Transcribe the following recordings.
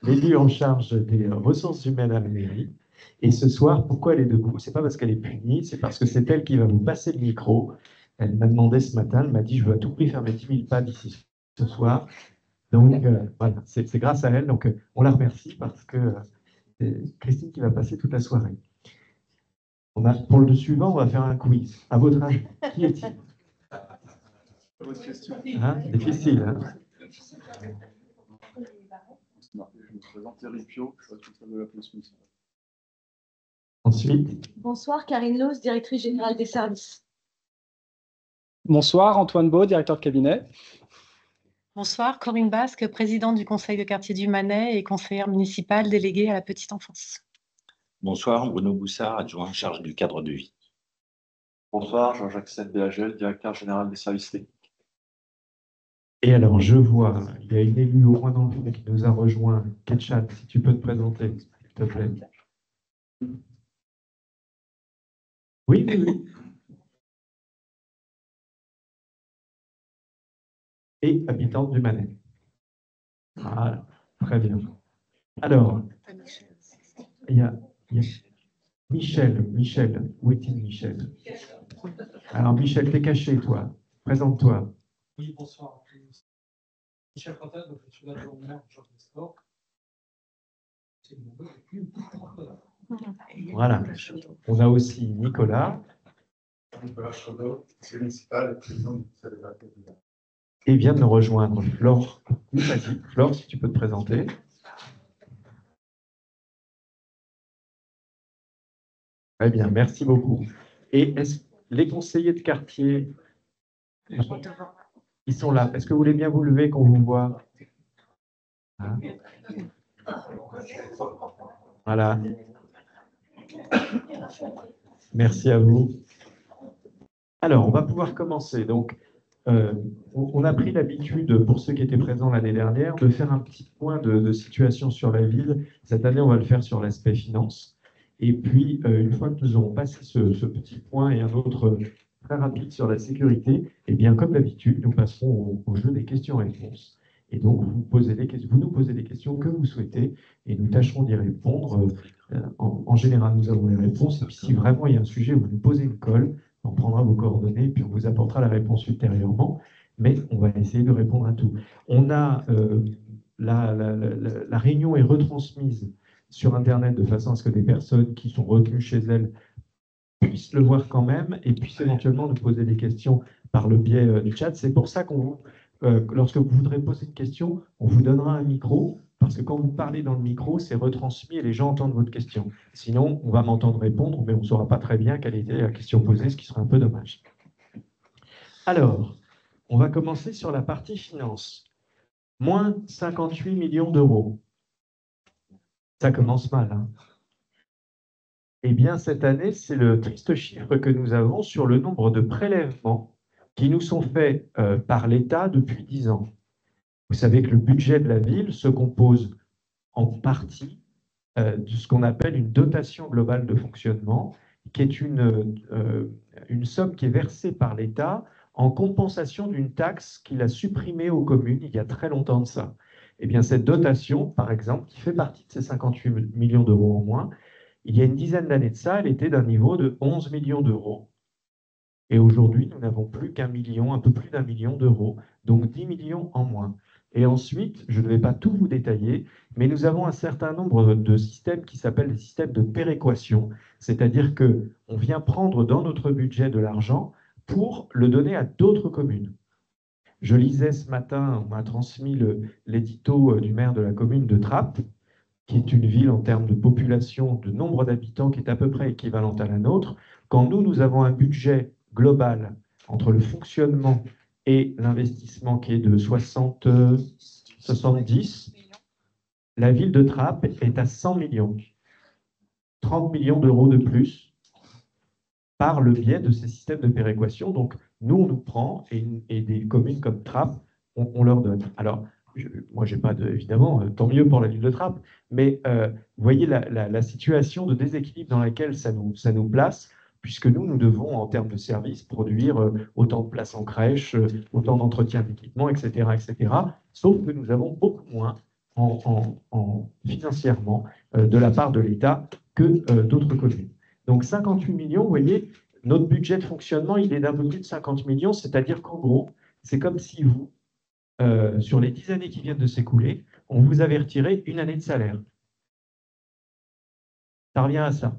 l'élu en charge des ressources humaines à la mairie. Et ce soir, pourquoi elle est debout? C'est pas parce qu'elle est punie, c'est parce que c'est elle qui va vous passer le micro. Elle m'a demandé ce matin, elle m'a dit, je veux à tout prix faire mes 10 000 pas d'ici ce soir. Donc, voilà, c'est grâce à elle. Donc, on la remercie parce que c'est Christine qui va passer toute la soirée. Pour le suivant, on va faire un quiz. À votre âge, qui est-il? Hein, difficile, hein? Je me présente Eric Pio, je suis responsable de la police municipale. Ensuite. Bonsoir, Karine Loos, directrice générale des services. Bonsoir, Antoine Beau, directeur de cabinet. Bonsoir, Corinne Basque, présidente du conseil de quartier du Manet et conseillère municipale déléguée à la petite enfance. Bonsoir, Bruno Boussard, adjoint en charge du cadre de vie. Bonsoir, Jean-Jacques Sen-Béagel, directeur général des services techniques. Et alors, je vois, il y a une élue au moins dans le fond qui nous a rejoint. Ketchat, si tu peux te présenter, s'il te plaît. Oui, oui, oui. Et habitante du Manet. Voilà, très bien. Alors, il y a Michel, où est-il Michel? Alors Michel, t'es caché, toi. Présente-toi. Oui, bonsoir. Michel Quentin, donc je suis l'adjoint au maire de Georges Sport. Voilà. On a aussi Nicolas. Nicolas Chaudot, municipal et président du conseil de quartier. Et vient de nous rejoindre Flore. Vas-y, Flore, si tu peux te présenter. Très bien, merci beaucoup. Et les conseillers de quartier, ils sont là. Est-ce que vous voulez bien vous lever qu'on vous voit? Hein? Voilà. Merci à vous. Alors, on va pouvoir commencer. Donc, on a pris l'habitude, pour ceux qui étaient présents l'année dernière, de faire un petit point de situation sur la ville. Cette année, on va le faire sur l'aspect finance. Et puis, une fois que nous aurons passé ce petit point et un autre très rapide sur la sécurité, eh bien, comme d'habitude, nous passerons au jeu des questions-réponses. Et donc, vous nous posez les questions que vous souhaitez et nous tâcherons d'y répondre. En général, nous avons les réponses. Et puis, si vraiment il y a un sujet où vous nous posez une colle, on prendra vos coordonnées et puis on vous apportera la réponse ultérieurement. Mais on va essayer de répondre à tout. On a la réunion est retransmise sur Internet de façon à ce que des personnes qui sont retenues chez elles puissent le voir quand même et puissent éventuellement nous poser des questions par le biais du chat. C'est pour ça lorsque vous voudrez poser une question, on vous donnera un micro, parce que quand vous parlez dans le micro, c'est retransmis et les gens entendent votre question. Sinon, on va m'entendre répondre, mais on ne saura pas très bien quelle était la question posée, ce qui serait un peu dommage. Alors, on va commencer sur la partie finance. Moins 58 millions d'euros. Ça commence mal, hein. Eh bien, cette année, c'est le triste chiffre que nous avons sur le nombre de prélèvements qui nous sont faits par l'État depuis 10 ans. Vous savez que le budget de la ville se compose en partie de ce qu'on appelle une dotation globale de fonctionnement, qui est une somme qui est versée par l'État en compensation d'une taxe qu'il a supprimée aux communes il y a très longtemps de ça. Eh bien, cette dotation, par exemple, qui fait partie de ces 58 millions d'euros en moins, il y a une dizaine d'années de ça, elle était d'un niveau de 11 millions d'euros. Et aujourd'hui, nous n'avons plus qu'un million, un peu plus d'1 million d'euros, donc 10 millions en moins. Et ensuite, je ne vais pas tout vous détailler, mais nous avons un certain nombre de systèmes qui s'appellent des systèmes de péréquation, c'est-à-dire qu'on vient prendre dans notre budget de l'argent pour le donner à d'autres communes. Je lisais ce matin, on m'a transmis l'édito du maire de la commune de Trappes, qui est une ville en termes de population, de nombre d'habitants qui est à peu près équivalente à la nôtre. Quand nous avons un budget global entre le fonctionnement et l'investissement qui est de 70, la ville de Trappes est à 100 millions. 30 millions d'euros de plus par le biais de ces systèmes de péréquation. Donc, nous, on nous prend et des communes comme Trappes, on leur donne. Alors, moi, j'ai pas évidemment, tant mieux pour la ville de Trappes, mais vous voyez la situation de déséquilibre dans laquelle ça nous place, puisque nous devons, en termes de services, produire autant de places en crèche, autant d'entretien d'équipement, etc., etc. Sauf que nous avons beaucoup moins financièrement de la part de l'État que d'autres communes. Donc 58 millions, vous voyez, notre budget de fonctionnement, il est d'un peu plus de 50 millions, c'est-à-dire qu'en gros, c'est comme si vous, sur les 10 années qui viennent de s'écouler, on vous avait retiré une année de salaire. Ça revient à ça.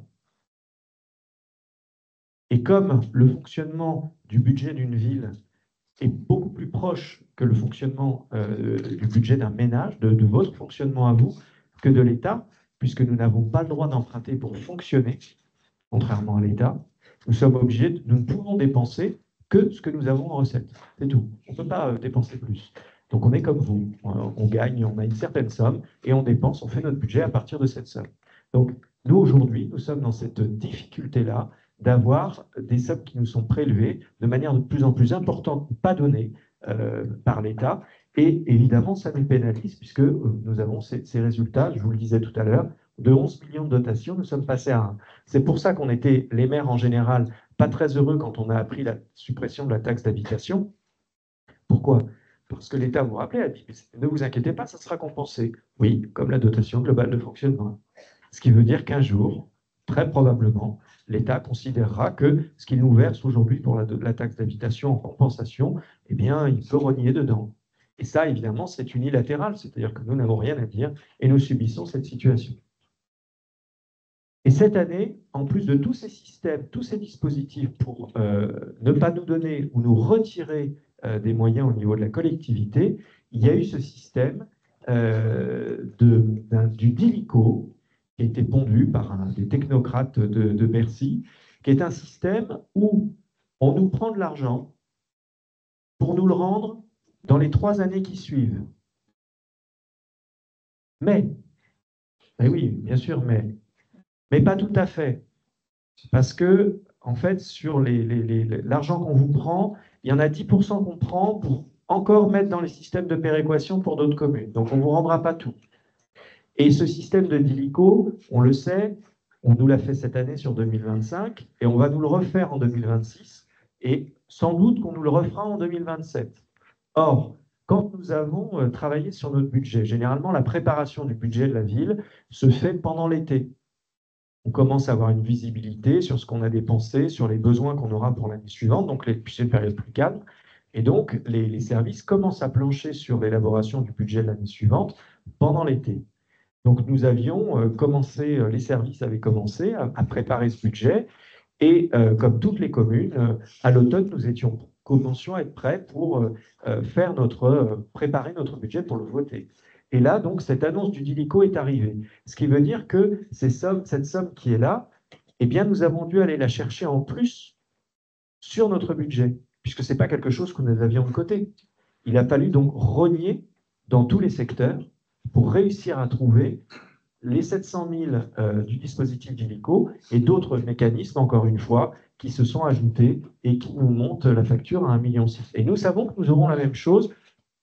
Et comme le fonctionnement du budget d'une ville est beaucoup plus proche que le fonctionnement du budget d'un ménage, de votre fonctionnement à vous, que de l'État, puisque nous n'avons pas le droit d'emprunter pour fonctionner, contrairement à l'État, nous ne pouvons dépenser que ce que nous avons en recette. C'est tout. On ne peut pas dépenser plus. Donc on est comme vous. On gagne, on a une certaine somme, et on dépense, on fait notre budget à partir de cette somme. Donc nous, aujourd'hui, nous sommes dans cette difficulté-là d'avoir des sommes qui nous sont prélevées de manière de plus en plus importante, pas données par l'État. Et évidemment, ça nous pénalise puisque nous avons ces résultats, je vous le disais tout à l'heure, de 11 millions de dotations, nous sommes passés à 1. C'est pour ça qu'on était, les maires en général, pas très heureux quand on a appris la suppression de la taxe d'habitation. Pourquoi? Parce que l'État, vous vous rappelez, a dit, ne vous inquiétez pas, ça sera compensé. Oui, comme la dotation globale de fonctionnement. Ce qui veut dire qu'un jour, très probablement, l'État considérera que ce qu'il nous verse aujourd'hui pour la taxe d'habitation en compensation, eh bien, il peut rogner dedans. Et ça, évidemment, c'est unilatéral, c'est-à-dire que nous n'avons rien à dire et nous subissons cette situation. Et cette année, en plus de tous ces systèmes, tous ces dispositifs pour ne pas nous donner ou nous retirer des moyens au niveau de la collectivité, il y a eu ce système du DILICO, qui a été pondu par des technocrates de Bercy, qui est un système où on nous prend de l'argent pour nous le rendre dans les 3 années qui suivent. Mais oui, bien sûr, mais pas tout à fait. Parce que, en fait, sur l'argent qu'on vous prend, il y en a 10% qu'on prend pour encore mettre dans les systèmes de péréquation pour d'autres communes. Donc, on ne vous rendra pas tout. Et ce système de DILICO, on le sait, on nous l'a fait cette année sur 2025, et on va nous le refaire en 2026, et sans doute qu'on nous le refera en 2027. Or, quand nous avons travaillé sur notre budget, généralement, la préparation du budget de la ville se fait pendant l'été. On commence à avoir une visibilité sur ce qu'on a dépensé, sur les besoins qu'on aura pour l'année suivante, donc c'est une période plus calme. Et donc, les services commencent à plancher sur l'élaboration du budget de l'année suivante pendant l'été. Donc, nous avions commencé, les services avaient commencé à préparer ce budget. Et comme toutes les communes, à l'automne, nous commencions à être prêts pour préparer notre budget pour le voter. Et là, donc, cette annonce du DILICO est arrivée. Ce qui veut dire que cette somme qui est là, eh bien, nous avons dû aller la chercher en plus sur notre budget, puisque ce n'est pas quelque chose que nous avions de côté. Il a fallu donc rogner dans tous les secteurs pour réussir à trouver les 700 000 du dispositif DILICO et d'autres mécanismes, encore une fois, qui se sont ajoutés et qui nous montent la facture à 1,6 million. Et nous savons que nous aurons la même chose,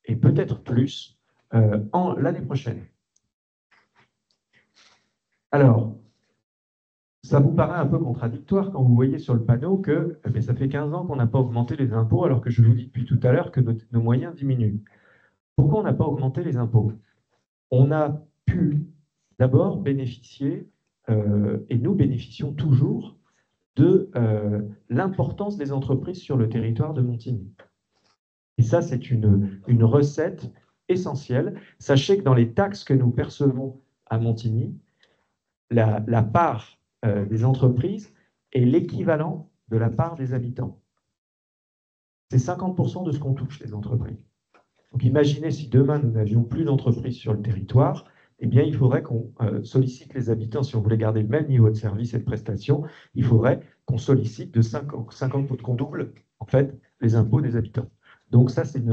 et peut-être plus, l'année prochaine. Alors, ça vous paraît un peu contradictoire quand vous voyez sur le panneau que ça fait 15 ans qu'on n'a pas augmenté les impôts, alors que je vous dis depuis tout à l'heure que nos moyens diminuent. Pourquoi on n'a pas augmenté les impôts? On a pu d'abord bénéficier, et nous bénéficions toujours, de l'importance des entreprises sur le territoire de Montigny. Et ça, c'est une recette essentielle. Sachez que dans les taxes que nous percevons à Montigny, la part des entreprises est l'équivalent de la part des habitants. C'est 50% de ce qu'on touche, les entreprises. Donc imaginez si demain nous n'avions plus d'entreprises sur le territoire, eh bien il faudrait qu'on sollicite les habitants, si on voulait garder le même niveau de service et de prestation, il faudrait qu'on sollicite de 50, qu'on double en fait les impôts des habitants. Donc ça, c'est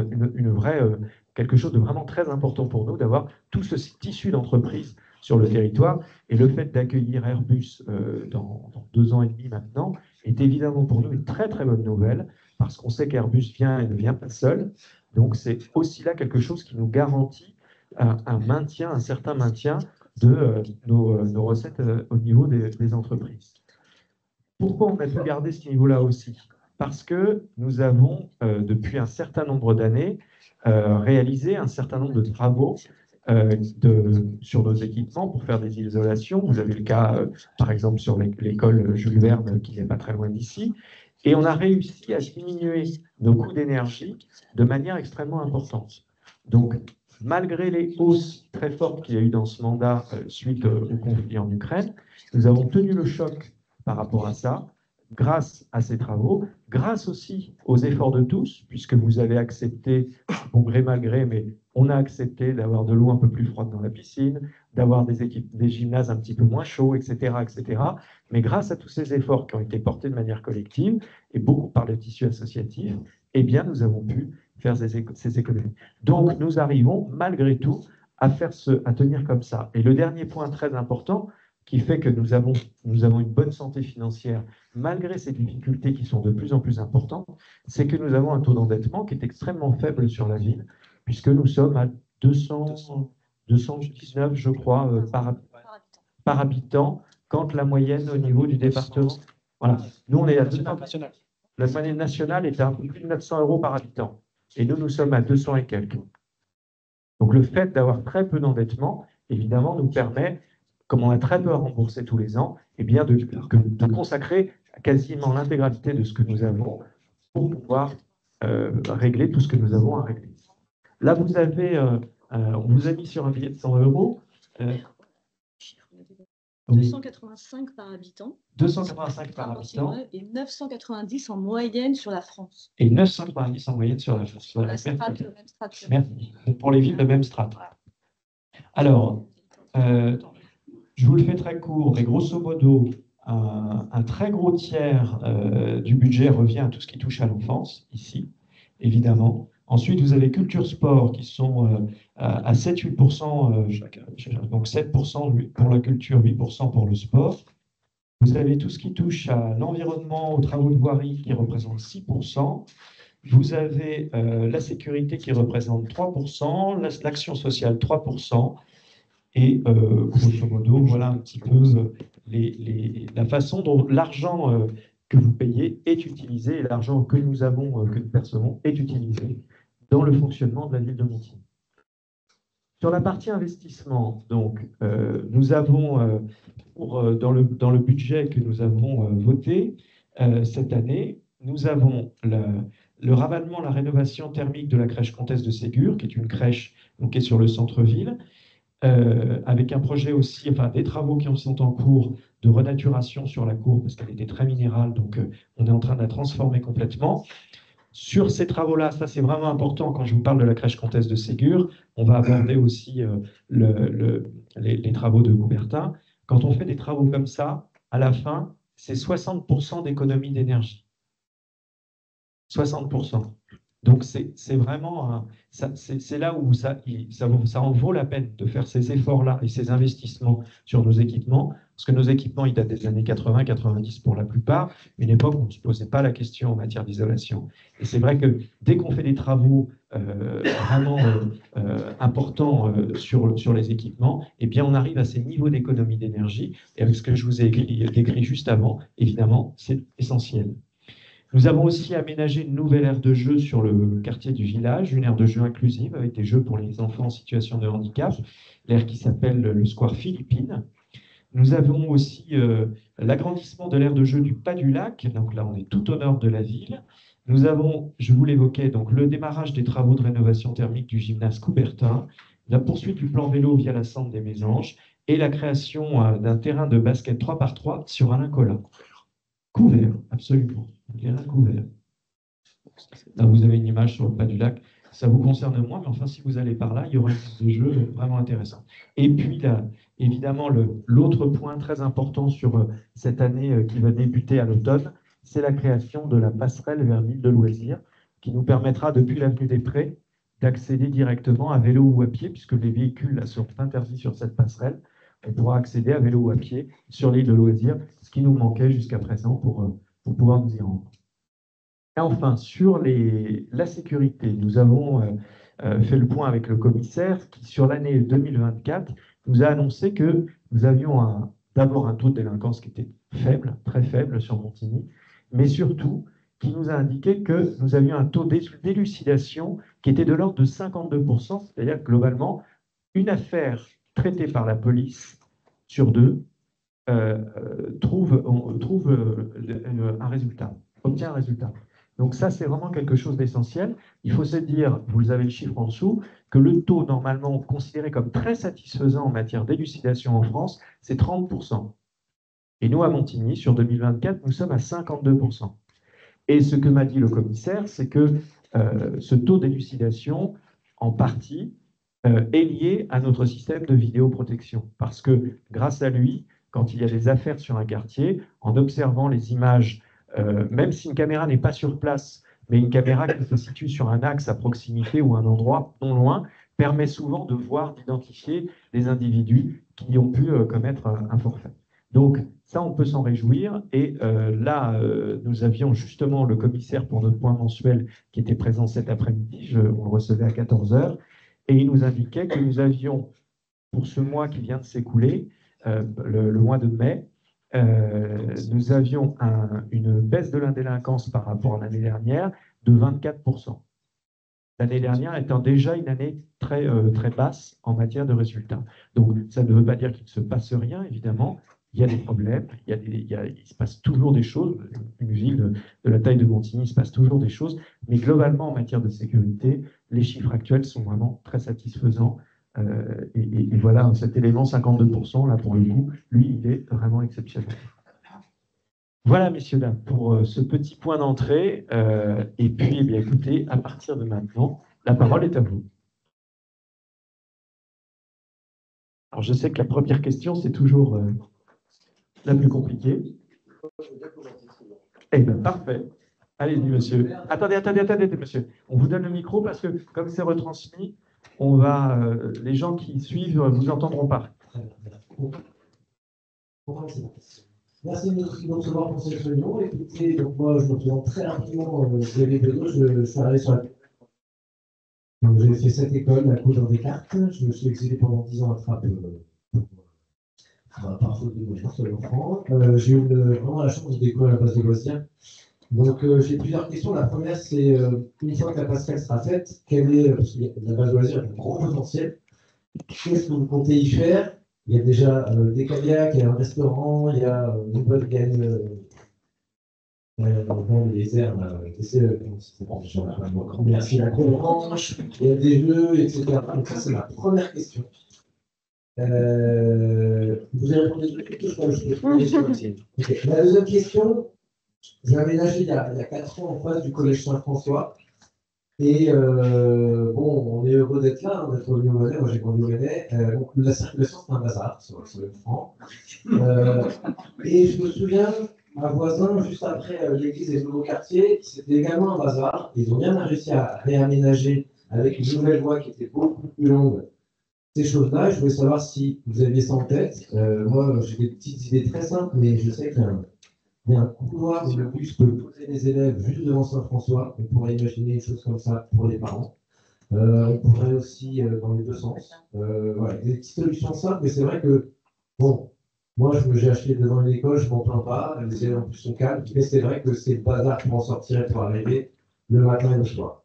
quelque chose de vraiment très important pour nous, d'avoir tout ce tissu d'entreprises sur le territoire. Et le fait d'accueillir Airbus dans 2 ans et demi maintenant est évidemment pour nous une très très bonne nouvelle, parce qu'on sait qu'Airbus vient et ne vient pas seul. Donc c'est aussi là quelque chose qui nous garantit un certain maintien de nos recettes au niveau des entreprises. Pourquoi on a pu garder ce niveau-là aussi? Parce que nous avons, depuis un certain nombre d'années, réalisé un certain nombre de travaux sur nos équipements pour faire des isolations. Vous avez le cas, par exemple, sur l'école Jules Verne, qui n'est pas très loin d'ici. Et on a réussi à diminuer nos coûts d'énergie de manière extrêmement importante. Donc, malgré les hausses très fortes qu'il y a eu dans ce mandat suite au conflit en Ukraine, nous avons tenu le choc par rapport à ça, grâce à ces travaux, grâce aussi aux efforts de tous, puisque vous avez accepté, bon gré mal gré, mais on a accepté d'avoir de l'eau un peu plus froide dans la piscine, d'avoir des gymnases un petit peu moins chauds, etc., etc. Mais grâce à tous ces efforts qui ont été portés de manière collective, et beaucoup par le tissu associatif, eh bien, nous avons pu faire ces économies. Donc, nous arrivons, malgré tout, à tenir comme ça. Et le dernier point très important, qui fait que nous avons une bonne santé financière, malgré ces difficultés qui sont de plus en plus importantes, c'est que nous avons un taux d'endettement qui est extrêmement faible sur la ville, puisque nous sommes à 219, je crois, par habitant, quand la moyenne au niveau du département... Voilà. Nous, on est à 200. La moyenne nationale est à un peu plus de 900 € par habitant. Et nous sommes à 200 et quelques. Donc, le fait d'avoir très peu d'endettement, évidemment, nous permet, comme on a très peu à rembourser tous les ans, eh bien de consacrer quasiment l'intégralité de ce que nous avons pour pouvoir régler tout ce que nous avons à régler. Là, vous avez, on vous a mis sur un billet de 100 €. 285 par habitant. 285 par habitant. Et 990 en moyenne sur la France. Et 990 en moyenne sur la France. Voilà. Merci. Pour les villes de même strate. Alors, je vous le fais très court, mais grosso modo, un très gros tiers du budget revient à tout ce qui touche à l'enfance, ici, évidemment. Ensuite, vous avez culture-sport qui sont à 7-8%, donc 7% pour la culture, 8% pour le sport. Vous avez tout ce qui touche à l'environnement, aux travaux de voirie qui représente 6%. Vous avez la sécurité qui représente 3%, l'action sociale 3%. Et grosso modo, voilà un petit peu la façon dont l'argent que vous payez est utilisé et l'argent que nous avons, que nous percevons, est utilisé dans le fonctionnement de la ville de Montigny. Sur la partie investissement, donc, nous avons, dans le budget que nous avons voté cette année, nous avons le ravalement, la rénovation thermique de la crèche Comtesse de Ségur, qui est une crèche qui est sur le centre-ville, avec un projet aussi, enfin des travaux qui sont en cours de renaturation sur la cour, parce qu'elle était très minérale, donc on est en train de la transformer complètement. Sur ces travaux-là, ça c'est vraiment important quand je vous parle de la crèche Comtesse de Ségur, on va aborder aussi les travaux de Coubertin. Quand on fait des travaux comme ça, à la fin, c'est 60% d'économie d'énergie. 60%. Donc c'est vraiment, c'est là où ça en vaut la peine de faire ces efforts-là et ces investissements sur nos équipements, parce que nos équipements, ils datent des années 80-90 pour la plupart, une époque où on ne se posait pas la question en matière d'isolation. Et c'est vrai que dès qu'on fait des travaux vraiment importants sur les équipements, eh bien on arrive à ces niveaux d'économie d'énergie, et avec ce que je vous ai décrit juste avant, évidemment, c'est essentiel. Nous avons aussi aménagé une nouvelle aire de jeu sur le quartier du village, une aire de jeu inclusive avec des jeux pour les enfants en situation de handicap, l'aire qui s'appelle le Square Philippines. Nous avons aussi l'agrandissement de l'aire de jeu du Pas du Lac, donc là on est tout au nord de la ville. Nous avons, je vous l'évoquais, donc le démarrage des travaux de rénovation thermique du gymnase Coubertin, la poursuite du plan vélo via la Centre des Mésanges et la création d'un terrain de basket 3x3 sur Alain Collat. Couvert, absolument. Terrain couvert. Là, vous avez une image sur le Pas du Lac. Ça vous concerne moins, mais enfin, si vous allez par là, il y aura des jeux vraiment intéressants. Et puis, là, évidemment, l'autre point très important sur cette année qui va débuter à l'automne, c'est la création de la passerelle vers l'île de loisirs, qui nous permettra, depuis l'avenue des Prés, d'accéder directement à vélo ou à pied, puisque les véhicules là, sont interdits sur cette passerelle. On pourra accéder à vélo ou à pied sur l'île de loisirs, ce qui nous manquait jusqu'à présent pour pouvoir nous y rendre. Et enfin, sur la sécurité, nous avons fait le point avec le commissaire qui, sur l'année 2024, nous a annoncé que nous avions d'abord un taux de délinquance qui était faible, très faible sur Montigny, mais surtout qui nous a indiqué que nous avions un taux d'élucidation qui était de l'ordre de 52%, c'est-à-dire que globalement, une affaire traitée par la police sur deux trouve un résultat, obtient un résultat. Donc ça, c'est vraiment quelque chose d'essentiel. Il faut se dire, vous avez le chiffre en dessous, que le taux normalement considéré comme très satisfaisant en matière d'élucidation en France, c'est 30%. Et nous, à Montigny, sur 2024, nous sommes à 52%. Et ce que m'a dit le commissaire, c'est que ce taux d'élucidation, en partie, est lié à notre système de vidéoprotection. Parce que grâce à lui, quand il y a des affaires sur un quartier, en observant les images, même si une caméra n'est pas sur place, mais une caméra qui se situe sur un axe à proximité ou un endroit non loin, permet souvent de voir, d'identifier les individus qui ont pu commettre un forfait. Donc ça, on peut s'en réjouir. Et là, nous avions justement le commissaire pour notre point mensuel qui était présent cet après-midi, on le recevait à 14 h, et il nous indiquait que nous avions, pour ce mois qui vient de s'écouler, le mois de mai, nous avions une baisse de l'indélinquance par rapport à l'année dernière de 24%. L'année dernière étant déjà une année très, très basse en matière de résultats. Donc, ça ne veut pas dire qu'il ne se passe rien, évidemment. Il y a des problèmes, il se passe toujours des choses. Une ville de la taille de Montigny, il se passe toujours des choses. Mais globalement, en matière de sécurité, les chiffres actuels sont vraiment très satisfaisants. Et voilà, cet élément 52%, là, pour le coup, lui, il est vraiment exceptionnel. Voilà, messieurs, dames, pour ce petit point d'entrée. Et puis, eh bien, écoutez, à partir de maintenant, la parole est à vous. Alors, je sais que la première question, c'est toujours la plus compliquée. Eh bien, parfait. Allez-y, monsieur. Attendez, monsieur. On vous donne le micro parce que, comme c'est retransmis, on va, les gens qui suivent vous entendront pas. Merci de nous recevoir pour cette réunion. Écoutez, donc moi, je me présente très rapidement. Je suis arrivé sur la. Donc, j'ai fait cette école à Coudre des Cartes. Je me suis exilé pendant 10 ans à Trappes par faute de moyens, soyons francs. J'ai eu vraiment la chance de découvrir la base de loisirs. Donc, j'ai plusieurs questions. La première, c'est une fois que la passerelle sera faite, quelle est, parce que la base de loisirs a un gros potentiel, qu'est-ce que vous comptez y faire? Il y a déjà des kayaks, il y a un restaurant, il y a une bonne gamme dans les airs, merci, la conférence, il y a des jeux, etc. Donc, ça, c'est ma première question. Vous avez répondu à toutes les questions. La deuxième question, j'ai aménagé il y a 4 ans en face du collège Saint-François. Et bon, on est heureux d'être là, d'être venu au Mannais. Moi, j'ai grandi au Mannais. Donc, la circulation, c'est un bazar, sur le franc. Et je me souviens, un voisin, juste après l'église des nouveaux quartiers, c'était également un bazar. Ils ont bien réussi à réaménager avec une nouvelle voie qui était beaucoup plus longue. Ces choses-là, je voulais savoir si vous aviez ça en tête. Moi, j'ai des petites idées très simples, mais je sais qu'il y a un couloir où le bus peut poser les élèves juste devant Saint-François. On pourrait imaginer une chose comme ça pour les parents. On pourrait aussi dans les deux sens. Voilà, des petites solutions simples, mais c'est vrai que, bon, moi j'ai acheté devant l'école, je m'en plains pas, les élèves en plus sont calmes, mais c'est vrai que c'est le bazar pour en sortir et pour arriver le matin et le soir.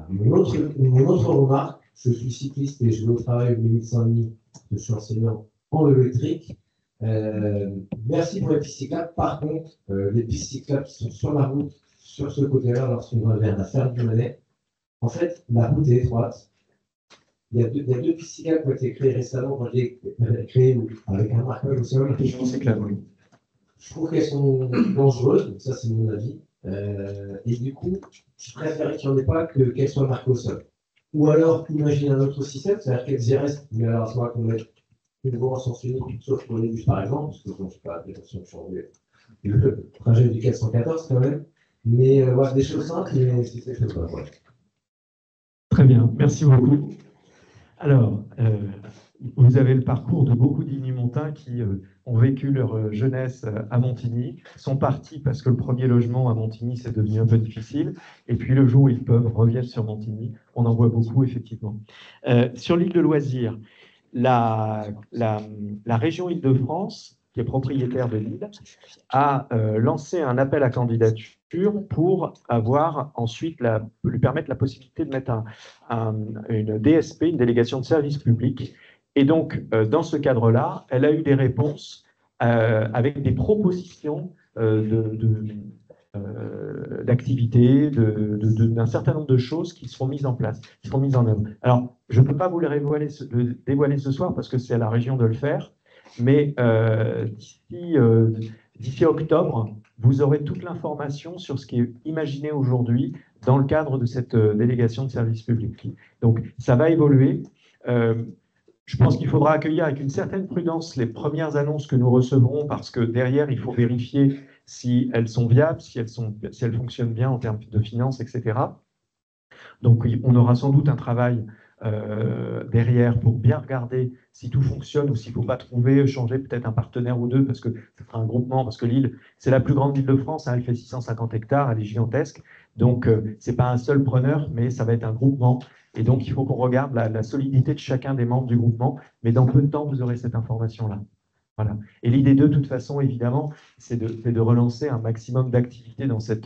Mon autre remarque, je suis cycliste et je vais au travail au Midi Saint-Denis, je suis enseignant en électrique. Merci pour les pistes cyclables. Par contre, les pistes cyclables qui sont sur la route, sur ce côté-là, lorsqu'on va vers la ferme du Mannais, en fait, la route est étroite. Il y a deux pistes cyclables qui ont été créées récemment, quand j'ai créé avec un marquage au sol. Je trouve qu'elles sont dangereuses, donc ça c'est mon avis. Et du coup, je préfère qu'il n'y en ait pas qu'elles soient marquées au sol. Ou alors, imaginez un autre système, c'est-à-dire qu'elles y restent, mais alors à ce moment-là qu'on met une voie en sens unique, sauf pour les bus par exemple, parce que je ne suis pas attention de changer le trajet du 414 quand même. Mais voilà, des choses simples, mais c'est ces choses-là. Ouais. Très bien, merci beaucoup. Alors, vous avez le parcours de beaucoup d'Igny-Montins qui ont vécu leur jeunesse à Montigny, sont partis parce que le premier logement à Montigny, c'est devenu un peu difficile, et puis le jour où ils peuvent, reviennent sur Montigny. On en voit beaucoup, effectivement. Sur l'île de loisirs, la région Île-de-France qui est propriétaire de l'île, a lancé un appel à candidature pour avoir ensuite lui permettre la possibilité de mettre une DSP, une délégation de service public. Et donc, dans ce cadre-là, elle a eu des réponses avec des propositions d'activités, d'un certain nombre de choses qui seront mises en place, qui seront mises en œuvre. Alors, je ne peux pas vous le dévoiler ce soir parce que c'est à la région de le faire, mais d'ici octobre, vous aurez toute l'information sur ce qui est imaginé aujourd'hui dans le cadre de cette délégation de service public. Donc, ça va évoluer. Je pense qu'il faudra accueillir avec une certaine prudence les premières annonces que nous recevrons parce que derrière, il faut vérifier si elles sont viables, si elles fonctionnent bien en termes de finances, etc. Donc, on aura sans doute un travail derrière pour bien regarder si tout fonctionne ou s'il ne faut pas changer peut-être un partenaire ou deux parce que ce sera un groupement, parce que l'île, c'est la plus grande île de France, hein, elle fait 650 hectares, elle est gigantesque. Donc, ce n'est pas un seul preneur, mais ça va être un groupement. Et donc, il faut qu'on regarde la solidité de chacun des membres du groupement. Mais dans peu de temps, vous aurez cette information-là. Voilà. Et l'idée de toute façon, évidemment, c'est de relancer un maximum d'activités dans cette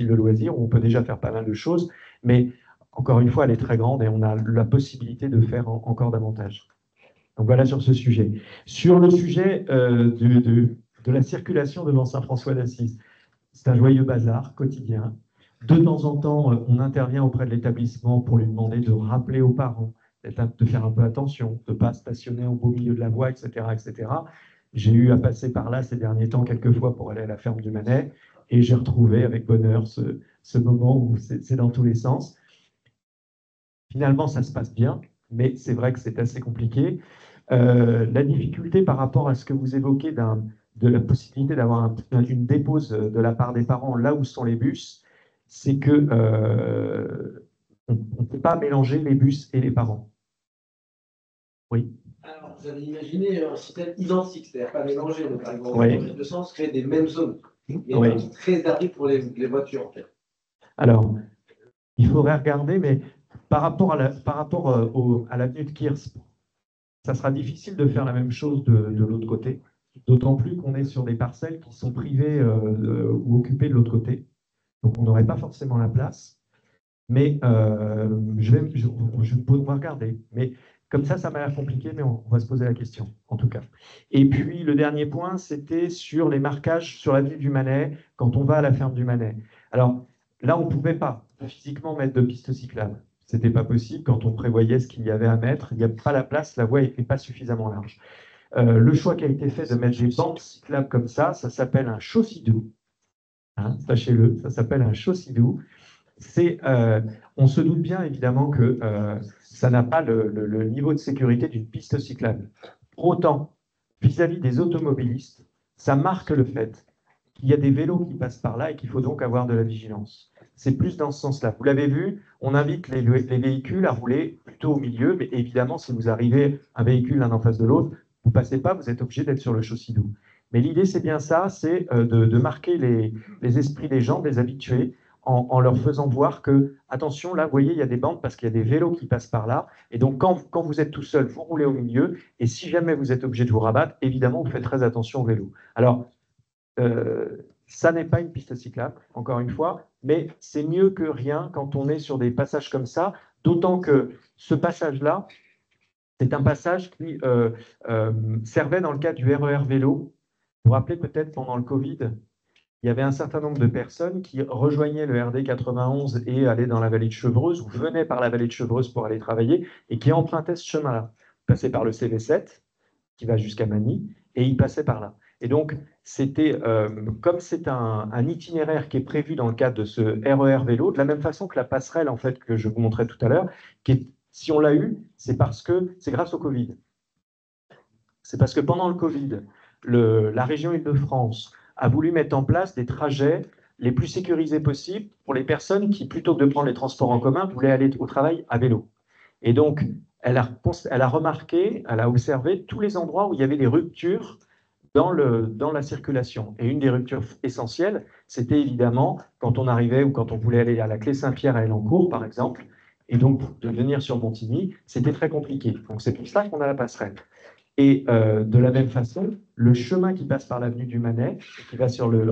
île de loisirs où on peut déjà faire pas mal de choses. Mais encore une fois, elle est très grande et on a la possibilité de faire encore davantage. Donc voilà sur ce sujet. Sur le sujet de la circulation devant Saint-François d'Assise, c'est un joyeux bazar quotidien. De temps en temps, on intervient auprès de l'établissement pour lui demander de rappeler aux parents, de faire un peu attention, de ne pas stationner au beau milieu de la voie, etc., etc. J'ai eu à passer par là ces derniers temps quelques fois pour aller à la ferme du Manet et j'ai retrouvé avec bonheur ce moment où c'est dans tous les sens. Finalement, ça se passe bien, mais c'est vrai que c'est assez compliqué. La difficulté par rapport à ce que vous évoquez de la possibilité d'avoir une dépose de la part des parents là où sont les bus, c'est que on ne peut pas mélanger les bus et les parents. Oui. Alors, vous avez imaginé un système identique, c'est-à-dire pas mélangé, mais par exemple, Oui. dans les deux sens, créer des mêmes zones, mais Oui. très réservées pour les voitures, en fait. Alors, il faudrait regarder, mais par rapport à l'avenue de Kiers, ça sera difficile de faire la même chose de l'autre côté, d'autant plus qu'on est sur des parcelles qui sont privées ou occupées de l'autre côté. Donc, on n'aurait pas forcément la place. Mais je vais regarder. Mais comme ça m'a l'air compliqué, mais on va se poser la question, en tout cas. Et puis, le dernier point, c'était sur les marquages sur l'avenue du Manet, quand on va à la ferme du Manet. Alors, là, on ne pouvait pas physiquement mettre de piste cyclable. Ce n'était pas possible quand on prévoyait ce qu'il y avait à mettre. Il n'y a pas la place, la voie n'est pas suffisamment large. Le choix qui a été fait de mettre des bandes cyclables comme ça s'appelle un chausssidou. Hein, sachez-le, ça s'appelle un chausssidou. On se doute bien évidemment que ça n'a pas le niveau de sécurité d'une piste cyclable. Pour autant, vis-à-vis des automobilistes, ça marque le fait qu'il y a des vélos qui passent par là et qu'il faut donc avoir de la vigilance. C'est plus dans ce sens-là. Vous l'avez vu, on invite les véhicules à rouler plutôt au milieu, mais évidemment, si vous arrivez un véhicule l'un en face de l'autre, vous ne passez pas, vous êtes obligé d'être sur le chausssidou. Mais l'idée, c'est bien ça, c'est de marquer les esprits des gens, des habitués, en leur faisant voir que, attention, là, vous voyez, il y a des bandes parce qu'il y a des vélos qui passent par là. Et donc, quand vous êtes tout seul, vous roulez au milieu. Et si jamais vous êtes obligé de vous rabattre, évidemment, vous faites très attention au vélo. Alors, ça n'est pas une piste cyclable, encore une fois, mais c'est mieux que rien quand on est sur des passages comme ça, d'autant que ce passage-là, c'est un passage qui servait dans le cadre du RER vélo. Vous vous rappelez peut-être pendant le Covid, il y avait un certain nombre de personnes qui rejoignaient le RD 91 et allaient dans la vallée de Chevreuse ou venaient par la vallée de Chevreuse pour aller travailler et qui empruntaient ce chemin-là. Ils passaient par le CV7 qui va jusqu'à Magny et ils passaient par là. Et donc, c'était comme c'est un itinéraire qui est prévu dans le cadre de ce RER vélo, de la même façon que la passerelle en fait que je vous montrais tout à l'heure, si on l'a eu, c'est parce que c'est grâce au Covid. C'est parce que pendant le Covid, la région Île-de-France a voulu mettre en place des trajets les plus sécurisés possibles pour les personnes qui, plutôt que de prendre les transports en commun, voulaient aller au travail à vélo. Et donc, elle a remarqué, elle a observé tous les endroits où il y avait des ruptures dans la circulation. Et une des ruptures essentielles, c'était évidemment quand on arrivait ou quand on voulait aller à la Clé Saint-Pierre à Elancourt, par exemple, et donc de venir sur Montigny, c'était très compliqué. Donc c'est pour ça qu'on a la passerelle. Et de la même façon, le chemin qui passe par l'avenue du Manet, et qui va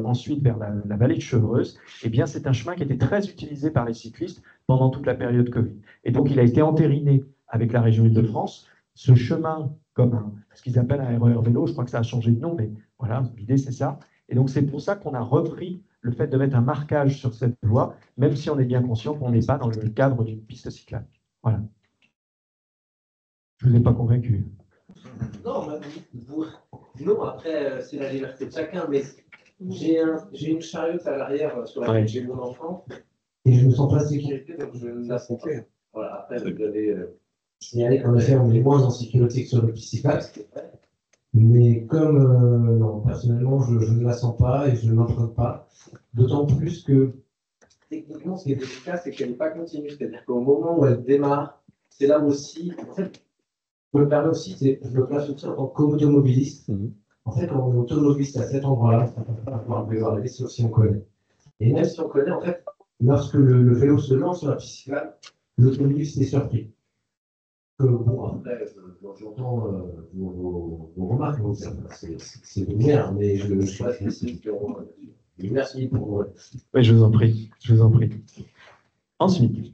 ensuite vers la vallée de Chevreuse, eh bien, c'est un chemin qui était très utilisé par les cyclistes pendant toute la période Covid. Et donc, il a été entériné avec la région Île-de-France. Ce chemin, comme ce qu'ils appellent un RER vélo, je crois que ça a changé de nom, mais voilà, l'idée c'est ça. Et donc, c'est pour ça qu'on a repris le fait de mettre un marquage sur cette voie, même si on est bien conscient qu'on n'est pas dans le cadre d'une piste cyclable. Voilà. Je ne vous ai pas convaincu. Non, non, après, c'est la liberté de chacun, mais j'ai une chariote à l'arrière sur laquelle j'ai mon enfant, et je me sens pas en sécurité, donc je ne la sens pas. Voilà, après, vous avez signalé qu'en effet, on est moins en sécurité que sur le piscicable, mais comme, non, personnellement, je ne la sens pas et je ne l'emprunte pas, d'autant plus que, techniquement, ce qui est délicat, c'est qu'elle n'est pas continue, c'est-à-dire qu'au moment où elle démarre, c'est là aussi, en fait, je me permets aussi, je me place aussi en tant qu'automobiliste. En fait, quand on est automobiliste à cet endroit-là, on ne peut pas pouvoir aller, sauf si on connaît. Et même si on connaît, en fait, lorsque le vélo se lance sur la piste cyclable, l'automobiliste est surpris. Bon, après, j'entends vos remarques, donc c'est de merde, mais je ne suis pas spécifique. Merci pour vous. Oui, je vous en prie. Je vous en prie. Ensuite.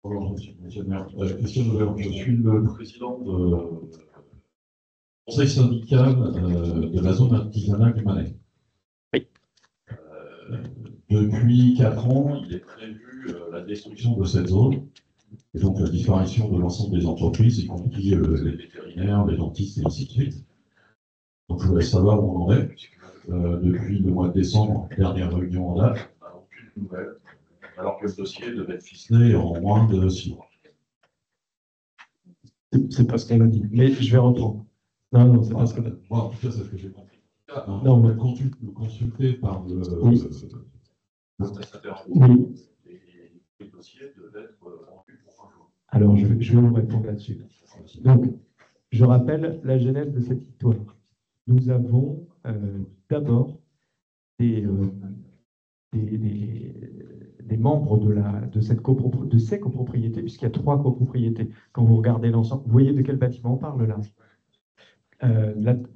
Bonjour, monsieur le maire. Christian Novelle, je suis le président du conseil syndical de la zone artisanale du Manet. Oui. Depuis 4 ans, il est prévu la destruction de cette zone, et donc la disparition de l'ensemble des entreprises, y compris les vétérinaires, les dentistes et ainsi de suite. Donc je voulais savoir où on en est. Depuis le mois de décembre, dernière réunion en date, on n'a aucune nouvelle, alors que le dossier devait être ficelé en moins de 6 mois. C'est pas ce qu'on a dit, mais je vais reprendre. Non, c'est pas ce qu'on a dit. Moi, en tout cas, c'est ce que j'ai compris. Non, on va consulter par le prestataire. Oui. Et le dossier devait être rendu pour fin juin. Alors, je vais vous répondre là-dessus. Donc, je rappelle la genèse de cette histoire. Nous avons d'abord des membres de ces copropriétés, puisqu'il y a 3 copropriétés. Quand vous regardez l'ensemble, vous voyez de quel bâtiment on parle là?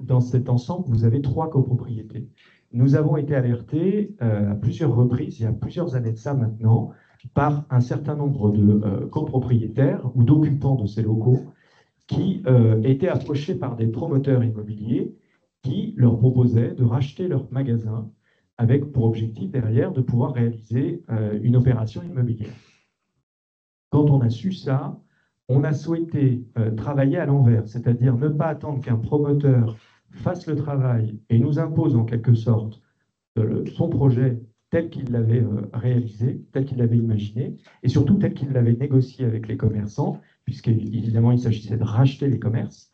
Dans cet ensemble, vous avez 3 copropriétés. Nous avons été alertés à plusieurs reprises, il y a plusieurs années de ça maintenant, par un certain nombre de copropriétaires ou d'occupants de ces locaux qui étaient approchés par des promoteurs immobiliers qui leur proposaient de racheter leur magasin avec pour objectif derrière de pouvoir réaliser une opération immobilière. Quand on a su ça, on a souhaité travailler à l'envers, c'est-à-dire ne pas attendre qu'un promoteur fasse le travail et nous impose en quelque sorte son projet tel qu'il l'avait réalisé, tel qu'il l'avait imaginé, et surtout tel qu'il l'avait négocié avec les commerçants, puisqu'évidemment il s'agissait de racheter les commerces.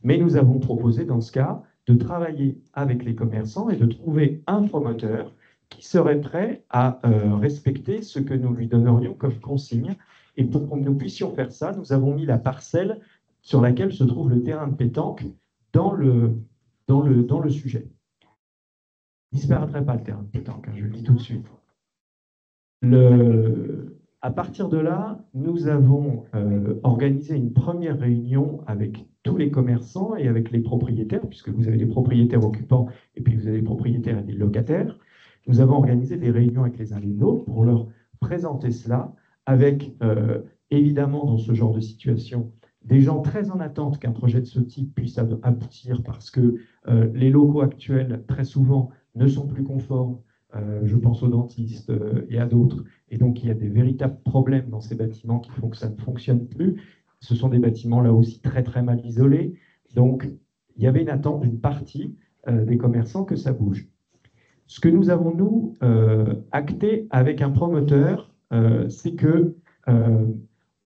Mais nous avons proposé dans ce cas de travailler avec les commerçants et de trouver un promoteur qui serait prêt à respecter ce que nous lui donnerions comme consigne. Et pour que nous puissions faire ça, nous avons mis la parcelle sur laquelle se trouve le terrain de pétanque dans le sujet. Il ne disparaîtrait pas le terrain de pétanque, hein, je le dis tout de suite. À partir de là, nous avons organisé une première réunion avec tous les commerçants et avec les propriétaires, puisque vous avez des propriétaires occupants et puis vous avez des propriétaires et des locataires. Nous avons organisé des réunions avec les uns et les autres pour leur présenter cela, avec évidemment dans ce genre de situation des gens très en attente qu'un projet de ce type puisse aboutir parce que les locaux actuels, très souvent, ne sont plus conformes. Je pense aux dentistes et à d'autres. Et donc, il y a des véritables problèmes dans ces bâtiments qui font que ça ne fonctionne plus. Ce sont des bâtiments, là aussi, très, très mal isolés. Donc, il y avait une attente d'une partie des commerçants que ça bouge. Ce que nous avons, nous, acté avec un promoteur, c'est que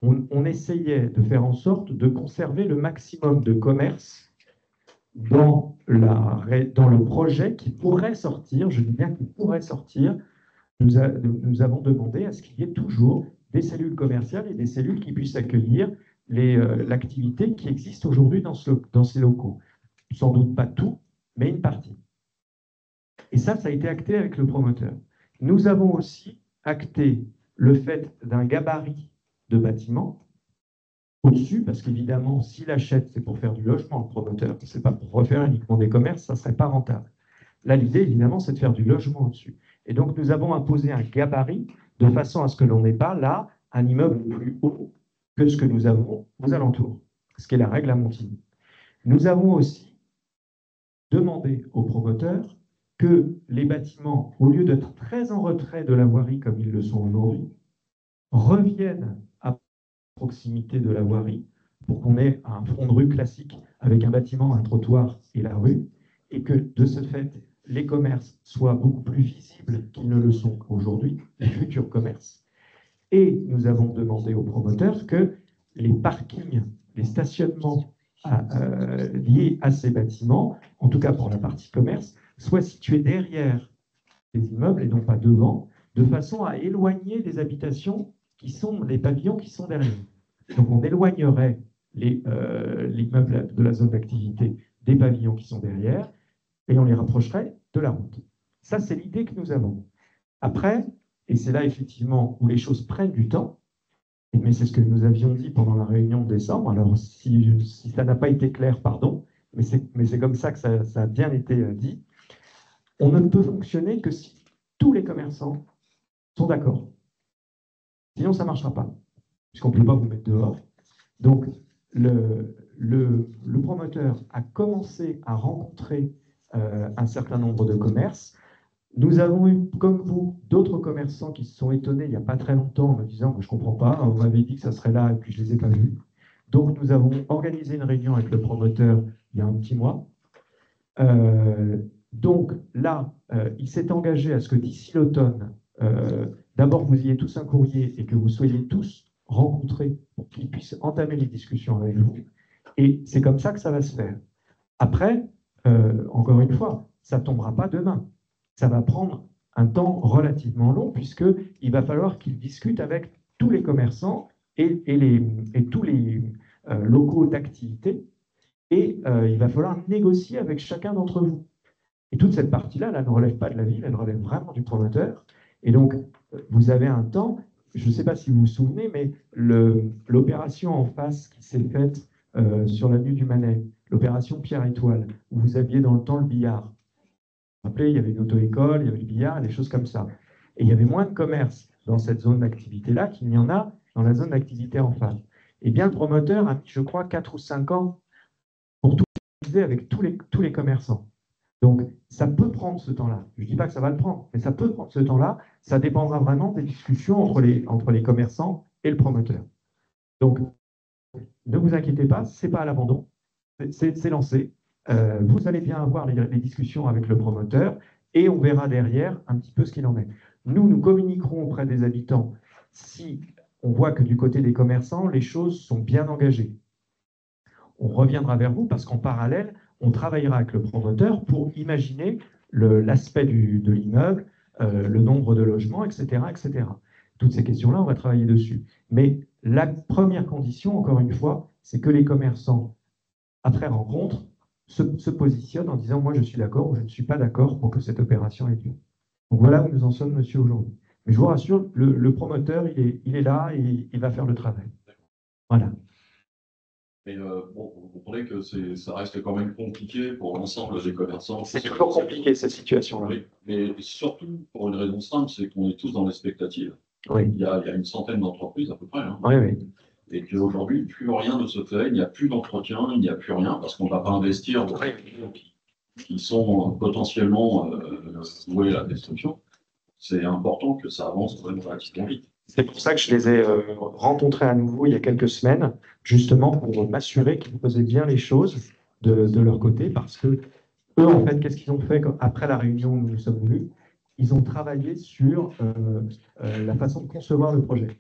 on essayait de faire en sorte de conserver le maximum de commerce dans le projet qui pourrait sortir, je dis bien qu'il pourrait sortir. Nous avons demandé à ce qu'il y ait toujours des cellules commerciales et des cellules qui puissent accueillir l'activité qui existe aujourd'hui dans ces locaux. Sans doute pas tout, mais une partie. Et ça a été acté avec le promoteur. Nous avons aussi acté le fait d'un gabarit de bâtiment au-dessus, parce qu'évidemment, s'il achète, c'est pour faire du logement, le promoteur, c'est pas pour refaire uniquement des commerces, ça ne serait pas rentable. Là, l'idée, évidemment, c'est de faire du logement au-dessus. Et donc, nous avons imposé un gabarit de façon à ce que l'on n'ait pas, là, un immeuble plus haut que ce que nous avons aux alentours, ce qui est la règle à Montigny. Nous avons aussi demandé aux promoteurs que les bâtiments, au lieu d'être très en retrait de la voirie comme ils le sont aujourd'hui, reviennent à proximité de la voirie pour qu'on ait un front de rue classique avec un bâtiment, un trottoir et la rue, et que de ce fait, les commerces soient beaucoup plus visibles qu'ils ne le sont aujourd'hui, les futurs commerces. Et nous avons demandé aux promoteurs que les parkings, les stationnements liés à ces bâtiments, en tout cas pour la partie commerce, soient situés derrière les immeubles et non pas devant, de façon à éloigner les habitations qui sont les pavillons qui sont derrière. Donc on éloignerait l'immeuble de la zone d'activité des pavillons qui sont derrière et on les rapprocherait de la route. Ça, c'est l'idée que nous avons. Après, et c'est là effectivement où les choses prennent du temps, mais c'est ce que nous avions dit pendant la réunion de décembre, alors si ça n'a pas été clair, pardon, mais c'est comme ça que ça a bien été dit, on ne peut fonctionner que si tous les commerçants sont d'accord. Sinon, ça ne marchera pas, puisqu'on ne peut pas vous mettre dehors. Donc, le promoteur a commencé à rencontrer un certain nombre de commerces. Nous avons eu, comme vous, d'autres commerçants qui se sont étonnés il n'y a pas très longtemps en me disant « je ne comprends pas, on m'avait dit que ça serait là et puis je ne les ai pas vus ». Donc, nous avons organisé une réunion avec le promoteur il y a un petit mois. Donc là, il s'est engagé à ce que d'ici l'automne, d'abord vous ayez tous un courrier et que vous soyez tous rencontrés pour qu'il puisse entamer les discussions avec vous. Et c'est comme ça que ça va se faire. Après, encore une fois, ça ne tombera pas demain. Ça va prendre un temps relativement long puisqu'il va falloir qu'il discute avec tous les commerçants et tous les locaux d'activité et il va falloir négocier avec chacun d'entre vous. Et toute cette partie-là, elle ne relève pas de la ville, elle relève vraiment du promoteur. Et donc, vous avez un temps, je ne sais pas si vous vous souvenez, mais l'opération en face qui s'est faite sur l'avenue du Manet, l'opération Pierre-Étoile, où vous aviez dans le temps le billard. Vous vous rappelez, il y avait une auto-école, il y avait le billard, des choses comme ça. Et il y avait moins de commerce dans cette zone d'activité-là qu'il n'y en a dans la zone d'activité en face. Eh bien, le promoteur a mis, je crois, 4 ou 5 ans pour tout organiser avec tous les commerçants. Donc, ça peut prendre ce temps-là. Je ne dis pas que ça va le prendre, mais ça peut prendre ce temps-là. Ça dépendra vraiment des discussions entre les commerçants et le promoteur. Donc, ne vous inquiétez pas, ce n'est pas à l'abandon, c'est lancé. Vous allez bien avoir les discussions avec le promoteur et on verra derrière un petit peu ce qu'il en est. Nous communiquerons auprès des habitants si on voit que du côté des commerçants, les choses sont bien engagées. On reviendra vers vous parce qu'en parallèle, on travaillera avec le promoteur pour imaginer l'aspect de l'immeuble, le nombre de logements, etc., etc. Toutes ces questions-là, on va travailler dessus. Mais la première condition, encore une fois, c'est que les commerçants, après rencontre, se positionnent en disant « moi, je suis d'accord » ou « je ne suis pas d'accord pour que cette opération ait lieu ». Donc voilà où nous en sommes, monsieur, aujourd'hui. Mais je vous rassure, le promoteur, il est là et il va faire le travail. Voilà. Mais bon, vous comprenez que ça reste quand même compliqué pour l'ensemble des commerçants. C'est toujours compliqué, cette situation-là. Oui, mais surtout pour une raison simple, c'est qu'on est tous dans l'expectative. Oui. Il y a une centaine d'entreprises à peu près. Hein. Oui, oui. Et qu'aujourd'hui, plus rien ne se fait, il n'y a plus d'entretien, il n'y a plus rien, parce qu'on ne va pas investir dans des gens qui sont potentiellement voués à la destruction. C'est important que ça avance quand même relativement vite. C'est pour ça que je les ai rencontrés à nouveau il y a quelques semaines, justement pour m'assurer qu'ils faisaient bien les choses de leur côté, parce que eux, en fait, qu'est-ce qu'ils ont fait après la réunion où nous nous sommes vus? Ils ont travaillé sur la façon de concevoir le projet.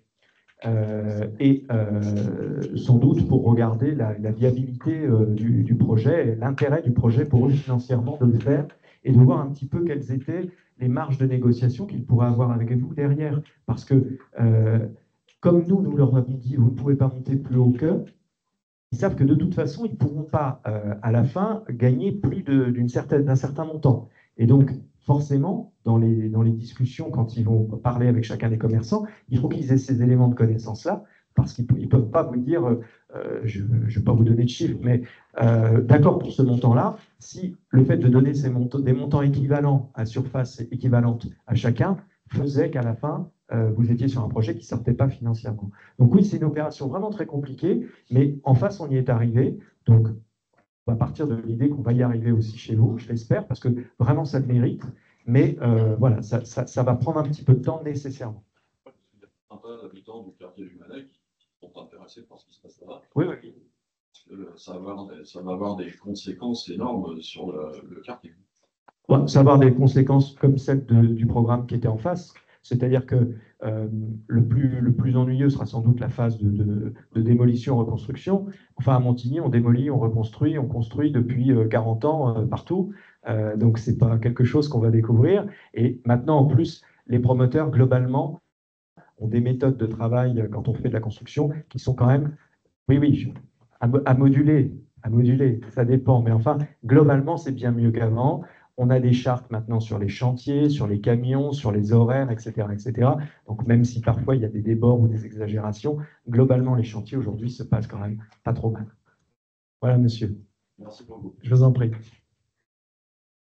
Sans doute pour regarder la viabilité du projet, l'intérêt du projet pour eux financièrement de le faire, et de voir un petit peu quelles étaient les marges de négociation qu'ils pourraient avoir avec vous derrière. Parce que, comme nous leur avons dit, vous ne pouvez pas monter plus haut qu'eux, ils savent que de toute façon, ils ne pourront pas, à la fin, gagner plus d'un certain montant. Et donc, forcément, dans les discussions, quand ils vont parler avec chacun des commerçants, il faut qu'ils aient ces éléments de connaissance-là, parce qu'ils ne peuvent pas vous dire, je ne vais pas vous donner de chiffres, mais d'accord pour ce montant-là, si le fait de donner des montants équivalents à surface équivalente à chacun faisait qu'à la fin, vous étiez sur un projet qui ne sortait pas financièrement. Donc oui, c'est une opération vraiment très compliquée, mais en face, on y est arrivé. Donc, on va partir de l'idée qu'on va y arriver aussi chez vous, je l'espère, parce que vraiment, ça le mérite. Mais voilà, ça va prendre un petit peu de temps nécessairement. Certains habitants du quartier du Manet qui sont intéressés par ce qui se passe là-bas. Oui, oui. Ça va avoir des conséquences énormes sur le quartier. Bon, ça va avoir des conséquences comme celles du programme qui était en face. C'est-à-dire que le plus ennuyeux sera sans doute la phase de démolition-reconstruction. Enfin, à Montigny, on démolit, on reconstruit, on construit depuis 40 ans partout. Donc, ce n'est pas quelque chose qu'on va découvrir. Et maintenant, en plus, les promoteurs, globalement, ont des méthodes de travail quand on fait de la construction qui sont quand même, oui, à moduler, ça dépend. Mais enfin, globalement, c'est bien mieux qu'avant. On a des chartes maintenant sur les chantiers, sur les camions, sur les horaires, etc., etc. Donc, même si parfois il y a des débords ou des exagérations, globalement, les chantiers aujourd'hui se passent quand même pas trop mal. Voilà, monsieur. Merci beaucoup. Je vous en prie.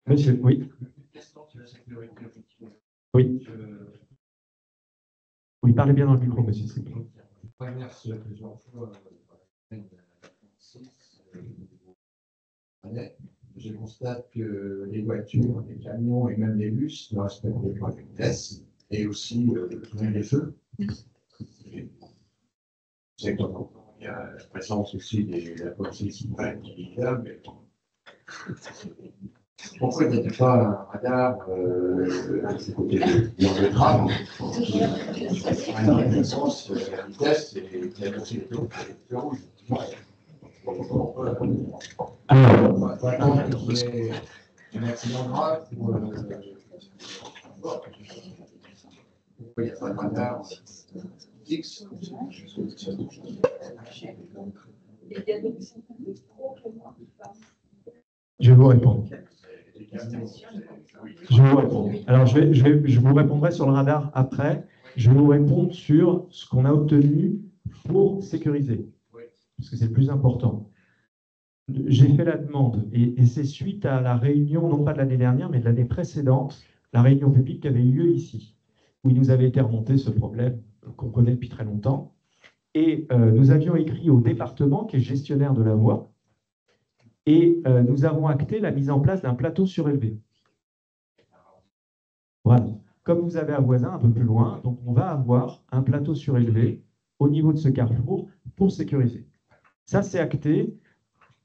Monsieur, oui. Question sur la sécurité. Oui. Oui, parlez bien dans le micro, monsieur. Merci plusieurs fois. Je constate que les voitures, les camions et même les bus ne respectent pas les vitesses et aussi les feux. C'est quand il y a la présence aussi de la police qui est là, mais pourquoi il n'y a pas un radar à ce côté de tram qui a une reconnaissance de la vitesse et qui a aussi le feu rouge? Alors, attendre qu'il y ait un accident grave pour pourquoi il n'y a pas de radar fixe? Je vais vous répondre. Alors, je vous répondrai sur le radar après. Je vais vous répondre sur ce qu'on a obtenu pour sécuriser, parce que c'est le plus important. J'ai fait la demande, et c'est suite à la réunion, non pas de l'année dernière, mais de l'année précédente, la réunion publique qui avait eu lieu ici, où il nous avait été remonté ce problème qu'on connaît depuis très longtemps. Et nous avions écrit au département, qui est gestionnaire de la voie, et nous avons acté la mise en place d'un plateau surélevé. Voilà. Comme vous avez un voisin un peu plus loin, donc on va avoir un plateau surélevé au niveau de ce carrefour pour sécuriser. Ça, c'est acté.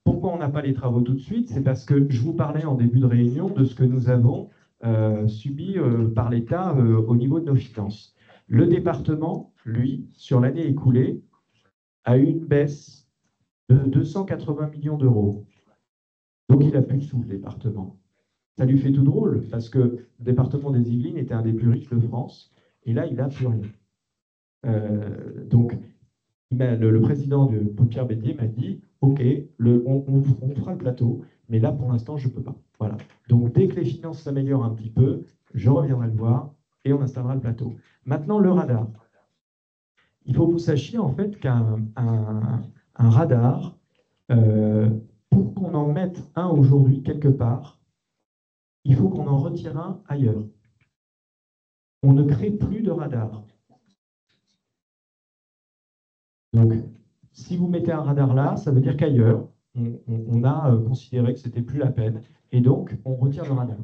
Pourquoi on n'a pas les travaux tout de suite? C'est parce que je vous parlais en début de réunion de ce que nous avons subi par l'État au niveau de nos finances. Le département, lui, sur l'année écoulée, a eu une baisse de 280 millions d'euros. Donc, il n'a plus de sous, le département. Ça lui fait tout drôle, parce que le département des Yvelines était un des plus riches de France, et là, il n'a plus rien. Donc, le président de Pierre Bédier m'a dit « Ok, on fera le plateau, mais là, pour l'instant, je ne peux pas. » Voilà. Donc, dès que les finances s'améliorent un petit peu, je reviendrai le voir et on installera le plateau. Maintenant, le radar. Il faut que vous sachiez, en fait, qu'un radar, pour qu'on en mette un aujourd'hui quelque part, il faut qu'on en retire un ailleurs. On ne crée plus de radar. Donc, si vous mettez un radar là, ça veut dire qu'ailleurs, on a considéré que ce n'était plus la peine, et donc on retire le radar.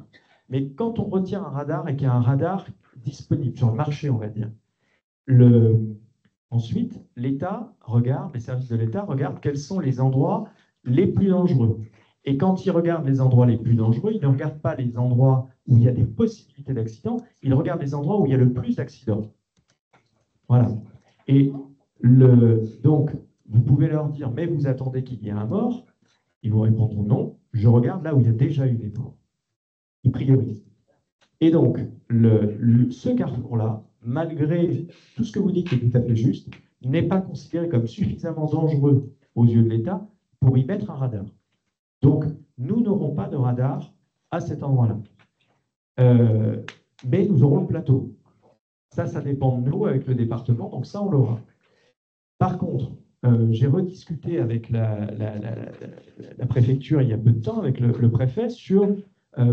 Mais quand on retire un radar et qu'il y a un radar disponible sur le marché, on va dire, ensuite, l'État regarde, les services de l'État regardent quels sont les endroits les plus dangereux. Et quand ils regardent les endroits les plus dangereux, ils ne regardent pas les endroits où il y a des possibilités d'accidents, ils regardent les endroits où il y a le plus d'accidents. Voilà. Et donc, vous pouvez leur dire, mais vous attendez qu'il y ait un mort. Ils vous répondront non, je regarde là où il y a déjà eu des morts. Ils priorisent. Et donc, ce carrefour-là, malgré tout ce que vous dites qui est tout à fait juste, n'est pas considéré comme suffisamment dangereux aux yeux de l'État pour y mettre un radar. Donc, nous n'aurons pas de radar à cet endroit-là. Mais nous aurons le plateau. Ça dépend de nous avec le département, donc ça, on l'aura. Par contre, j'ai rediscuté avec la préfecture il y a peu de temps, avec le préfet,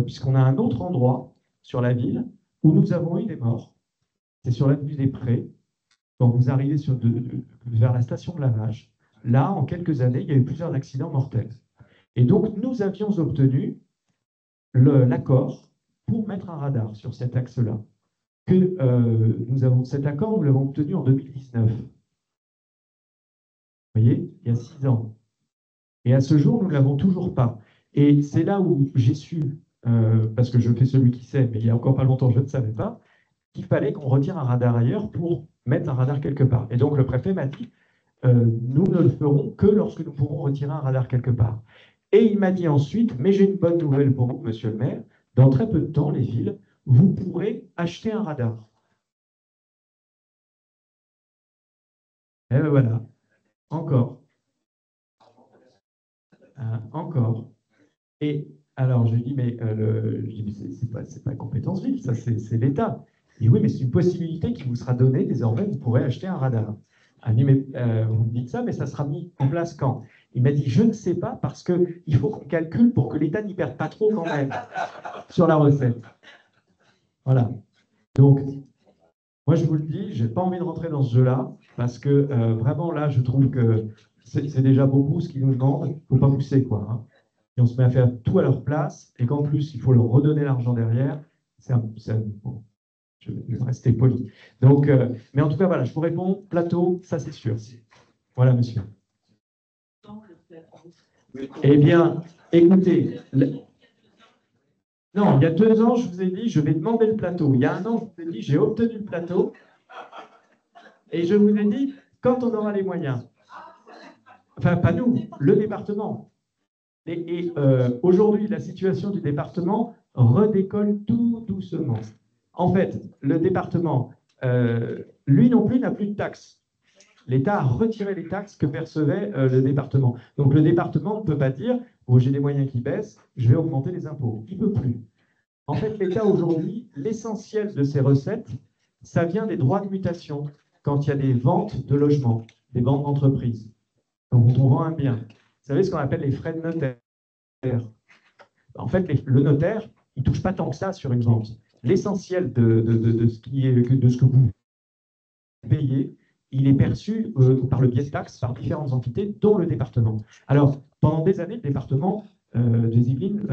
puisqu'on a un autre endroit sur la ville où nous avons eu des morts. C'est sur l'avenue des Prés, quand vous arrivez vers la station de lavage. Là, en quelques années, il y a eu plusieurs accidents mortels. Et donc, nous avions obtenu l'accord pour mettre un radar sur cet axe-là. Cet accord, nous l'avons obtenu en 2019. Vous voyez, il y a 6 ans. Et à ce jour, nous ne l'avons toujours pas. Et c'est là où j'ai su, parce que je fais celui qui sait, mais il y a encore pas longtemps, je ne savais pas, qu'il fallait qu'on retire un radar ailleurs pour mettre un radar quelque part. Et donc le préfet m'a dit, nous ne le ferons que lorsque nous pourrons retirer un radar quelque part. Et il m'a dit ensuite, mais j'ai une bonne nouvelle pour vous, monsieur le maire, dans très peu de temps, les villes, vous pourrez acheter un radar. Et bien voilà, encore. Encore. Et alors, je lui dis, mais c'est pas compétence ville, ça c'est l'État. Il dit, oui, mais c'est une possibilité qui vous sera donnée, désormais, vous pourrez acheter un radar. Elle dit, mais vous me dites ça, mais ça sera mis en place quand? Il m'a dit, je ne sais pas, parce qu'il faut qu'on calcule pour que l'État n'y perde pas trop quand même sur la recette. Voilà. Donc, moi, je vous le dis, je n'ai pas envie de rentrer dans ce jeu-là, parce que vraiment, là, je trouve que c'est déjà beaucoup ce qu'ils nous demandent. Il ne faut pas pousser, quoi. Hein. Et on se met à faire tout à leur place, et qu'en plus, il faut leur redonner l'argent derrière. Bon, je vais rester poli. Donc, mais en tout cas, voilà, je vous réponds, plateau, ça c'est sûr. Voilà, monsieur. Eh bien, écoutez, non, il y a 2 ans, je vous ai dit, je vais demander le plateau. Il y a 1 an, je vous ai dit, j'ai obtenu le plateau. Et je vous ai dit, quand on aura les moyens, enfin, pas nous, le département. Et aujourd'hui, la situation du département redécolle tout doucement. En fait, le département, lui non plus, n'a plus de taxes. L'État a retiré les taxes que percevait le département. Donc le département ne peut pas dire oh, j'ai des moyens qui baissent, je vais augmenter les impôts. Il ne peut plus. En fait, l'État aujourd'hui, l'essentiel de ses recettes, ça vient des droits de mutation quand il y a des ventes de logements, des ventes d'entreprises. Donc on vend un bien. Vous savez ce qu'on appelle les frais de notaire. En fait, le notaire, il ne touche pas tant que ça sur une vente. L'essentiel de ce que vous payez, il est perçu par le biais de taxes par différentes entités, dont le département. Alors, pendant des années, le département des Yvelines,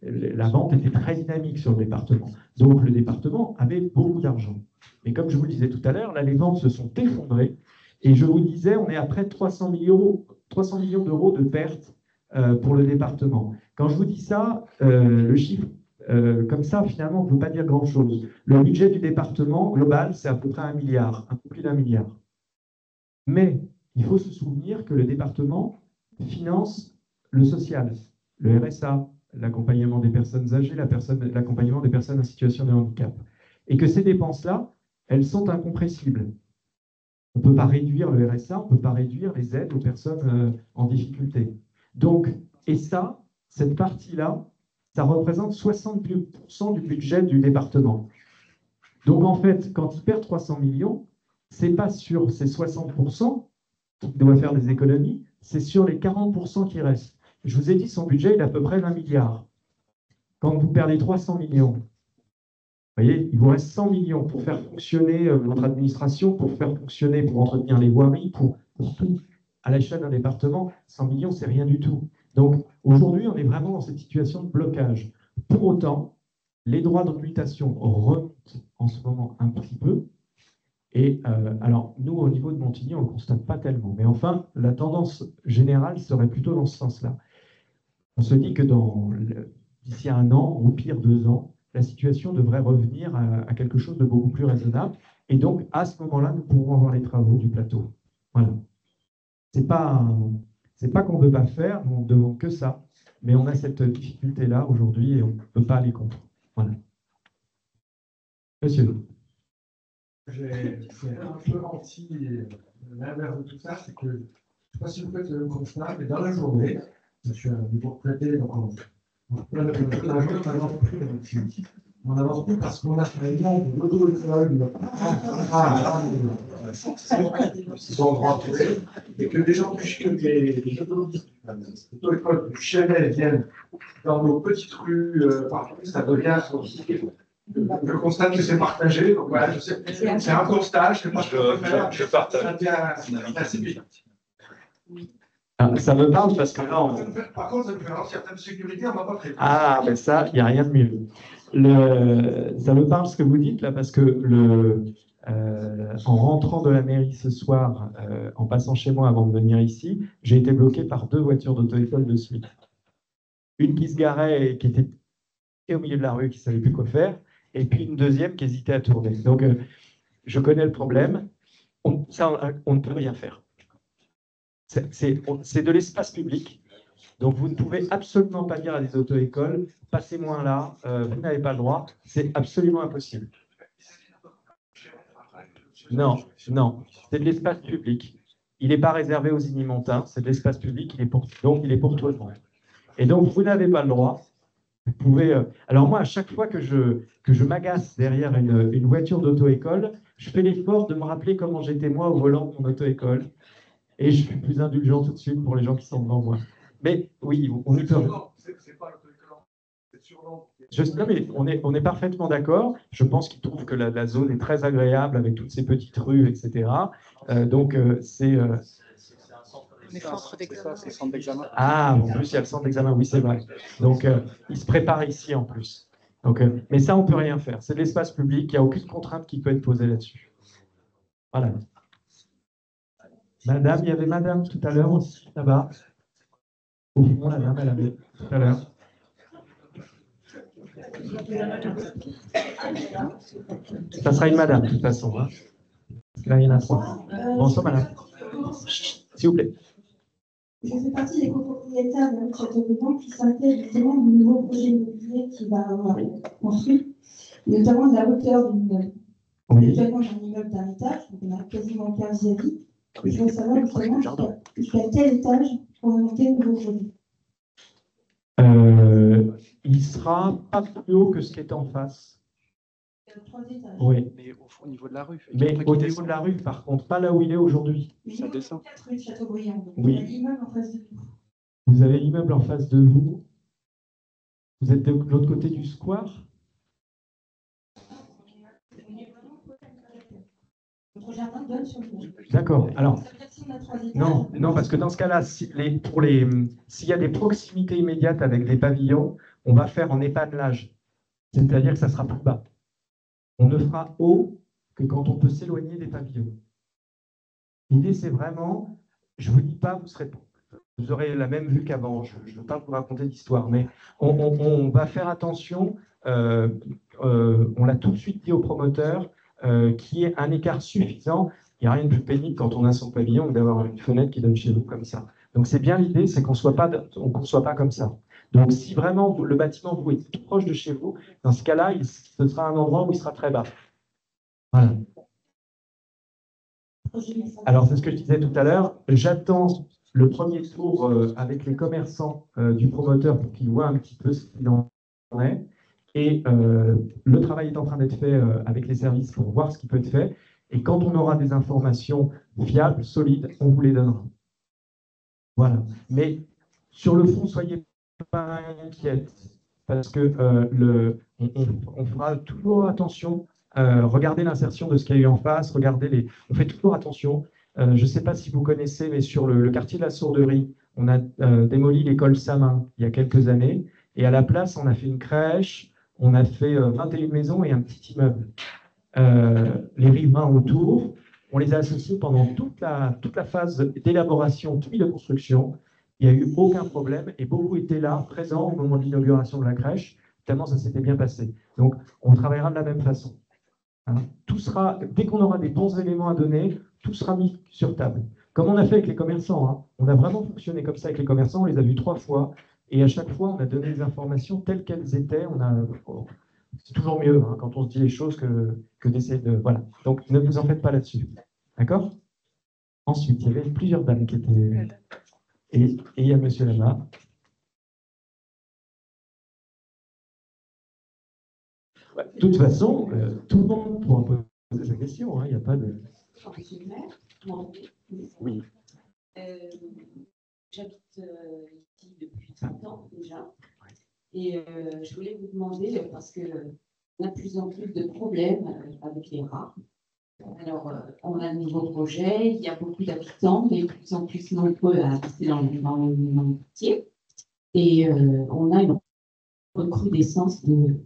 la vente était très dynamique sur le département. Donc, le département avait beaucoup d'argent. Mais comme je vous le disais tout à l'heure, là, les ventes se sont effondrées. Et je vous disais, on est à près de 300 millions d'euros de pertes pour le département. Quand je vous dis ça, le chiffre, comme ça, finalement, on ne peut pas dire grand-chose. Le budget du département global, c'est à peu près 1 milliard, un peu plus d'1 milliard. Mais il faut se souvenir que le département finance le social, le RSA, l'accompagnement des personnes âgées, l'accompagnement des personnes en situation de handicap. Et que ces dépenses-là, elles sont incompressibles. On ne peut pas réduire le RSA, on ne peut pas réduire les aides aux personnes en difficulté. Donc, et ça, cette partie-là, ça représente 62% du budget du département. Donc, en fait, quand il perd 300 millions, ce n'est pas sur ces 60% qu'il doit faire des économies, c'est sur les 40% qui restent. Je vous ai dit, son budget, il est à peu près d'1 milliard. Quand vous perdez 300 millions, vous voyez, il vous reste 100 millions pour faire fonctionner votre administration, pour entretenir les voiries, pour tout. À l'échelle d'un département, 100 millions, c'est rien du tout. Donc, aujourd'hui, on est vraiment dans cette situation de blocage. Pour autant, les droits de mutation remontent en ce moment un petit peu. Et alors, nous, au niveau de Montigny, on ne le constate pas tellement. Mais enfin, la tendance générale serait plutôt dans ce sens-là. On se dit que d'ici 1 an, ou pire 2 ans, la situation devrait revenir à quelque chose de beaucoup plus raisonnable. Et donc, à ce moment-là, nous pourrons avoir les travaux du plateau. Voilà. C'est pas qu'on ne veut pas faire, on ne demande que ça. Mais on a cette difficulté-là aujourd'hui et on ne peut pas aller contre. Voilà. Monsieur. C'est un peu l'inverse de tout ça, c'est que, je ne sais pas si vous faites le constat, mais dans la journée, je suis à un niveau retraité, donc on plein de l'argent, par exemple, On n'avance plus parce qu'on a un exemple de l'auto-école. Ils sont rentrés et que les gens que les auto-écoles du Chenet viennent dans nos petites rues, partout, ça devient. Je constate que c'est partagé. Donc voilà, c'est un constat. Je sais pas ce qu'on peut faire. Je partage. Ça devient assez vite. Ah, ça me parle parce que là, Par contre, ça nous fait une certaine sécurité, on n'a pas prévu. ah, mais ça, il n'y a rien de mieux. Ça me parle ce que vous dites là, parce que en rentrant de la mairie ce soir, en passant chez moi avant de venir ici, j'ai été bloqué par 2 voitures d'auto-école de suite. Une qui se garait et qui était au milieu de la rue, qui ne savait plus quoi faire, et puis une deuxième qui hésitait à tourner. Donc, je connais le problème. On ne peut rien faire. C'est de l'espace public. Donc, vous ne pouvez absolument pas dire à des auto-écoles, passez-moi là, vous n'avez pas le droit. C'est absolument impossible. Non, non, c'est de l'espace public. Il n'est pas réservé aux Inimantins, c'est de l'espace public, donc il est pour tout le monde. Et donc, vous n'avez pas le droit. Vous pouvez. Alors, moi, à chaque fois que je m'agace derrière une voiture d'auto-école, je fais l'effort de me rappeler comment j'étais moi au volant de mon auto-école. Et je suis plus indulgent tout de suite pour les gens qui sont devant moi. Mais oui, on y peut. C'est pas l'auto-école, c'est sûrement. Non, mais on est parfaitement d'accord. Je pense qu'ils trouvent que la zone est très agréable avec toutes ces petites rues, etc. Donc, c'est. Les centres d'examen. C'est centre d'examen. Ah, en plus, il y a le centre d'examen, oui, c'est vrai. Donc, ils se préparent ici en plus. Donc, mais ça, on ne peut rien faire. C'est de l'espace public, il n'y a aucune contrainte qui peut être posée là-dessus. Voilà. Madame, il y avait madame tout à l'heure aussi, là-bas. Au fond, la dame, elle avait tout à l'heure. Ça sera une madame, de toute façon. Hein. Parce que là, il y en a 3. Bonsoir, madame. S'il vous plaît. Je fais partie des copropriétaires de la Châteaubriand qui s'inquiètent justement du nouveau projet immobilier qui va avoir construit, notamment de la hauteur d'une immeuble. Oui. Actuellement, j'ai un immeuble d'un étage, donc on a quasiment 15 vis. Je voudrais savoir justement jusqu'à quel étage pour monter le nouveau projet. Il sera pas plus haut que ce qui est en face. 3 étages. Oui. Mais au niveau de la rue. Mais au niveau de la rue, par contre, pas là où il est aujourd'hui. Ça descend. 4 rue de Châteaubriand. Donc Oui. il y a l'immeuble en face de nous. Vous avez l'immeuble en face de vous. Vous êtes de l'autre côté du square. Notre jardin donne sur l'immeuble. D'accord. Alors, Ça veut dire que si on a 3 étages, non, parce que dans ce cas-là, s'il y a des proximités immédiates avec des pavillons, on va faire en épanelage. C'est-à-dire que ça sera plus bas. On ne fera haut que quand on peut s'éloigner des pavillons. L'idée, c'est vraiment, je ne vous dis pas, vous aurez la même vue qu'avant, je ne veux pas vous raconter d'histoire, mais on va faire attention, on l'a tout de suite dit au promoteur, qu'il y ait un écart suffisant. Il n'y a rien de plus pénible quand on a son pavillon que d'avoir une fenêtre qui donne chez vous comme ça. Donc c'est bien l'idée, c'est qu'on ne soit pas comme ça. Donc, si vraiment le bâtiment vous est tout proche de chez vous, dans ce cas-là, ce sera un endroit où il sera très bas. Voilà. Alors, c'est ce que je disais tout à l'heure. J'attends le premier tour avec les commerçants du promoteur pour qu'ils voient un petit peu ce qu'il en est. Et le travail est en train d'être fait avec les services pour voir ce qui peut être fait. Et quand on aura des informations fiables, solides, on vous les donnera. Voilà. Mais sur le fond, soyez pas inquiète, parce que on fera toujours attention, regardez l'insertion de ce qu'il y a eu en face, on fait toujours attention. Je ne sais pas si vous connaissez, mais sur le quartier de la Sourderie, on a démoli l'école Samin il y a quelques années, et à la place, on a fait une crèche, on a fait 21 maisons et un petit immeuble. Les riverains autour, on les a associés pendant toute la phase d'élaboration, puis de construction. Il n'y a eu aucun problème et beaucoup étaient là, présents au moment de l'inauguration de la crèche, tellement ça s'était bien passé. Donc, on travaillera de la même façon. Hein. Tout sera, dès qu'on aura des bons éléments à donner, tout sera mis sur table. Comme on a fait avec les commerçants. Hein. On a vraiment fonctionné comme ça avec les commerçants, on les a vus 3 fois et à chaque fois, on a donné des informations telles qu'elles étaient. C'est toujours mieux hein, quand on se dit les choses que d'essayer de... Voilà. Donc, ne vous en faites pas là-dessus. D'accord? Ensuite, il y avait plusieurs dames qui étaient... Et il y a monsieur là-bas. De toute façon, tout le monde pourra poser sa question, hein, il n'y a pas de... Oui. J'habite ici depuis 30 ans déjà. Et je voulais vous demander, parce qu'on a de plus en plus de problèmes avec les rats. Alors, on a un nouveau projet, il y a beaucoup d'habitants, mais de plus en plus nombreux à habiter dans le quartier. Et on a une recrudescence de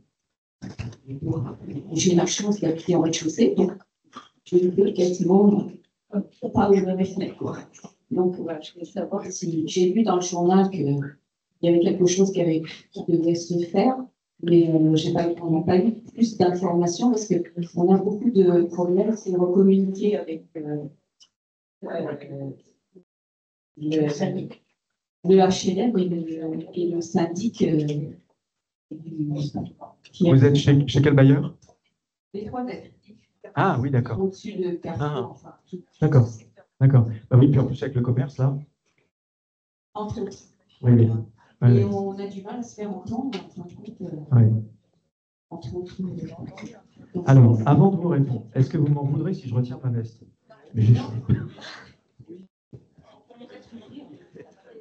rats. J'ai la chance d'habiter en rez-de-chaussée, donc je peux quasiment pas ouvrir mes fenêtres, quoi. Donc, voilà, je voulais savoir si j'ai vu dans le journal qu'il y avait quelque chose qui devait se faire, mais on n'a pas eu plus d'informations parce qu'on a beaucoup de problèmes, c'est de recommuniquer avec le HLM et le syndic. Vous êtes chez quel bailleur? Les toilettes. Ah oui, d'accord. Au-dessus de Carrefour, enfin. D'accord, d'accord. Bah oui, puis en plus avec le commerce, là. Entre autres. Oui, oui. Et on a du mal à se faire entendre, en fin de compte, entre autres. Alors, avant de vous répondre, est-ce que vous m'en voudrez si je retire ma veste? Mais j'ai chaud.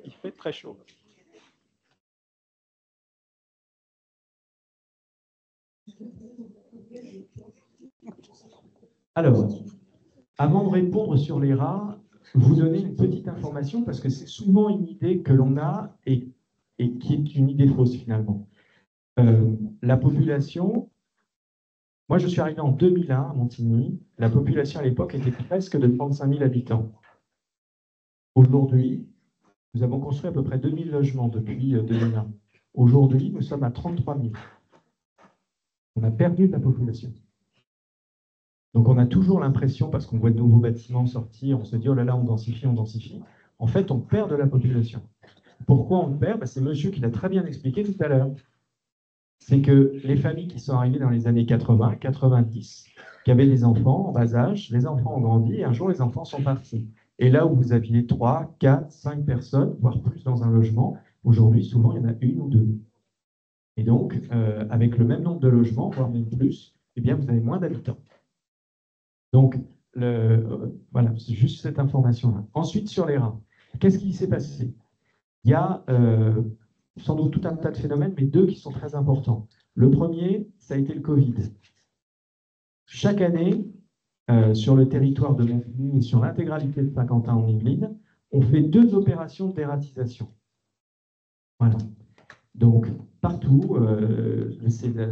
Il fait très chaud. Alors, avant de répondre sur les rats, vous donner une petite information parce que c'est souvent une idée que l'on a et qui est une idée fausse finalement. La population, moi je suis arrivé en 2001 à Montigny, la population à l'époque était presque de 35 000 habitants. Aujourd'hui, nous avons construit à peu près 2000 logements depuis 2001. Aujourd'hui, nous sommes à 33 000. On a perdu de la population. Donc on a toujours l'impression, parce qu'on voit de nouveaux bâtiments sortir, on se dit, oh là là, on densifie, on densifie. En fait, on perd de la population. Pourquoi on perd? C'est monsieur qui l'a très bien expliqué tout à l'heure. C'est que les familles qui sont arrivées dans les années 80, 90, qui avaient des enfants en bas âge, les enfants ont grandi et un jour les enfants sont partis. Et là où vous aviez 3, 4, 5 personnes, voire plus dans un logement, aujourd'hui, souvent, il y en a une ou deux. Et donc, avec le même nombre de logements, voire même plus, eh bien, vous avez moins d'habitants. Donc, voilà, c'est juste cette information-là. Ensuite, sur les rats, qu'est-ce qui s'est passé? Il y a sans doute tout un tas de phénomènes, mais deux qui sont très importants. Le premier, ça a été le Covid. Chaque année, sur le territoire de Montigny et sur l'intégralité de Saint-Quentin en Yvelines, on fait 2 opérations de dératisation. Voilà. Donc, partout,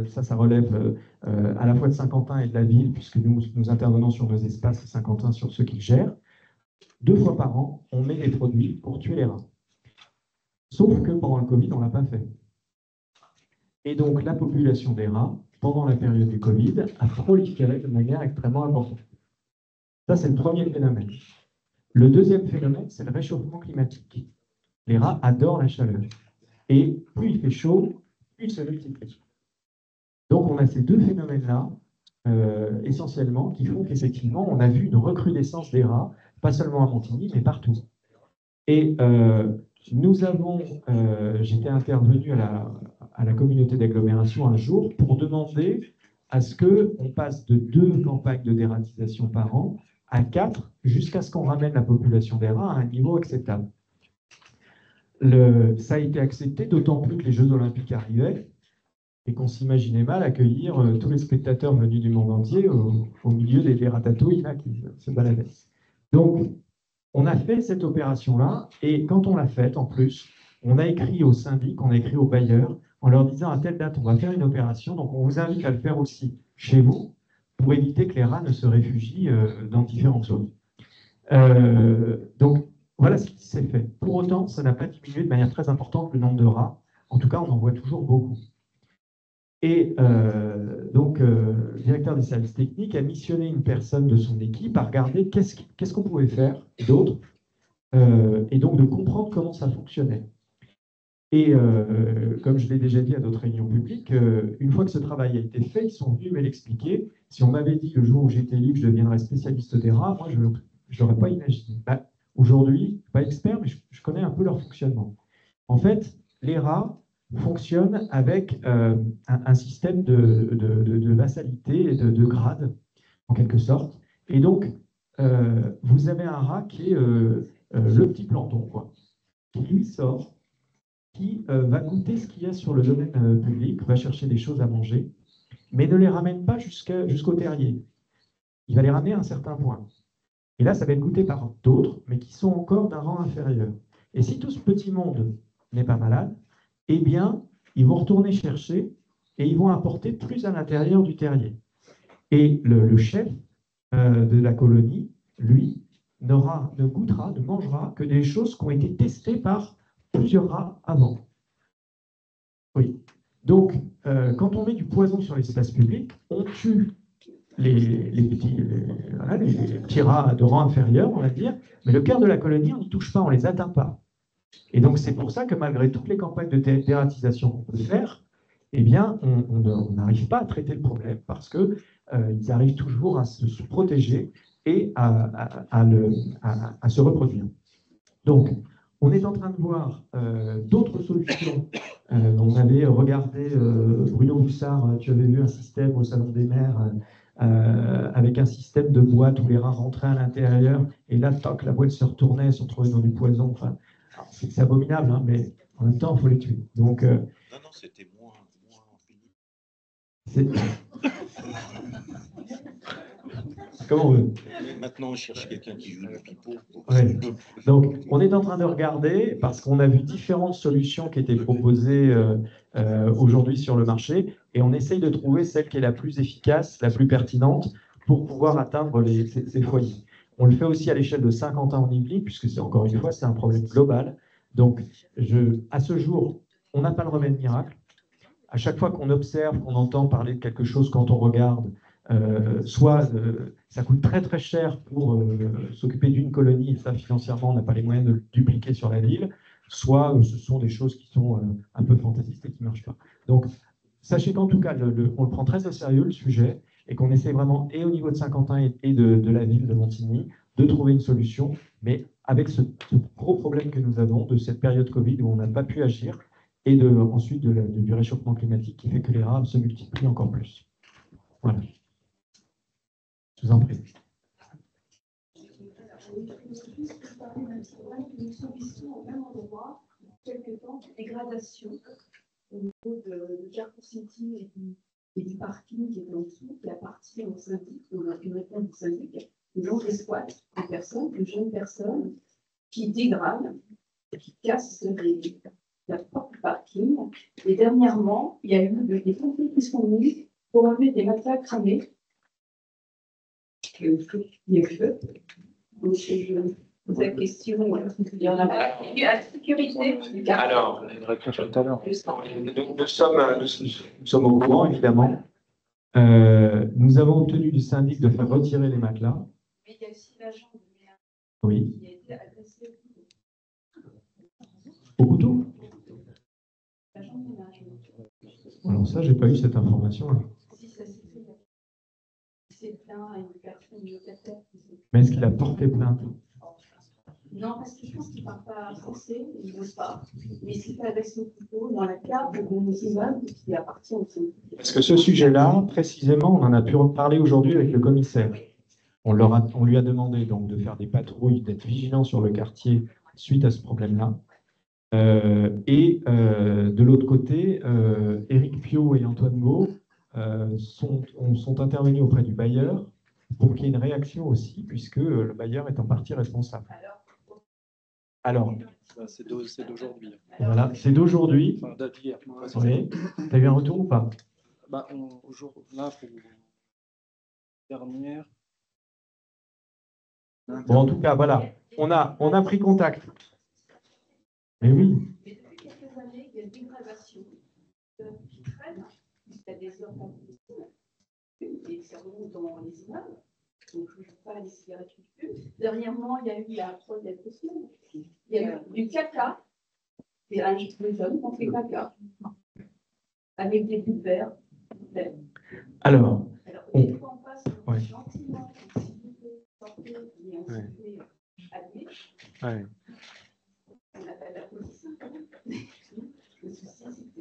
ça relève à la fois de Saint-Quentin et de la ville, puisque nous intervenons sur nos espaces et Saint-Quentin sur ceux qu'ils gèrent. 2 fois par an, on met des produits pour tuer les rats. Sauf que pendant le Covid, on ne l'a pas fait. Et donc, la population des rats, pendant la période du Covid, a proliféré de manière extrêmement importante. Ça, c'est le premier phénomène. Le deuxième phénomène, c'est le réchauffement climatique. Les rats adorent la chaleur. Et plus il fait chaud, plus ils se multiplient. Donc, on a ces 2 phénomènes-là, essentiellement, qui font qu'effectivement, on a vu une recrudescence des rats, pas seulement à Montigny, mais partout. Et j'étais intervenu à la communauté d'agglomération un jour pour demander à ce qu'on passe de 2 campagnes de dératisation par an à 4, jusqu'à ce qu'on ramène la population des rats à un niveau acceptable. Ça a été accepté, d'autant plus que les Jeux Olympiques arrivaient et qu'on s'imaginait mal accueillir tous les spectateurs venus du monde entier au milieu des ratatouilles là, qui se baladaient. Donc, on a fait cette opération-là, et quand on l'a faite, en plus, on a écrit au syndic, on a écrit aux bailleurs, en leur disant à telle date, on va faire une opération, donc on vous invite à le faire aussi chez vous, pour éviter que les rats ne se réfugient dans différentes zones. Donc, voilà ce qui s'est fait. Pour autant, ça n'a pas diminué de manière très importante le nombre de rats. En tout cas, on en voit toujours beaucoup. Et donc, le directeur des services techniques a missionné une personne de son équipe à regarder qu'est-ce qu'on pouvait faire d'autre, et donc de comprendre comment ça fonctionnait. Et comme je l'ai déjà dit à d'autres réunions publiques, une fois que ce travail a été fait, ils sont venus me l'expliquer. Si on m'avait dit le jour où j'étais élu que je deviendrais spécialiste des rats, moi, je ne l'aurais pas imaginé. Aujourd'hui, pas expert, mais je connais un peu leur fonctionnement. En fait, les rats fonctionne avec un système de vassalité et de grade, en quelque sorte. Et donc, vous avez un rat qui est le petit planton, quoi, qui lui sort, qui va goûter ce qu'il y a sur le domaine public, va chercher des choses à manger, mais ne les ramène pas jusqu'au terrier. Il va les ramener à un certain point. Et là, ça va être goûté par d'autres, mais qui sont encore d'un rang inférieur. Et si tout ce petit monde n'est pas malade, eh bien, ils vont retourner chercher et ils vont apporter plus à l'intérieur du terrier. Et le chef de la colonie, lui, ne goûtera, ne mangera que des choses qui ont été testées par plusieurs rats avant. Oui. Donc, quand on met du poison sur l'espace public, on tue les petits rats de rang inférieur, on va dire, mais le cœur de la colonie, on n'y touche pas, on ne les atteint pas. Et donc, c'est pour ça que malgré toutes les campagnes de dératisation qu'on peut faire, eh bien, on n'arrive pas à traiter le problème parce qu'ils arrivent toujours à se protéger et à se reproduire. Donc, on est en train de voir d'autres solutions. On avait regardé, Bruno Boussard, tu avais vu un système au Salon des maires avec un système de boîte où les rats rentraient à l'intérieur et là, toc, la boîte se retournait, se retrouvait dans du poison. Enfin, c'est abominable, hein, mais en même temps, il faut les tuer. Donc, non, c'était moins pénible. Comment on veut. Maintenant, on cherche quelqu'un qui joue du pipeau. Ouais. Donc, on est en train de regarder, parce qu'on a vu différentes solutions qui étaient proposées aujourd'hui sur le marché, et on essaye de trouver celle qui est la plus efficace, la plus pertinente, pour pouvoir atteindre ces foyers. On le fait aussi à l'échelle de Saint-Quentin en Yvelines, puisque c'est encore une fois, c'est un problème global. Donc, à ce jour, on n'a pas le remède miracle. À chaque fois qu'on observe, qu'on entend parler de quelque chose, quand on regarde, ça coûte très très cher pour s'occuper d'une colonie, et ça financièrement on n'a pas les moyens de le dupliquer sur la ville, soit ce sont des choses qui sont un peu fantaisistes et qui ne marchent pas. Donc sachez qu'en tout cas, on le prend très au sérieux le sujet, et qu'on essaie vraiment, et au niveau de Saint-Quentin et de la ville de Montigny, de trouver une solution, mais avec ce gros problème que nous avons de cette période Covid où on n'a pas pu agir, et ensuite du réchauffement climatique qui fait que les rats se multiplient encore plus. Voilà. Je vous en prie. Une solution au même endroit, quelque temps de dégradation au niveau de Carrefour City et du parking qui est en dessous, qui appartient au syndic, on a une réponse du syndic, dont des squats, des personnes, de jeunes personnes qui dégradent, qui cassent la porte du parking. Et dernièrement, il y a eu des pompiers qui sont venus pour enlever des matelas cramés. Il y a feu. Donc, je pose la question, il y en a pas. Il y a la sécurité. Alors, nous sommes au courant, évidemment. Nous avons obtenu du syndic de faire retirer les matelas. Mais il y a aussi l'agent de maire oui. qui a été agressé au couteau. L'agent de ménage. Alors ça, j'ai pas eu cette information-là. Si, ça s'est fait. Il s'est plaint à une personne locataire. Mais est-ce qu'il a porté plainte? Non, parce que je pense qu'il ne parle pas français, il ne veut pas. Mais il s'est fait agresser au couteau dans la cave de mon immeuble qui appartient au syndic. Parce que ce sujet-là, précisément, on en a pu parler aujourd'hui avec le commissaire. On lui a demandé donc de faire des patrouilles, d'être vigilant sur le quartier suite à ce problème-là. De l'autre côté, Éric Pio et Antoine Gau sont intervenus auprès du bailleur pour qu'il y ait une réaction aussi, puisque le bailleur est en partie responsable. Alors, c'est d'aujourd'hui. Voilà, c'est d'aujourd'hui. Enfin, date d'hier. Oui. Tu as eu un retour ou pas? Là, pour dernière. Bon, en tout cas, voilà. On a pris contact. Mais oui. Mais depuis quelques années, il y a une dégradation qui traîne jusqu'à des heures d'impossible. Et ça remonte dans les immeubles. Donc, je ne veux pas les cigarettes qui fument. Dernièrement, il y a eu la troisième semaine. Il y a eu du caca. C'est un jeune qui ont fait caca. Avec des bulles verts. Alors des fois, on passe gentiment, s'il vous plaît, sortez, et on se fait allumer. On appelle la police. Le souci, c'est que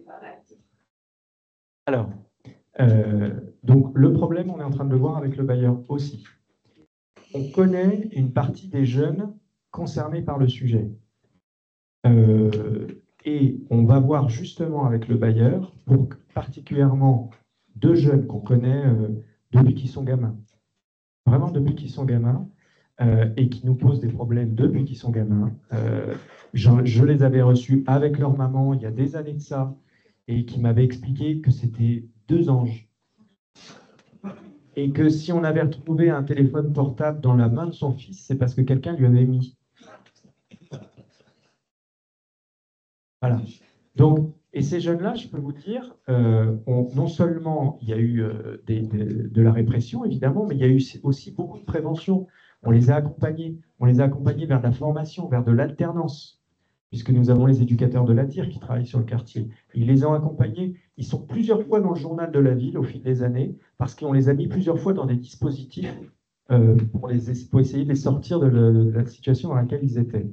Donc, le problème, on est en train de le voir avec le bailleur aussi. On connaît une partie des jeunes concernés par le sujet. Et on va voir justement avec le bailleur, pour particulièrement 2 jeunes qu'on connaît depuis qu'ils sont gamins. Vraiment depuis qu'ils sont gamins, et qui nous posent des problèmes depuis qu'ils sont gamins. Je les avais reçus avec leur maman il y a des années de ça, et qui m'avaient expliqué que c'était 2 anges. Et que si on avait retrouvé un téléphone portable dans la main de son fils, c'est parce que quelqu'un lui avait mis. Voilà. Donc, et ces jeunes-là, je peux vous dire, non seulement il y a eu de la répression, évidemment, mais il y a eu aussi beaucoup de prévention. On les a accompagnés vers de la formation, vers de l'alternance, puisque nous avons les éducateurs de l'ATIR qui travaillent sur le quartier. Ils les ont accompagnés. Ils sont plusieurs fois dans le journal de la ville au fil des années, parce qu'on les a mis plusieurs fois dans des dispositifs pour essayer de les sortir de la situation dans laquelle ils étaient.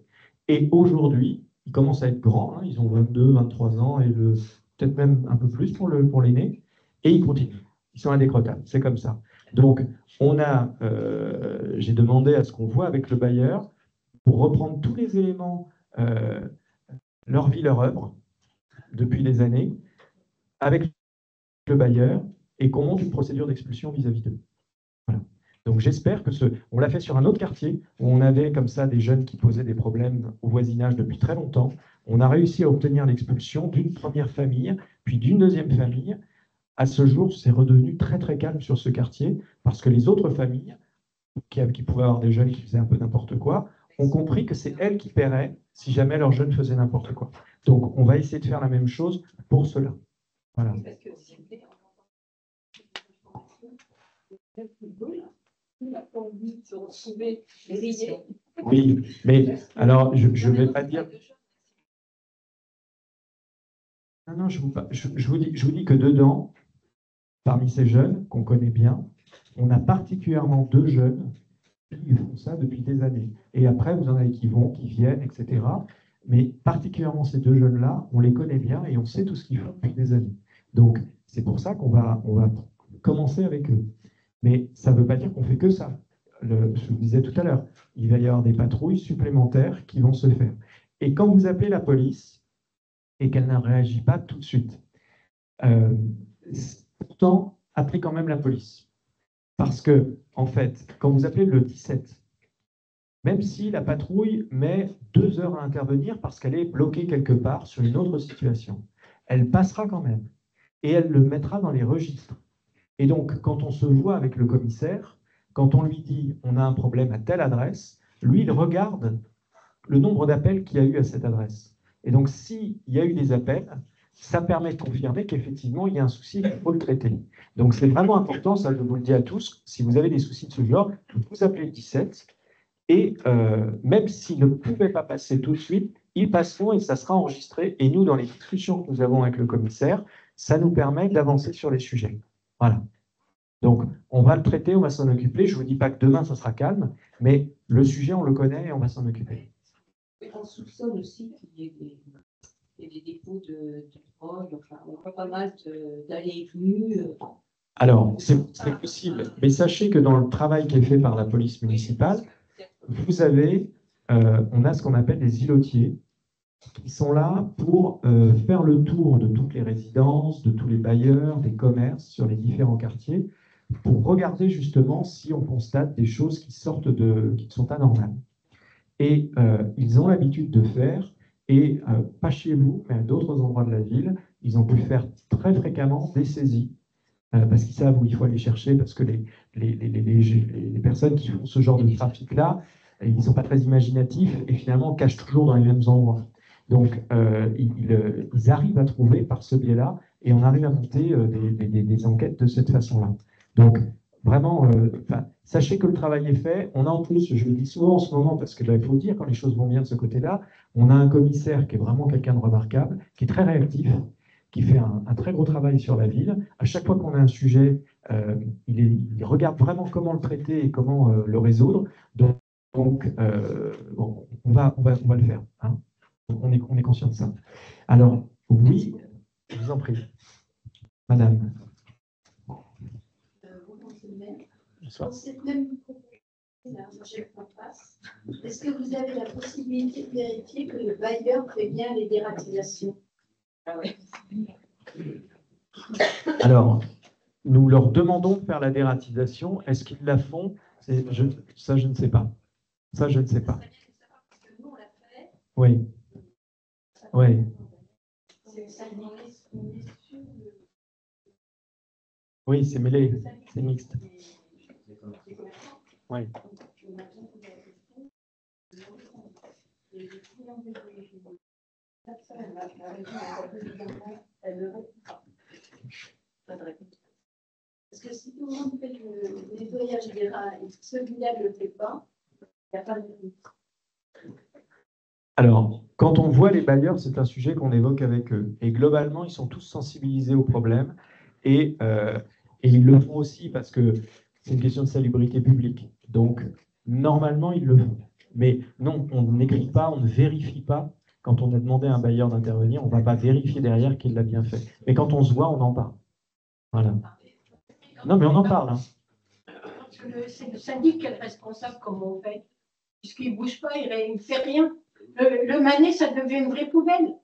Et aujourd'hui, ils commencent à être grands, hein, ils ont 22, 23 ans, et peut-être même un peu plus pour l'aîné, et ils continuent. Ils sont indécrottables, c'est comme ça. Donc, j'ai demandé à ce qu'on voit avec le bailleur, pour reprendre tous les éléments, leur vie, leur œuvre, depuis des années, avec le bailleur, et qu'on monte une procédure d'expulsion vis-à-vis d'eux. Voilà. Donc j'espère que on l'a fait sur un autre quartier, où on avait comme ça des jeunes qui posaient des problèmes au voisinage depuis très longtemps. On a réussi à obtenir l'expulsion d'une première famille, puis d'une deuxième famille. À ce jour, c'est redevenu très très calme sur ce quartier, parce que les autres familles, qui pouvaient avoir des jeunes qui faisaient un peu n'importe quoi, ont compris que c'est elles qui paieraient si jamais leurs jeunes faisaient n'importe quoi. Donc on va essayer de faire la même chose pour cela. Voilà. Oui, mais alors je ne vais pas dire. Non, je vous dis que dedans, parmi ces jeunes qu'on connaît bien, on a particulièrement 2 jeunes qui font ça depuis des années. Et après, vous en avez qui vont, qui viennent, etc. Mais particulièrement ces 2 jeunes-là, on les connaît bien et on sait tout ce qu'ils font depuis des années. Donc, c'est pour ça qu'on va commencer avec eux. Mais ça ne veut pas dire qu'on fait que ça. Je vous disais tout à l'heure, il va y avoir des patrouilles supplémentaires qui vont se faire. Et quand vous appelez la police et qu'elle ne réagit pas tout de suite, pourtant, appelez quand même la police. Parce que, en fait, quand vous appelez le 17, même si la patrouille met 2 heures à intervenir parce qu'elle est bloquée quelque part sur une autre situation, elle passera quand même. Et elle le mettra dans les registres. Et donc, quand on se voit avec le commissaire, quand on lui dit « on a un problème à telle adresse », lui, il regarde le nombre d'appels qu'il y a eu à cette adresse. Et donc, s'il y a eu des appels, ça permet de confirmer qu'effectivement, il y a un souci et qu'il faut le traiter. Donc, c'est vraiment important, ça je vous le dis à tous, si vous avez des soucis de ce genre, vous appelez le 17, et même s'ils ne pouvaient pas passer tout de suite, ils passeront et ça sera enregistré. Et nous, dans les discussions que nous avons avec le commissaire, ça nous permet d'avancer sur les sujets. Voilà. Donc, on va le traiter, on va s'en occuper. Je ne vous dis pas que demain, ça sera calme, mais le sujet, on le connaît et on va s'en occuper. On soupçonne aussi qu'il y ait des dépôts de drogue, enfin, on voit pas mal d'allées et venues. Alors, c'est possible, mais sachez que dans le travail qui est fait par la police municipale, vous avez, on a ce qu'on appelle des îlotiers, qui sont là pour faire le tour de toutes les résidences, de tous les bailleurs, des commerces sur les différents quartiers, pour regarder justement si on constate des choses qui sont anormales. Et ils ont l'habitude de faire, et pas chez vous, mais à d'autres endroits de la ville, ils ont pu faire très fréquemment des saisies, parce qu'ils savent où il faut aller chercher, parce que les personnes qui font ce genre de trafic-là, ils ne sont pas très imaginatifs, et finalement cachent toujours dans les mêmes endroits. Donc, ils arrivent à trouver par ce biais-là, et on arrive à monter des enquêtes de cette façon-là. Donc, vraiment, sachez que le travail est fait. On a en plus, je le dis souvent en ce moment, parce que il faut le dire, quand les choses vont bien de ce côté-là, on a un commissaire qui est vraiment quelqu'un de remarquable, qui est très réactif, qui fait un très gros travail sur la ville. À chaque fois qu'on a un sujet, il regarde vraiment comment le traiter et comment le résoudre. Donc bon, on va le faire. Hein. On est conscient de ça. Alors, oui, je vous en prie. Madame. Pour cette même propriété, là, j'ai en face, est-ce que vous avez la possibilité de vérifier que le bailleur fait bien les dératisations? Ah ouais. Alors, nous leur demandons de faire la dératisation. Est-ce qu'ils la font? Ça, je ne sais pas. Ça, je ne sais pas. Oui. Oui. Oui, c'est mêlé, c'est mixte. Oui. Parce que si tout le monde fait le nettoyage des rats et que celui-là ne le fait pas, il n'y a pas de limite. Alors, quand on voit les bailleurs, c'est un sujet qu'on évoque avec eux. Et globalement, ils sont tous sensibilisés au problème. Et ils le font aussi parce que c'est une question de salubrité publique. Donc, normalement, ils le font. Mais non, on n'écrit pas, on ne vérifie pas. Quand on a demandé à un bailleur d'intervenir, on ne va pas vérifier derrière qu'il l'a bien fait. Mais quand on se voit, on en parle. Voilà. Non, mais on en parle. Hein. C'est le syndic qui est le responsable, comme on fait. Puisqu'il ne bouge pas, il ne fait rien. Le Manet, ça devient une vraie poubelle.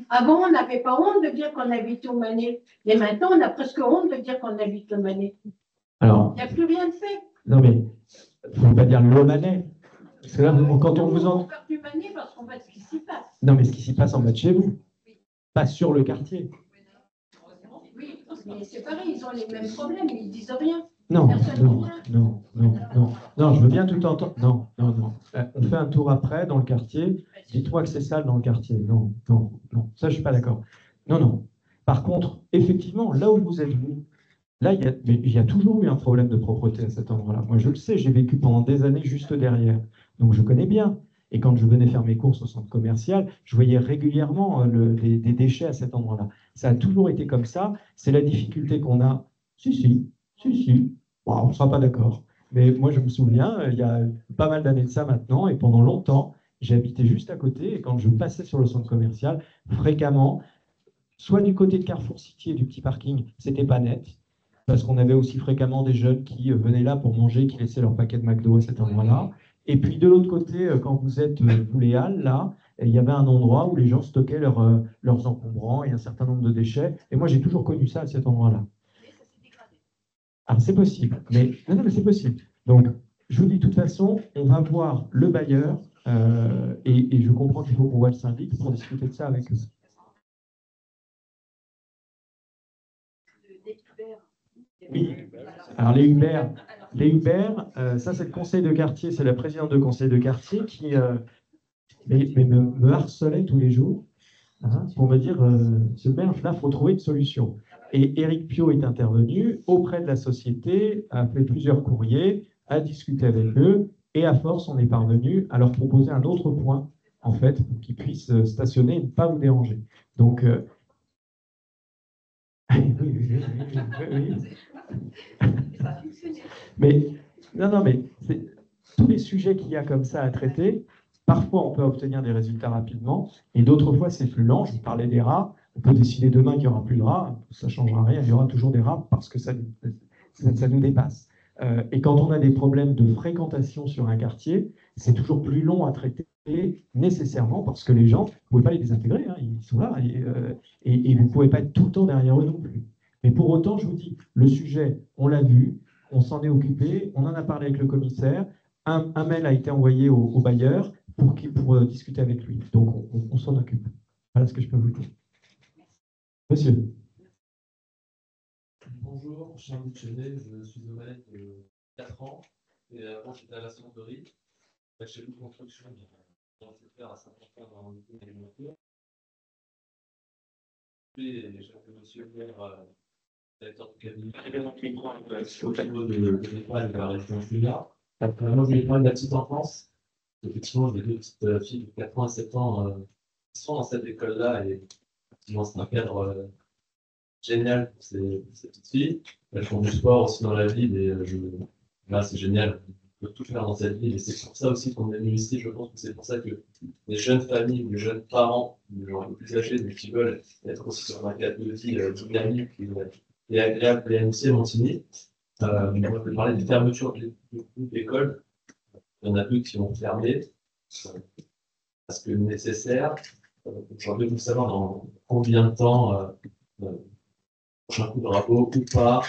Avant, on n'avait pas honte de dire qu'on habite au Manet. Et maintenant, on a presque honte de dire qu'on habite au Manet. Alors, il n'y a plus rien de fait. Non, mais il ne faut pas dire le Manet. Parce que là, quand on vous en... On parle du Manet parce qu'on voit ce qui s'y passe. Non, mais ce qui s'y passe en bas de chez vous. Pas sur le quartier. Oui, mais c'est pareil, ils ont les mêmes problèmes, ils ne disent rien. Non, non, je veux bien tout entendre. Non. On fait un tour après dans le quartier. Dites-moi que c'est sale dans le quartier. Non. Ça, je ne suis pas d'accord. Non. Par contre, effectivement, là où vous êtes vous, là, il y a toujours eu un problème de propreté à cet endroit-là. Moi, je le sais, j'ai vécu pendant des années juste derrière. Donc, je connais bien. Et quand je venais faire mes courses au centre commercial, je voyais régulièrement des déchets à cet endroit-là. Ça a toujours été comme ça. C'est la difficulté qu'on a. Si. Bon, on ne sera pas d'accord. Mais moi, je me souviens, il y a pas mal d'années de ça maintenant, et pendant longtemps, j'ai habité juste à côté, et quand je passais sur le centre commercial, fréquemment, soit du côté de Carrefour City et du petit parking, c'était pas net, parce qu'on avait aussi fréquemment des jeunes qui venaient là pour manger, qui laissaient leur paquet de McDo à cet endroit-là. Et puis de l'autre côté, quand vous êtes vous les Halles, là, il y avait un endroit où les gens stockaient leurs encombrants et un certain nombre de déchets. Et moi, j'ai toujours connu ça à cet endroit-là. Ah, c'est possible, mais mais c'est possible. Donc, je vous dis, de toute façon, on va voir le bailleur, et je comprends qu'il faut qu'on voit le syndic pour discuter de ça avec eux. Oui, alors les Uber, ça c'est le conseil de quartier, c'est la présidente de conseil de quartier qui me harcelait tous les jours pour me dire, ce maire, là, il faut trouver une solution. Et Éric Pio est intervenu auprès de la société, a fait plusieurs courriers, a discuté avec eux, et à force, on est parvenu à leur proposer un autre point, en fait, pour qu'ils puissent stationner et ne pas vous déranger. Donc, oui. Mais, mais tous les sujets qu'il y a comme ça à traiter, parfois on peut obtenir des résultats rapidement, et d'autres fois c'est plus lent. Je vous parlais des rats. On peut décider demain qu'il n'y aura plus de rats, ça ne changera rien, il y aura toujours des rats parce que ça nous dépasse. Et quand on a des problèmes de fréquentation sur un quartier, c'est toujours plus long à traiter nécessairement parce que les gens, vous ne pouvez pas les désintégrer, ils sont là, et vous ne pouvez pas être tout le temps derrière eux non plus. Mais pour autant, je vous dis, le sujet, on l'a vu, on s'en est occupé, on en a parlé avec le commissaire, un mail a été envoyé au bailleur pour discuter avec lui. Donc, on s'en occupe. Voilà ce que je peux vous dire. Monsieur. Bonjour, Charles Chenet, je suis au Manet de 4 ans et avant j'étais à la sonnerie. Chez nous, construction, on s'est fait à 50 ans dans le alimentaire. Et j'avais monsieur le maire, directeur du cabinet, au niveau de l'école de la résidence Lula. Moi, je vais parler de la petite enfance. Effectivement, j'ai deux petites filles de 4 ans et 7 ans qui sont dans cette école-là et effectivement, c'est un cadre génial pour ces petites filles. Elles font du sport aussi dans la ville et là, c'est génial. On peut tout faire dans cette ville et c'est pour ça aussi qu'on est venu ici. Je pense que c'est pour ça que les jeunes familles, les jeunes parents, les gens un peu plus âgés, mais qui veulent être aussi sur un cadre de vie dynamique et agréable et initié Montigny, On peut parler des fermetures d'écoles. Il y en a deux qui vont fermer parce que nécessaire. J'aurais voulu savoir dans combien de temps, prochain coup de rabot ou pas,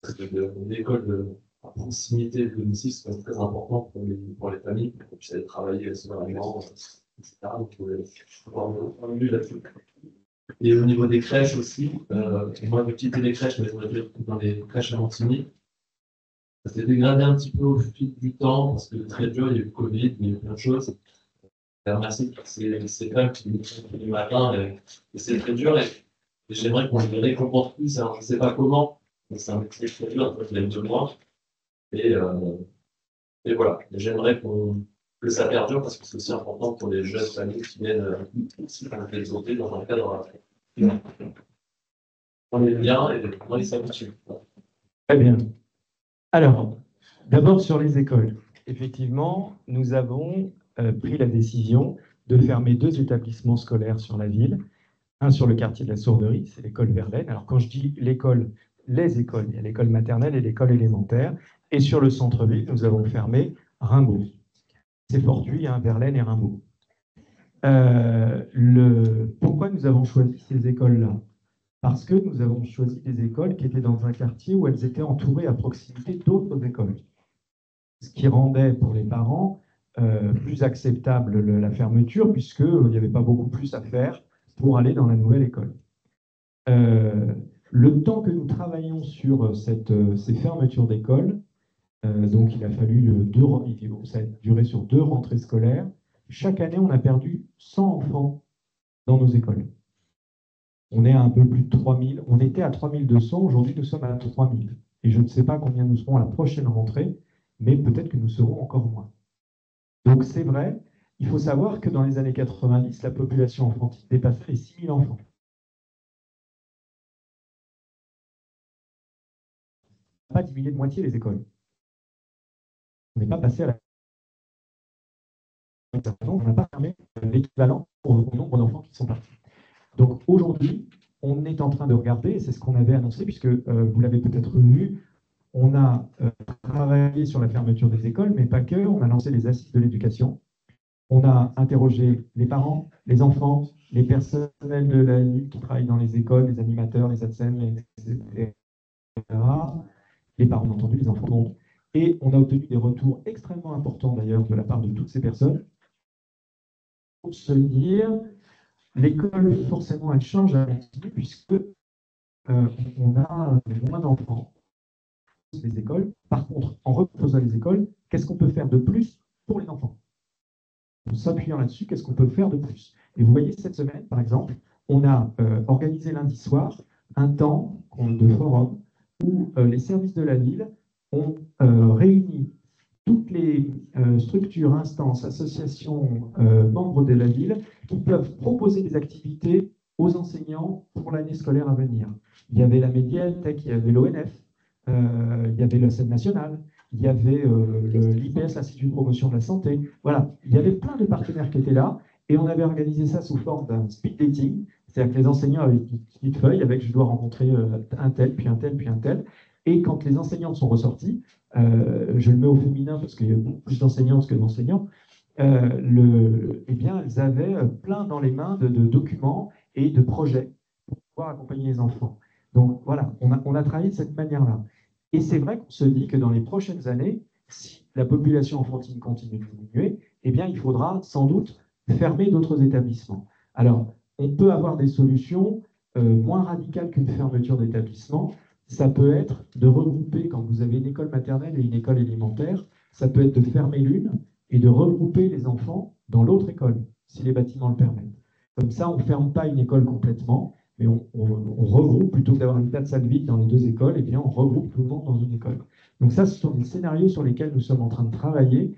parce que une école à proximité de domicile, c'est très important pour les familles, pour qu'on puisse aller travailler sereinement, etc. Donc, il faut avoir un vue là-dessus. Et au niveau des crèches aussi, moi, j'ai quitté les crèches, mais dans les crèches à Montigny. Ça s'est dégradé un petit peu au fil du temps, parce que très dur, il y a eu le Covid, il y a eu plein de choses. Merci, c'est quand même le matin, et c'est très dur, et j'aimerais qu'on les récompense plus. Alors, je ne sais pas comment, mais c'est un métier très dur, je l'aime de moi. Et voilà, j'aimerais que ça perdure, parce que c'est aussi important pour les jeunes familles qui viennent aussi faire des autres dans un cadre. On est bien et on les s'habitue. Très bien. Alors, d'abord sur les écoles. Effectivement, nous avons pris la décision de fermer 2 établissements scolaires sur la ville. Un sur le quartier de la Sourderie, c'est l'école Verlaine. Alors quand je dis l'école, les écoles, il y a l'école maternelle et l'école élémentaire. Et sur le centre-ville, nous avons fermé Rimbaud. C'est fortuit, hein, Verlaine et Rimbaud. Pourquoi nous avons choisi ces écoles-là? Parce que nous avons choisi des écoles qui étaient dans un quartier où elles étaient entourées à proximité d'autres écoles. Ce qui rendait pour les parents plus acceptable la fermeture, puisqu'il n'y avait pas beaucoup plus à faire pour aller dans la nouvelle école. Le temps que nous travaillons sur ces fermetures d'écoles, donc il a fallu ça a duré sur 2 rentrées scolaires. Chaque année, on a perdu 100 enfants dans nos écoles. On est à un peu plus de 3000. On était à 3200, aujourd'hui nous sommes à 3000. Et je ne sais pas combien nous serons à la prochaine rentrée, mais peut-être que nous serons encore moins. Donc c'est vrai, il faut savoir que dans les années 90, la population enfantine dépassait les 6000 enfants. On n'a pas diminué de moitié les écoles. On n'est pas passé à la... On n'a pas fermé l'équivalent au nombre d'enfants qui sont partis. Donc aujourd'hui, on est en train de regarder, et c'est ce qu'on avait annoncé, puisque vous l'avez peut-être vu, on a travaillé sur la fermeture des écoles, mais pas que, on a lancé les assises de l'éducation. On a interrogé les parents, les enfants, les personnels de la ville qui travaillent dans les écoles, les animateurs, les ATSEM, etc. Les parents, bien entendu, les enfants. Et on a obtenu des retours extrêmement importants, d'ailleurs, de la part de toutes ces personnes, pour se dire, l'école, forcément, elle change à Montigny, puisque on a moins d'enfants les écoles. Par contre, en reposant les écoles, qu'est-ce qu'on peut faire de plus pour les enfants? En s'appuyant là-dessus, qu'est-ce qu'on peut faire de plus? Et vous voyez, cette semaine, par exemple, on a organisé lundi soir un temps de forum où les services de la ville ont réuni toutes les structures, instances, associations, membres de la ville qui peuvent proposer des activités aux enseignants pour l'année scolaire à venir. Il y avait la médiathèque, il y avait l'ONF, il y avait la scène nationale, il y avait l'IPS, l'Institut de promotion de la santé. Voilà, il y avait plein de partenaires qui étaient là et on avait organisé ça sous forme d'un speed dating, c'est-à-dire que les enseignants avaient une petite feuille avec je dois rencontrer un tel, puis un tel, puis un tel. Et quand les enseignantes sont ressorties, je le mets au féminin parce qu'il y a beaucoup plus d'enseignantes que d'enseignants, eh bien, elles avaient plein dans les mains de documents et de projets pour pouvoir accompagner les enfants. Donc voilà, on a travaillé de cette manière-là. Et c'est vrai qu'on se dit que dans les prochaines années, si la population enfantine continue de diminuer, eh bien, il faudra sans doute fermer d'autres établissements. Alors, on peut avoir des solutions moins radicales qu'une fermeture d'établissement. Ça peut être de regrouper, quand vous avez une école maternelle et une école élémentaire, ça peut être de fermer l'une et de regrouper les enfants dans l'autre école, si les bâtiments le permettent. Comme ça, on ne ferme pas une école complètement, mais on regroupe, plutôt que d'avoir une tas de salles vides dans les 2 écoles, eh bien, on regroupe tout le monde dans une école. Donc ça, ce sont des scénarios sur lesquels nous sommes en train de travailler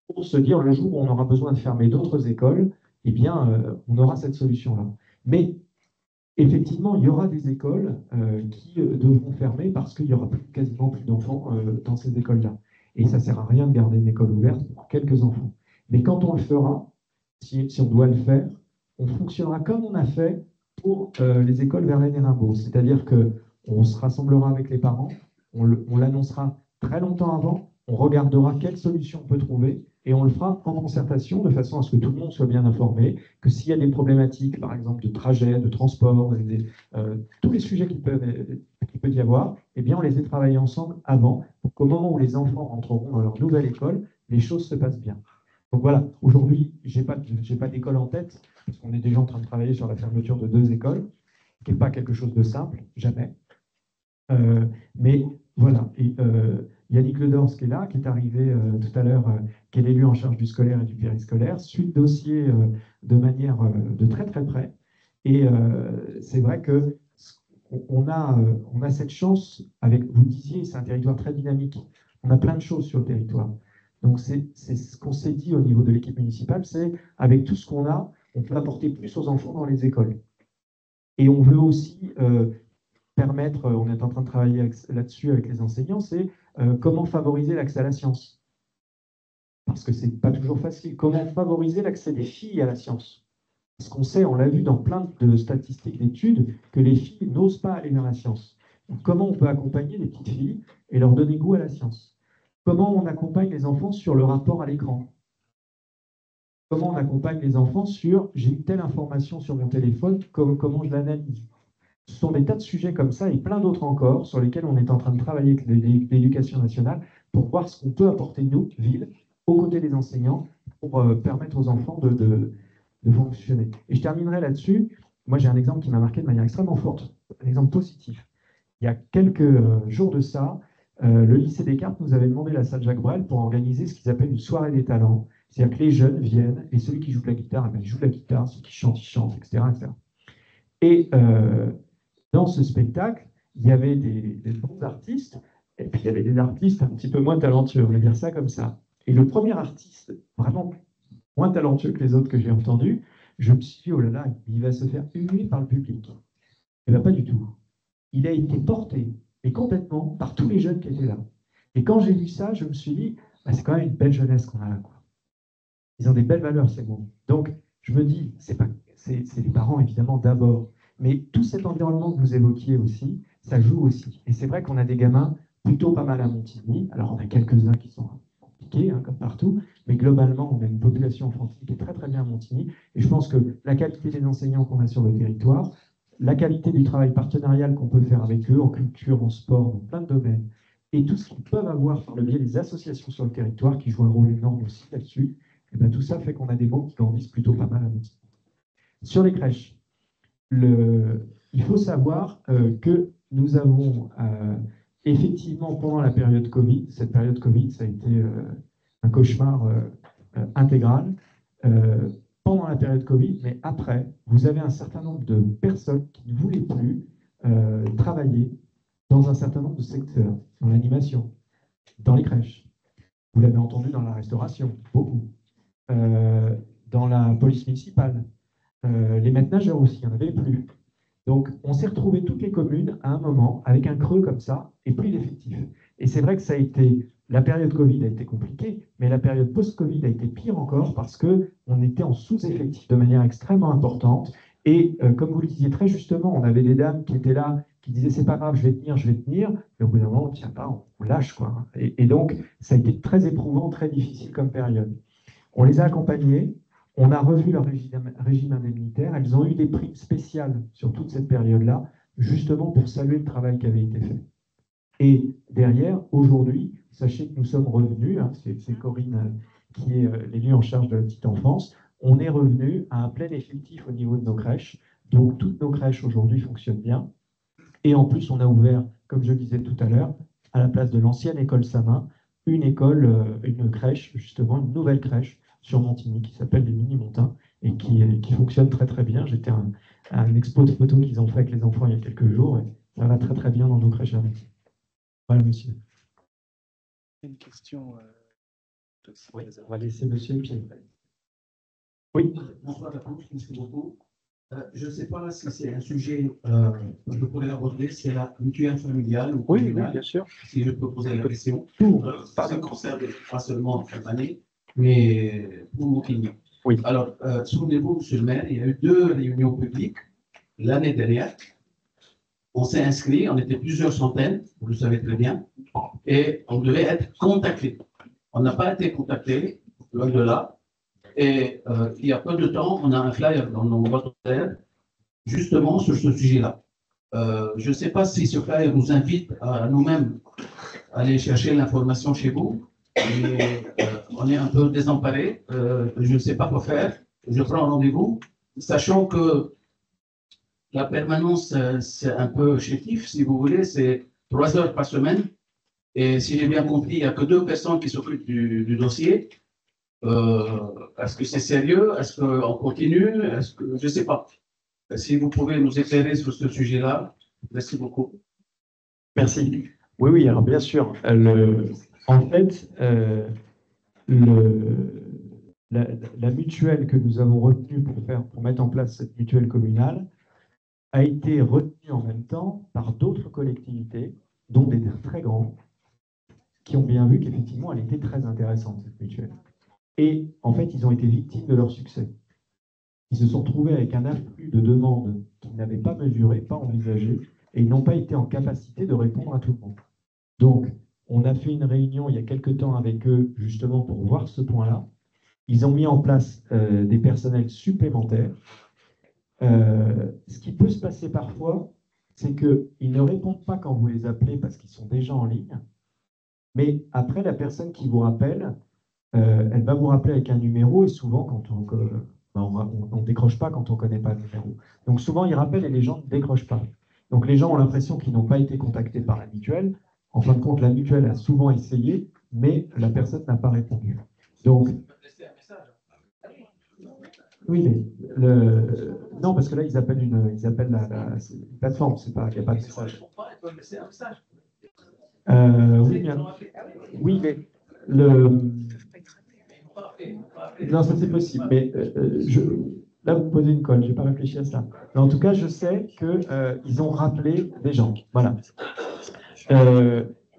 pour se dire, le jour où on aura besoin de fermer d'autres écoles, eh bien, on aura cette solution-là. Mais effectivement, il y aura des écoles qui devront fermer parce qu'il y aura quasiment plus d'enfants dans ces écoles-là. Et ça ne sert à rien de garder une école ouverte pour quelques enfants. Mais quand on le fera, si on doit le faire, on fonctionnera comme on a fait pour les écoles Verlaine et Rimbaud. C'est-à-dire qu'on se rassemblera avec les parents, on l'annoncera très longtemps avant, on regardera quelles solutions on peut trouver et on le fera en concertation de façon à ce que tout le monde soit bien informé, que s'il y a des problématiques, par exemple de trajet, de transport, tous les sujets qu'il peut y avoir, eh bien on les ait travaillés ensemble avant pour qu'au moment où les enfants rentreront dans leur nouvelle école, les choses se passent bien. Donc voilà, aujourd'hui, je n'ai pas d'école en tête, parce qu'on est déjà en train de travailler sur la fermeture de 2 écoles, qui n'est pas quelque chose de simple, jamais. Mais voilà, et Yannick Ledors qui est là, qui est arrivé tout à l'heure, qui est l'élu en charge du scolaire et du périscolaire, suit le dossier de manière de très très près. Et c'est vrai que on a cette chance, avec, vous le disiez, c'est un territoire très dynamique. On a plein de choses sur le territoire. Donc c'est ce qu'on s'est dit au niveau de l'équipe municipale, c'est avec tout ce qu'on a, on peut apporter plus aux enfants dans les écoles. Et on veut aussi permettre, on est en train de travailler là-dessus avec les enseignants, c'est comment favoriser l'accès à la science. Parce que ce n'est pas toujours facile. Comment favoriser l'accès des filles à la science? Parce qu'on sait, on l'a vu dans plein de statistiques d'études, que les filles n'osent pas aller vers la science. Donc, comment on peut accompagner les petites filles et leur donner goût à la science? Comment on accompagne les enfants sur le rapport à l'écran? Comment on accompagne les enfants sur « j'ai eu telle information sur mon téléphone, comment je l'analyse ?» Ce sont des tas de sujets comme ça et plein d'autres encore sur lesquels on est en train de travailler avec l'éducation nationale pour voir ce qu'on peut apporter, nous, ville, aux côtés des enseignants, pour permettre aux enfants de fonctionner. Et je terminerai là-dessus. Moi, j'ai un exemple qui m'a marqué de manière extrêmement forte, un exemple positif. Il y a quelques jours de ça, le lycée Descartes nous avait demandé la salle Jacques Brel pour organiser ce qu'ils appellent une soirée des talents. C'est-à-dire que les jeunes viennent et celui qui joue de la guitare, il joue de la guitare, ceux qui chantent, ils chantent, etc. etc. Et dans ce spectacle, il y avait des bons artistes, et puis il y avait des artistes un petit peu moins talentueux, on va dire ça comme ça. Et le premier artiste, vraiment moins talentueux que les autres que j'ai entendus, je me suis dit, oh là là, il va se faire huer par le public. Eh bien, pas du tout. Il a été porté, et complètement, par tous les jeunes qui étaient là. Et quand j'ai vu ça, je me suis dit, bah, c'est quand même une belle jeunesse qu'on a là, quoi. Ils ont des belles valeurs, ces mots. Donc, je me dis, c'est les parents, évidemment, d'abord. Mais tout cet environnement que vous évoquiez aussi, ça joue aussi. Et c'est vrai qu'on a des gamins plutôt pas mal à Montigny. Alors, on a quelques-uns qui sont compliqués, hein, comme partout, mais globalement, on a une population enfantine qui est très très bien à Montigny. Et je pense que la qualité des enseignants qu'on a sur le territoire, la qualité du travail partenarial qu'on peut faire avec eux, en culture, en sport, dans plein de domaines, et tout ce qu'ils peuvent avoir par le biais des associations sur le territoire, qui jouent un rôle énorme aussi là-dessus, et bien tout ça fait qu'on a des mômes qui grandissent plutôt pas mal à Montigny. Sur les crèches, il faut savoir que nous avons effectivement, pendant la période Covid, cette période Covid, ça a été un cauchemar intégral, pendant la période Covid, mais après, vous avez un certain nombre de personnes qui ne voulaient plus travailler dans un certain nombre de secteurs, dans l'animation, dans les crèches. Vous l'avez entendu dans la restauration, beaucoup. Dans la police municipale. Les maîtres nageurs aussi, il n'y en avait plus. Donc, on s'est retrouvés toutes les communes à un moment avec un creux comme ça et plus d'effectifs. Et c'est vrai que ça a été, la période Covid a été compliquée, mais la période post-Covid a été pire encore parce qu'on était en sous-effectif de manière extrêmement importante. Et comme vous le disiez très justement, on avait des dames qui étaient là, qui disaient c'est pas grave, je vais tenir. Mais au bout d'un moment, on ne tient pas, on lâche, quoi. Et donc, ça a été très éprouvant, très difficile comme période. On les a accompagnées. On a revu leur régime indemnitaire. Elles ont eu des primes spéciales sur toute cette période-là, justement pour saluer le travail qui avait été fait. Et derrière, aujourd'hui, sachez que nous sommes revenus, hein, c'est Corinne qui est l'élue en charge de la petite enfance, on est revenu à un plein effectif au niveau de nos crèches. Donc toutes nos crèches aujourd'hui fonctionnent bien. Et en plus, on a ouvert, comme je le disais tout à l'heure, à la place de l'ancienne école Samin, une crèche, justement, une nouvelle crèche, sur Montigny, qui s'appelle les Mini-Montins, et qui fonctionne très très bien. J'étais à un expo de photos qu'ils ont fait avec les enfants il y a quelques jours, et ça va très très bien dans nos crèches à Montigny. Voilà, monsieur. Une question. Oui, on va laisser monsieur Pierre. Oui. Bonsoir à tous, merci beaucoup. Je ne sais pas si c'est un sujet que je pourrais aborder, c'est la mutuelle familiale. Ou oui, bien sûr. Si je peux poser la question. Ça concerne pas seulement cette année, mais pour Montigny. Oui. Alors, souvenez-vous, monsieur le maire, il y a eu 2 réunions publiques l'année dernière On s'est inscrit, on était plusieurs centaines, vous le savez très bien, et on devait être contacté. On n'a pas été contacté, loin de là. Et il y a peu de temps, on a un flyer dans nos boîtes aux lettres, justement sur ce sujet-là. Je ne sais pas si ce flyer nous invite à nous-mêmes aller chercher l'information chez vous, mais on est un peu désemparés. Je ne sais pas quoi faire. Je prends rendez-vous, sachant que la permanence, c'est un peu chétif, si vous voulez, c'est 3 heures par semaine. Et si j'ai bien compris, il n'y a que 2 personnes qui s'occupent du dossier. Est-ce que c'est sérieux? Est-ce qu'on continue? Je ne sais pas. Si vous pouvez nous éclairer sur ce sujet-là, merci beaucoup. Merci. Oui, oui, alors bien sûr. En fait, la mutuelle que nous avons retenue pour mettre en place cette mutuelle communale a été retenue en même temps par d'autres collectivités, dont des très grands, qui ont bien vu qu'effectivement, elle était très intéressante, cette mutuelle. Et en fait, ils ont été victimes de leur succès. Ils se sont retrouvés avec un afflux de demandes qu'ils n'avaient pas mesuré, pas envisagé, et ils n'ont pas été en capacité de répondre à tout le monde. Donc, on a fait une réunion il y a quelques temps avec eux, justement, pour voir ce point-là. Ils ont mis en place des personnels supplémentaires. Ce qui peut se passer parfois, c'est qu'ils ne répondent pas quand vous les appelez parce qu'ils sont déjà en ligne, mais après, la personne qui vous rappelle, elle va vous rappeler avec un numéro, et souvent, quand on ne décroche pas quand on ne connaît pas le numéro. Donc souvent, ils rappellent et les gens ne décrochent pas. Donc les gens ont l'impression qu'ils n'ont pas été contactés par la mutuelle. En fin de compte, la mutuelle a souvent essayé, mais la personne n'a pas répondu. Donc, oui, mais non, parce que là, ils appellent la plateforme, il n'y a pas de message. Oui, bien. Oui, mais non, ça c'est possible, mais là vous me posez une colle, je n'ai pas réfléchi à ça. Mais en tout cas, je sais qu'ils ont rappelé des gens. Voilà.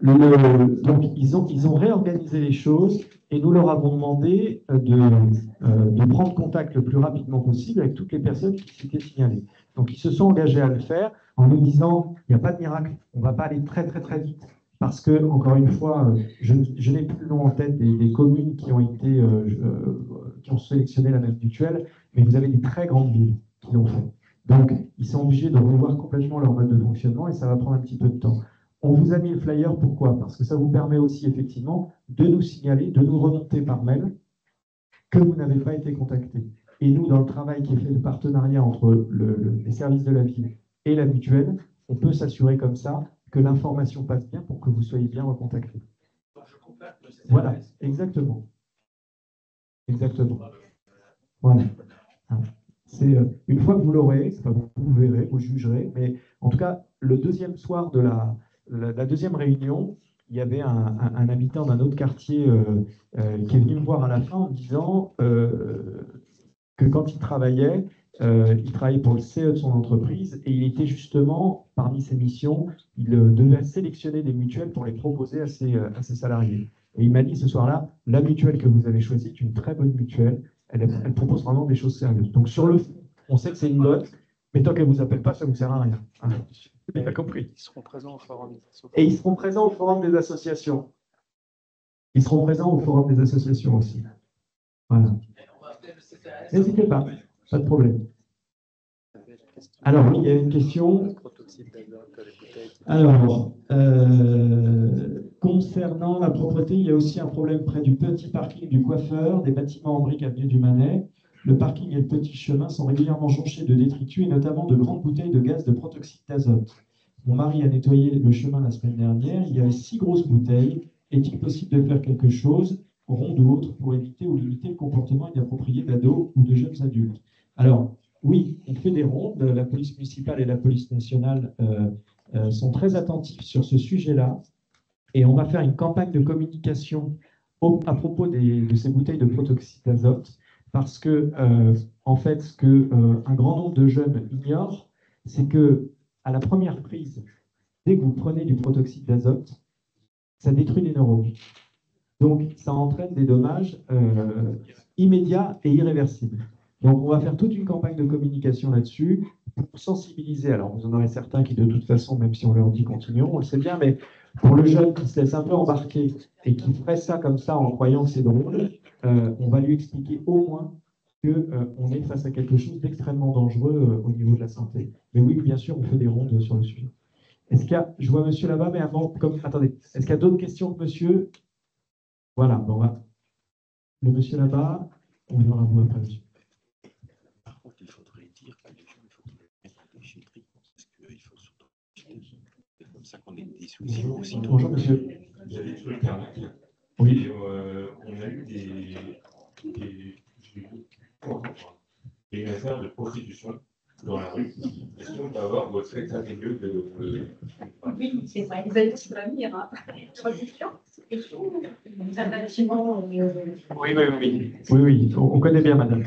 Donc, ils ont réorganisé les choses et nous leur avons demandé de prendre contact le plus rapidement possible avec toutes les personnes qui s'étaient signalées. Donc, ils se sont engagés à le faire en nous disant il n'y a pas de miracle, on ne va pas aller très, très, très vite. Parce que, encore une fois, je n'ai plus le nom en tête des communes qui ont sélectionné la même mutuelle, mais vous avez des très grandes villes qui l'ont fait. Donc, ils sont obligés de revoir complètement leur mode de fonctionnement et ça va prendre un petit peu de temps. On vous a mis le flyer, pourquoi? Parce que ça vous permet aussi, effectivement, de nous signaler, de nous remonter par mail que vous n'avez pas été contacté. Et nous, dans le travail qui est fait de partenariat entre les services de la ville et la mutuelle, on peut s'assurer comme ça que l'information passe bien pour que vous soyez bien recontacté. Voilà, exactement. Exactement. Voilà. C'est une fois que vous l'aurez, vous verrez, vous jugerez, mais en tout cas, le deuxième soir de la deuxième réunion, il y avait un habitant d'un autre quartier qui est venu me voir à la fin en me disant que quand il travaillait pour le CE de son entreprise et il était justement, parmi ses missions, il devait sélectionner des mutuelles pour les proposer à ses salariés. Et il m'a dit ce soir-là, la mutuelle que vous avez choisie est une très bonne mutuelle, elle propose vraiment des choses sérieuses. Donc sur le fond, on sait que c'est une bonne, mais tant qu'elle ne vous appelle pas, ça ne vous sert à rien. Vous avez compris. Ils seront présents au forum des associations. Et ils seront présents au forum des associations. Ils seront présents au forum des associations aussi. Voilà. N'hésitez pas. Pas de problème. Alors, oui, il y a une question. Alors, concernant la propreté, il y a aussi un problème près du petit parking du coiffeur, des bâtiments en briques avenue du Manet. Le parking et le petit chemin sont régulièrement jonchés de détritus et notamment de grandes bouteilles de gaz de protoxyde d'azote. Mon mari a nettoyé le chemin la semaine dernière. Il y avait 6 grosses bouteilles. Est-il possible de faire quelque chose, ronde ou autre, pour éviter ou limiter le comportement inapproprié d'ados ou de jeunes adultes? Alors, oui, on fait des rondes. La police municipale et la police nationale sont très attentifs sur ce sujet-là. Et on va faire une campagne de communication à propos de ces bouteilles de protoxyde d'azote. Parce que, en fait, ce qu'un grand nombre de jeunes ignorent, c'est que à la première prise, dès que vous prenez du protoxyde d'azote, ça détruit les neurones. Donc, ça entraîne des dommages immédiats et irréversibles. Donc, on va faire toute une campagne de communication là-dessus pour sensibiliser, alors vous en aurez certains qui de toute façon, même si on leur dit continuons, on le sait bien, mais pour le jeune qui se laisse un peu embarquer et qui ferait ça comme ça en croyant que c'est drôle, on va lui expliquer au moins qu'on est face à quelque chose d'extrêmement dangereux au niveau de la santé. Mais oui, bien sûr, on fait des rondes sur le sujet. Est-ce qu'il y a, je vois monsieur là-bas, mais avant, attendez, est-ce qu'il y a d'autres questions que monsieur? Voilà, bon, le monsieur là-bas, on viendra à vous après, monsieur. Par contre, il faudrait dire que les gens, il faut qu'ils mettent en déchetterie, parce qu'il faut surtout. C'est comme ça qu'on est des soucis aussi. Bonjour, monsieur. Vous avez tout le carnac. Oui. Et on a eu des affaires de prostitution dans la rue. Est-ce qu'on peut avoir votre état des lieux de. Oui, c'est vrai. Vous allez sur la mire, hein. Production, c'est chaud. Un bâtiment. Oui, on connaît bien, madame.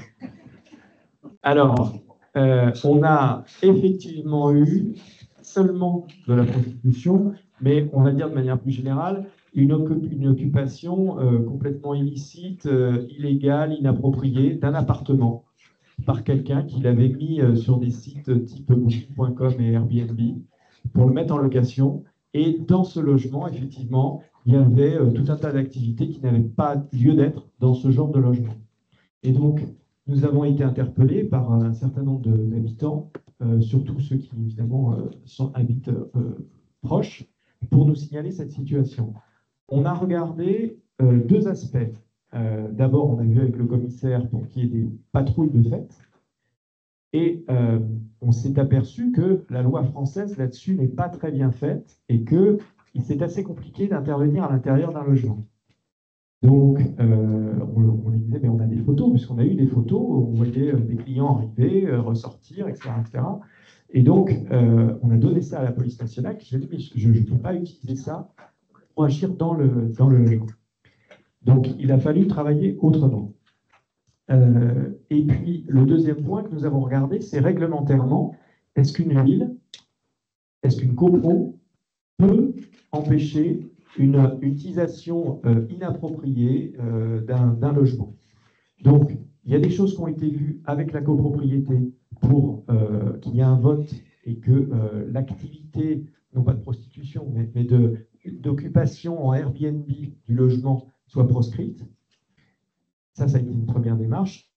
Alors, on a effectivement eu seulement de la prostitution, mais on va dire de manière plus générale, une occupation complètement illicite, illégale, inappropriée d'un appartement par quelqu'un qui l'avait mis sur des sites type Booking.com et Airbnb pour le mettre en location. Et dans ce logement, effectivement, il y avait tout un tas d'activités qui n'avaient pas lieu d'être dans ce genre de logement. Et donc, nous avons été interpellés par un certain nombre d'habitants, surtout ceux qui, évidemment, habitent proches, pour nous signaler cette situation. On a regardé deux aspects. D'abord, on a vu avec le commissaire pour qu'il y ait des patrouilles de fait. Et on s'est aperçu que la loi française là-dessus n'est pas très bien faite et qu'il c'est assez compliqué d'intervenir à l'intérieur d'un logement. Donc, on lui disait, mais on a des photos, puisqu'on a eu des photos, on voyait des clients arriver, ressortir, etc., etc. Et donc, on a donné ça à la police nationale, qui a dit, mais je ne peux pas utiliser ça pour agir dans le logement. Donc, il a fallu travailler autrement. Et puis, le deuxième point que nous avons regardé, c'est réglementairement, est-ce qu'une ville, est-ce qu'une copro peut empêcher une utilisation inappropriée d'un logement? Donc, il y a des choses qui ont été vues avec la copropriété pour qu'il y ait un vote et que l'activité, non pas de prostitution, mais d'occupation en Airbnb du logement soit proscrite. Ça a été une première démarche.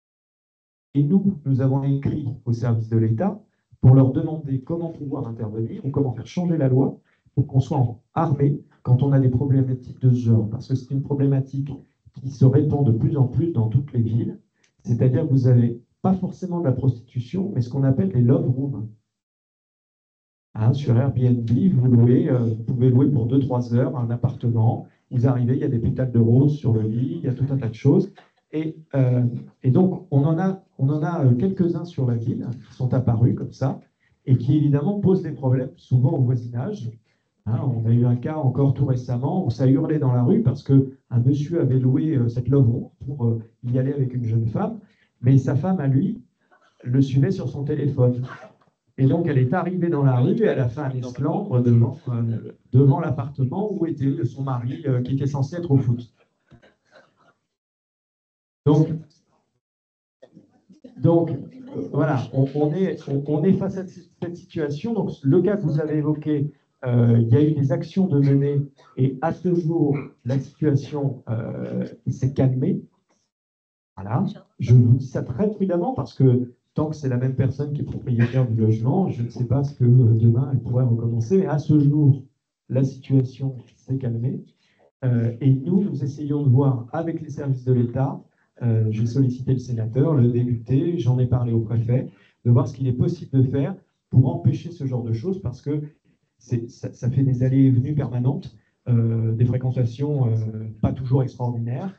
Et nous avons écrit au service de l'État pour leur demander comment pouvoir intervenir ou comment faire changer la loi pour qu'on soit armé quand on a des problématiques de ce genre. Parce que c'est une problématique qui se répand de plus en plus dans toutes les villes. C'est-à-dire que vous n'avez pas forcément de la prostitution, mais ce qu'on appelle les love rooms. Hein, sur Airbnb, vous pouvez louer pour 2-3 heures un appartement. Vous arrivez, il y a des pétales de rose sur le lit, il y a tout un tas de choses. Et donc, on en a quelques-uns sur la ville qui sont apparus comme ça et qui, évidemment, posent des problèmes souvent au voisinage. Hein, on a eu un cas encore tout récemment où ça hurlait dans la rue parce qu'un monsieur avait loué cette love room pour y aller avec une jeune femme, mais sa femme, à lui, le suivait sur son téléphone. Et donc, elle est arrivée dans la rue et elle a fait un esclandre devant l'appartement où était son mari qui était censé être au foot. Donc voilà, on est face à cette situation. Donc, le cas que vous avez évoqué, il y a eu des actions de mener et à ce jour, la situation s'est calmée. Voilà. Je vous dis ça très prudemment parce que tant que c'est la même personne qui est propriétaire du logement, je ne sais pas ce que demain elle pourrait recommencer. Mais à ce jour, la situation s'est calmée. Et nous essayons de voir avec les services de l'État. J'ai sollicité le sénateur, le député, j'en ai parlé au préfet, de voir ce qu'il est possible de faire pour empêcher ce genre de choses, parce que ça fait des allées et venues permanentes, des fréquentations pas toujours extraordinaires,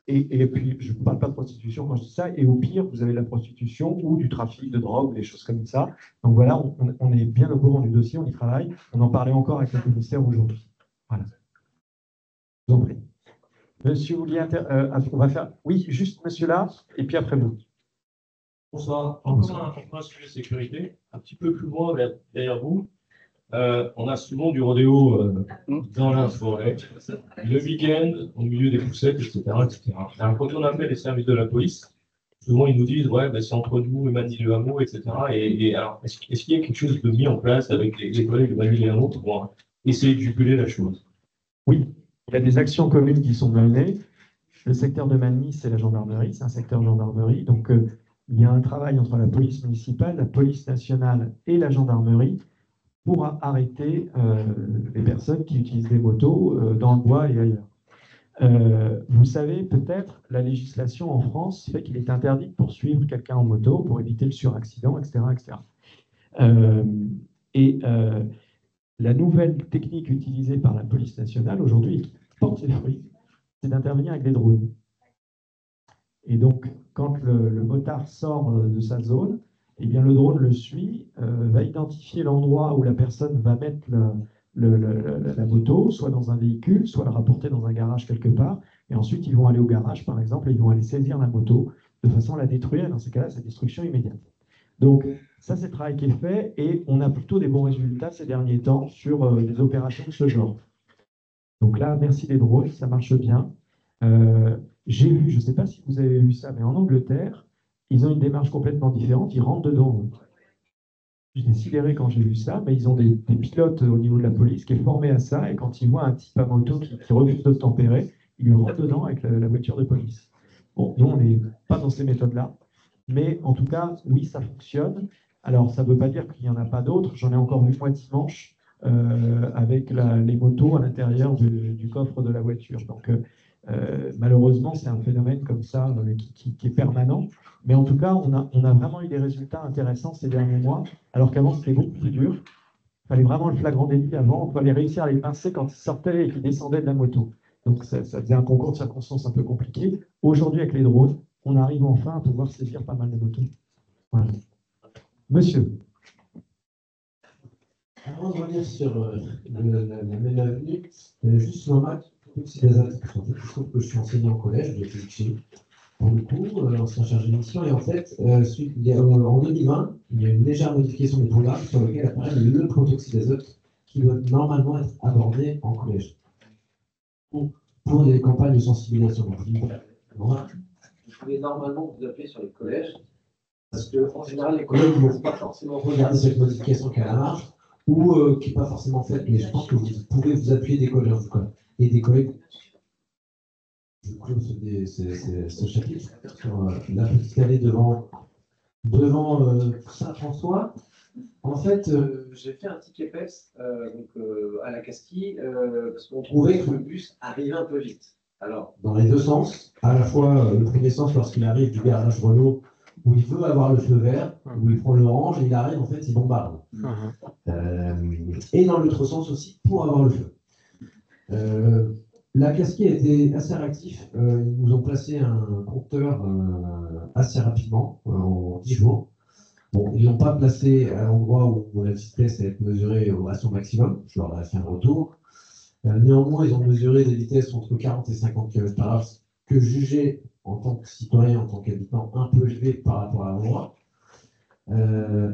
et puis je ne parle pas de prostitution quand je dis ça, et au pire, vous avez de la prostitution ou du trafic de drogue, des choses comme ça. Donc voilà, on est bien au courant du dossier, on y travaille, on en parlait encore avec le commissaire aujourd'hui. Voilà. Je vous en prie. Monsieur, vous vouliez on va faire. Oui, juste monsieur là, et puis après vous. Bonsoir. Encore un sujet sécurité, un petit peu plus loin derrière vous. On a souvent du rodéo dans la forêt, le week-end, au milieu des poussettes, etc. etc. Alors, quand on appelle les services de la police, souvent ils nous disent, ouais, ben, c'est entre nous et Manille-le-Hameau, etc. Et alors, est-ce qu'il y a quelque chose de mis en place avec les collègues de Manille-le-Hameau pour essayer de juguler la chose? Oui, il y a des actions communes qui sont menées. Le secteur de Manille, c'est la gendarmerie, c'est un secteur gendarmerie. Donc, il y a un travail entre la police municipale, la police nationale et la gendarmerie pour arrêter les personnes qui utilisent des motos dans le bois et ailleurs. Vous savez, peut-être, la législation en France fait qu'il est interdit de poursuivre quelqu'un en moto pour éviter le suraccident, etc. etc. La nouvelle technique utilisée par la police nationale aujourd'hui, qui porte ses fruits, c'est d'intervenir avec des drones. Et donc, quand le motard sort de sa zone, eh bien, le drone le suit, va identifier l'endroit où la personne va mettre la moto, soit dans un véhicule, soit la rapporter dans un garage quelque part. Et ensuite, ils vont aller au garage, par exemple, et ils vont aller saisir la moto de façon à la détruire. Et dans ces cas-là, c'est destruction immédiate. Donc, ça, c'est le travail qui est fait et on a plutôt des bons résultats ces derniers temps sur des opérations de ce genre. Donc là, merci les drones, ça marche bien. J'ai vu, je ne sais pas si vous avez vu ça, mais en Angleterre, ils ont une démarche complètement différente, ils rentrent dedans. J'étais sidéré quand j'ai vu ça, mais ils ont des pilotes au niveau de la police qui est formé à ça, et quand ils voient un type à moto qui refuse de tempérer, ils lui rentrent dedans avec la voiture de police. Bon, nous, on n'est pas dans ces méthodes-là, mais en tout cas, oui, ça fonctionne. Alors, ça ne veut pas dire qu'il n'y en a pas d'autres. J'en ai encore vu moi dimanche avec les motos à l'intérieur du coffre de la voiture. Donc, malheureusement, c'est un phénomène comme ça qui est permanent. Mais en tout cas, on a vraiment eu des résultats intéressants ces derniers mois, alors qu'avant, c'était beaucoup plus dur. Il fallait vraiment le flagrant délit avant. Il fallait réussir à les pincer quand ils sortaient et qu'ils descendaient de la moto. Donc, ça faisait un concours de circonstances un peu compliqué. Aujourd'hui, avec les drones, on arrive enfin à pouvoir saisir pas mal de motos. Voilà. Monsieur. Avant de revenir sur la même avenue, juste sur un protoxyde d'azote. En fait, il se trouve que je suis enseignant au collège de physique chimie, pour le coup, ancien chargé de mission, et en fait, en 2020, il y a une légère modification des programmes sur lequel apparaît le protoxyde d'azote qui doit normalement être abordé en collège. Pour des campagnes de sensibilisation. Vous pouvez normalement vous appeler sur les collèges, parce qu'en général, les collèges ne vont pas forcément regarder cette modification qui est à la marge, ou qui n'est pas forcément faite, mais je pense que vous pouvez vous appuyer des collèges, en tout cas, et des collègues. Je close ce chapitre sur la petite allée devant Saint-François. En fait, j'ai fait un ticket PEPS à la Castille parce qu'on trouvait que le bus arrivait un peu vite. Alors, dans les deux sens, à la fois le premier sens lorsqu'il arrive du garage Renault où il veut avoir le feu vert, où il prend l'orange et il arrive, en fait, il bombarde. Et dans l'autre sens aussi pour avoir le feu. La Castille a été assez réactif. Ils nous ont placé un compteur assez rapidement, en 10 jours. Bon, ils ne l'ont pas placé à l'endroit où la vitesse allait être mesurée à son maximum. Je leur ai fait un retour. Néanmoins, ils ont mesuré des vitesses entre 40 et 50 km/h, que jugé en tant que citoyen, en tant qu'habitant, un peu élevé par rapport à l'endroit.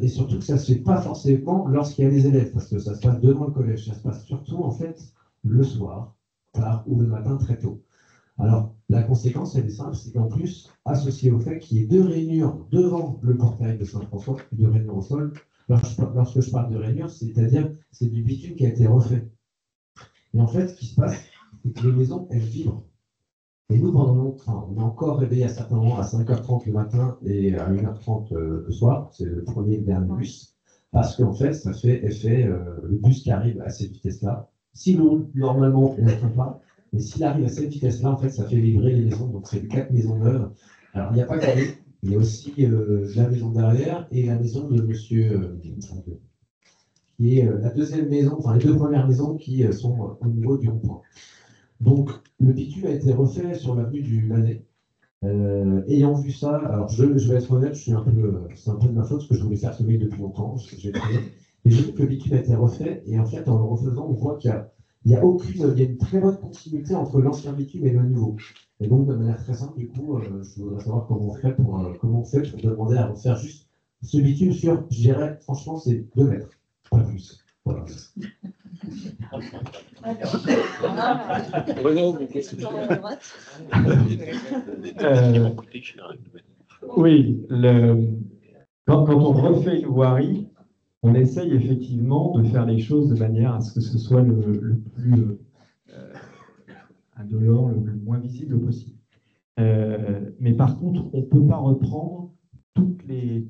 Et surtout que ça ne se fait pas forcément lorsqu'il y a des élèves, parce que ça se passe devant le collège. Ça se passe surtout, en fait, le soir, tard ou le matin très tôt. Alors, la conséquence, elle est simple, c'est qu'en plus, associé au fait qu'il y ait deux rainures devant le portail de Saint-François, deux rainures au sol, lorsque je parle de rainures, c'est-à-dire c'est du bitume qui a été refait. Et en fait, ce qui se passe, c'est que les maisons, elles vibrent. Et nous, pendant longtemps, on est encore réveillé à certains moments à 5h30 le matin et à 1h30 le soir, c'est le premier et le dernier bus, parce qu'en fait, ça fait effet, le bus qui arrive à cette vitesse-là, sinon, normalement, on ne le fait pas. Mais s'il arrive à cette vitesse-là, en fait, ça fait vibrer les maisons. Donc, c'est 4 maisons neuves. Alors, il n'y a pas que lui, il y a aussi la maison derrière et la maison de monsieur, qui est la deuxième maison, enfin, les deux premières maisons qui sont au niveau du rond-point. Donc, le bitume a été refait sur l'avenue du Manet. Ayant vu ça, alors je vais être honnête, c'est un peu de ma faute parce que je voulais faire ce mail depuis longtemps. J'ai vu que le bitume a été refait et en fait, en le refaisant, on voit qu'il y a une très bonne continuité entre l'ancien bitume et le nouveau. Et donc, de manière très simple, du coup, je voudrais savoir comment on fait pour demander à refaire juste ce bitume sur, je dirais, franchement, c'est 2 mètres, pas plus. Voilà. Oui, quand on refait une voirie, on essaye effectivement de faire les choses de manière à ce que ce soit le plus indolore, le moins visible possible. Mais par contre, on ne peut pas reprendre toutes les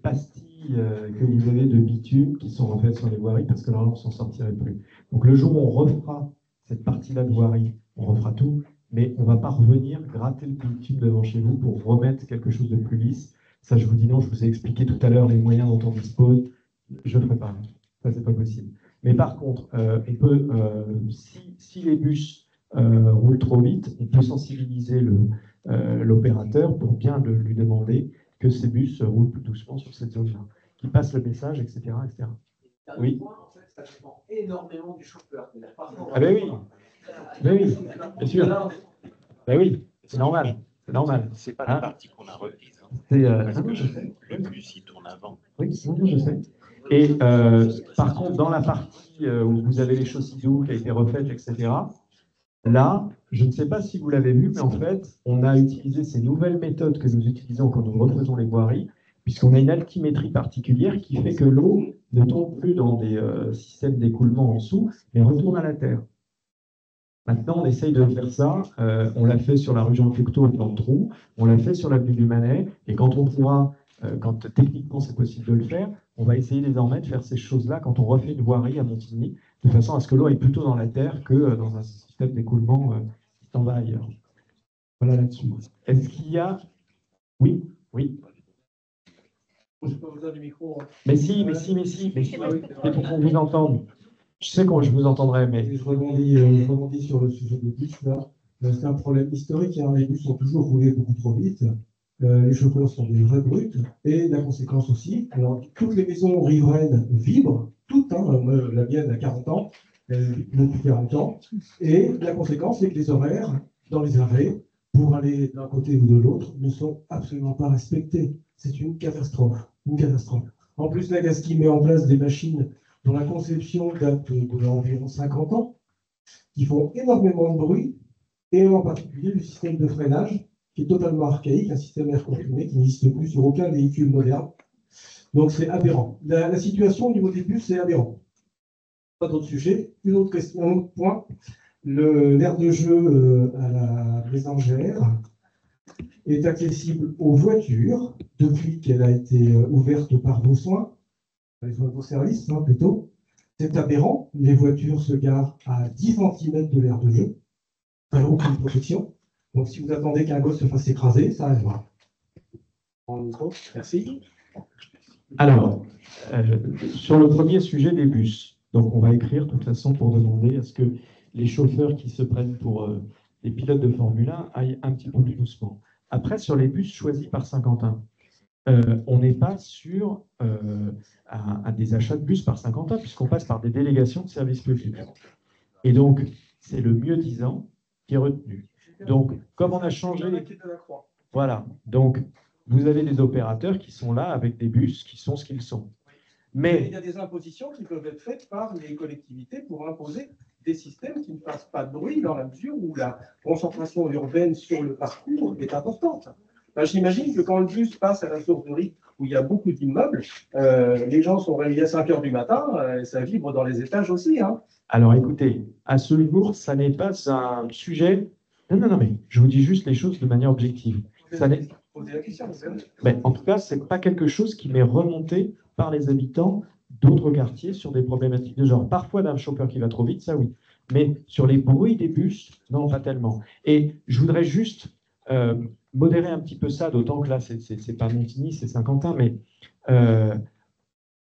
pastilles que vous avez de bitume qui sont refaites sur les voiries, parce que là, on ne s'en sortirait plus. Donc le jour où on refera cette partie-là de voirie, on refera tout, mais on ne va pas revenir gratter le bitume devant chez vous pour remettre quelque chose de plus lisse. Ça, je vous dis non, je vous ai expliqué tout à l'heure les moyens dont on dispose. Je ne le ferai pas. Ça, c'est pas possible. Mais par contre, on peut, si les bus roulent trop vite, on peut sensibiliser l'opérateur pour bien lui demander que ces bus roulent plus doucement sur cette zone-là, qu'ils passent le message, etc. etc. Oui. Ça dépend énormément du chauffeur. Ah ben oui, ben oui, bien sûr. Ben oui, c'est normal. C'est normal. C'est pas la partie qu'on a reprise. Parce que le bus, il tourne avant. Oui, je sais. Et par contre, dans la partie où vous avez les chaussées doux qui a été refaite, etc., là, je ne sais pas si vous l'avez vu, mais en fait, on a utilisé ces nouvelles méthodes que nous utilisons quand nous refaisons les voiries, puisqu'on a une altimétrie particulière qui fait que l'eau ne tombe plus dans des systèmes d'écoulement en dessous, mais retourne à la terre. Maintenant, on essaye de faire ça. On l'a fait sur la rue Jean-Cocteau et dans le Trou. On l'a fait sur l'avenue du Manet. Et quand on pourra, quand techniquement c'est possible de le faire, on va essayer désormais de faire ces choses-là quand on refait une voirie à Montigny, de façon à ce que l'eau aille plutôt dans la terre que dans un système d'écoulement qui s'en va ailleurs. Voilà là-dessus. Est-ce qu'il y a... Oui, oui. Je n'ai pas besoin du micro. Mais si. C'est pour qu'on vous entende. Je sais que je vous entendrai, mais... Je rebondis sur le sujet des bus, là. C'est un problème historique, hein. Les bus ont toujours roulé beaucoup trop vite. Les chauffeurs sont des vrais brutes. Et la conséquence aussi, alors toutes les maisons riveraines vibrent, toutes, hein, la mienne a 40 ans, depuis 40 ans. Et la conséquence, c'est que les horaires dans les arrêts, pour aller d'un côté ou de l'autre, ne sont absolument pas respectés. C'est une catastrophe. Une catastrophe. En plus, Nagasaki met en place des machines dont la conception date d'environ 50 ans, qui font énormément de bruit, et en particulier le système de freinage, qui est totalement archaïque, un système air comprimé qui n'existe plus sur aucun véhicule moderne. Donc c'est aberrant. La situation au niveau des bus, c'est aberrant. Pas d'autre sujet. Une autre question, un autre point. L'aire de jeu à la Mésangère est accessible aux voitures depuis qu'elle a été ouverte par vos soins. Vos services, hein, plutôt. C'est aberrant. Les voitures se garent à 10 cm de l'aire de jeu. Aucune protection. Donc, si vous attendez qu'un gosse se fasse écraser, ça arrivera. Merci. Alors, sur le premier sujet des bus, donc on va écrire de toute façon pour demander à ce que les chauffeurs qui se prennent pour les pilotes de Formule 1 aillent un petit peu plus doucement. Après, sur les bus choisis par Saint-Quentin, on n'est pas sur à des achats de bus par Saint-Quentin, puisqu'on passe par des délégations de services publics. Et donc, c'est le mieux-disant qui est retenu. Donc, comme on a changé... Voilà. Donc, vous avez des opérateurs qui sont là avec des bus qui sont ce qu'ils sont. Mais il y a des impositions qui peuvent être faites par les collectivités pour imposer des systèmes qui ne fassent pas de bruit dans la mesure où la concentration urbaine sur le parcours est importante. Ben, j'imagine que quand le bus passe à la sourderie où il y a beaucoup d'immeubles, les gens sont réveillés à 5 h du matin, et ça vibre dans les étages aussi. Hein. Alors écoutez, à ce jour, ça n'est pas un sujet... Non, mais je vous dis juste les choses de manière objective. Ça n'est... Mais en tout cas, ce n'est pas quelque chose qui m'est remonté par les habitants d'autres quartiers sur des problématiques de genre. Parfois d'un chauffeur qui va trop vite, ça oui. Mais sur les bruits des bus, non, pas tellement. Et je voudrais juste modérer un petit peu ça, d'autant que là, c'est pas Montigny, c'est Saint-Quentin, mais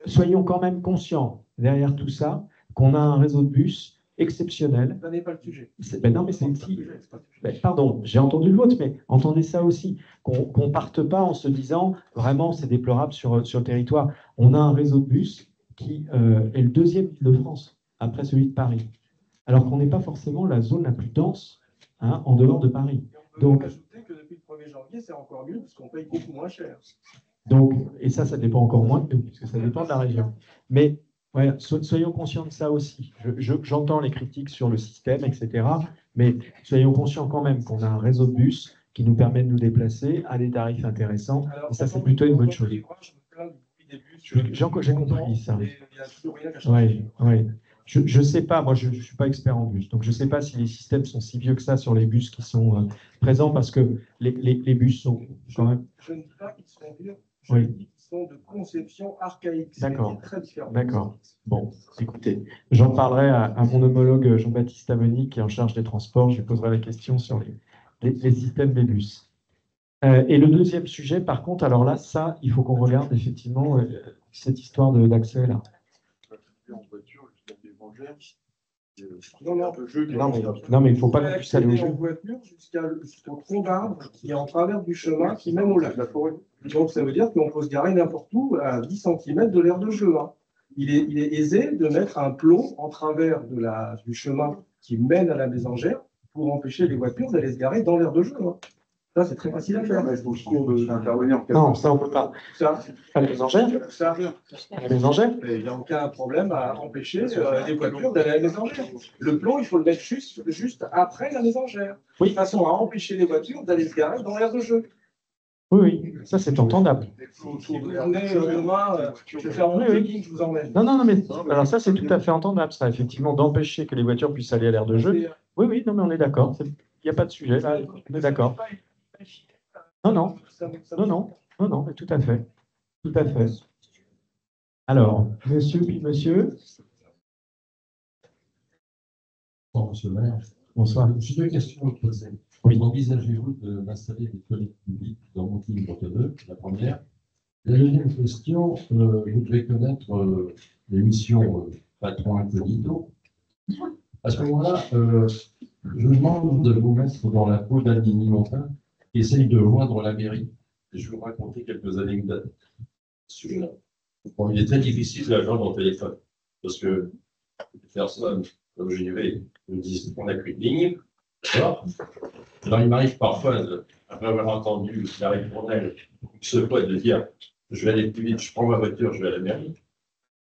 soyons quand même conscients, derrière tout ça, qu'on a un réseau de bus exceptionnel. Ça n'est pas le sujet. Non, mais c'est aussi... pardon, j'ai entendu le vôtre, mais entendez ça aussi, qu'on ne parte pas en se disant, vraiment, c'est déplorable sur le territoire. On a un réseau de bus qui est le deuxième de France, après celui de Paris, alors qu'on n'est pas forcément la zone la plus dense en dehors de Paris. Donc, ajouter que depuis le 1er janvier, c'est encore mieux, parce qu'on paye beaucoup moins cher. Donc, et ça dépend encore moins de nous, puisque ça dépend de la région. Mais ouais, soyons conscients de ça aussi. J'entends les critiques sur le système, etc. Mais soyons conscients quand même qu'on a un réseau de bus qui nous permet de nous déplacer à des tarifs intéressants. Et ça, c'est plutôt une bonne chose. J'ai compris ça. Oui, oui. Je ne sais pas, moi je ne suis pas expert en bus, donc je ne sais pas si les systèmes sont si vieux que ça sur les bus qui sont présents, parce que les bus sont quand même... Je ne dis pas qu'ils sont vieux, je oui. dis qu'ils sont de conception archaïque. D'accord. Très différent. D'accord. Bon, écoutez, j'en parlerai à mon homologue Jean-Baptiste Amoni, qui est en charge des transports. Je lui poserai la question sur les systèmes des bus. Et le deuxième sujet, par contre, alors là, ça, il faut qu'on regarde effectivement cette histoire d'accès là. Non, mais il ne faut pas qu'on puisse aller au jeu. En voiture jusqu'au tronc d'arbre qui est en travers du chemin qui mène au lac. Donc ça veut dire qu'on peut se garer n'importe où à 10 cm de l'aire de jeu. Hein. Il est aisé de mettre un plomb en travers du chemin qui mène à la mésangère pour empêcher les voitures d'aller se garer dans l'aire de jeu. Hein. Ça, c'est très facile à faire. Non, ça, on ne peut pas. Ça, à la mésangère À la mésangère il n'y a aucun problème à empêcher les voitures d'aller à la mésangère. Le plomb, il faut le mettre juste après la mésangère. Oui. De façon à empêcher les voitures d'aller se garer dans l'aire de jeu. Oui, oui, ça c'est entendable. Demain, je vais faire mon jogging, je vous emmène. Non, mais alors ça c'est tout à fait entendable, ça, effectivement, d'empêcher que les voitures puissent aller à l'aire de jeu. Oui, oui, non, mais on est d'accord. Il n'y a pas de sujet, là, on est d'accord. Non, mais tout à fait. Tout à fait. Alors, monsieur, puis monsieur. Bonsoir, monsieur le maire. Bonsoir. J'ai deux questions à vous poser. Oui. Envisagez-vous d'installer des toilettes publiques dans Montigny-Bretonneux, la première. La deuxième question, vous devez connaître l'émission Patron Incognito. À ce moment-là, je vous demande de vous mettre dans la peau d'Annie Montin qui essaye de joindre la mairie. Et je vais vous raconter quelques anecdotes sur ce Bon, il est très difficile de la joindre au téléphone. Parce que les personnes, comme j'y vais, me disent qu'on n'a qu'une ligne. D'accord. Alors, il m'arrive parfois, après avoir entendu la répondelle, ce fois de dire je vais aller plus vite, je prends ma voiture, je vais à la mairie.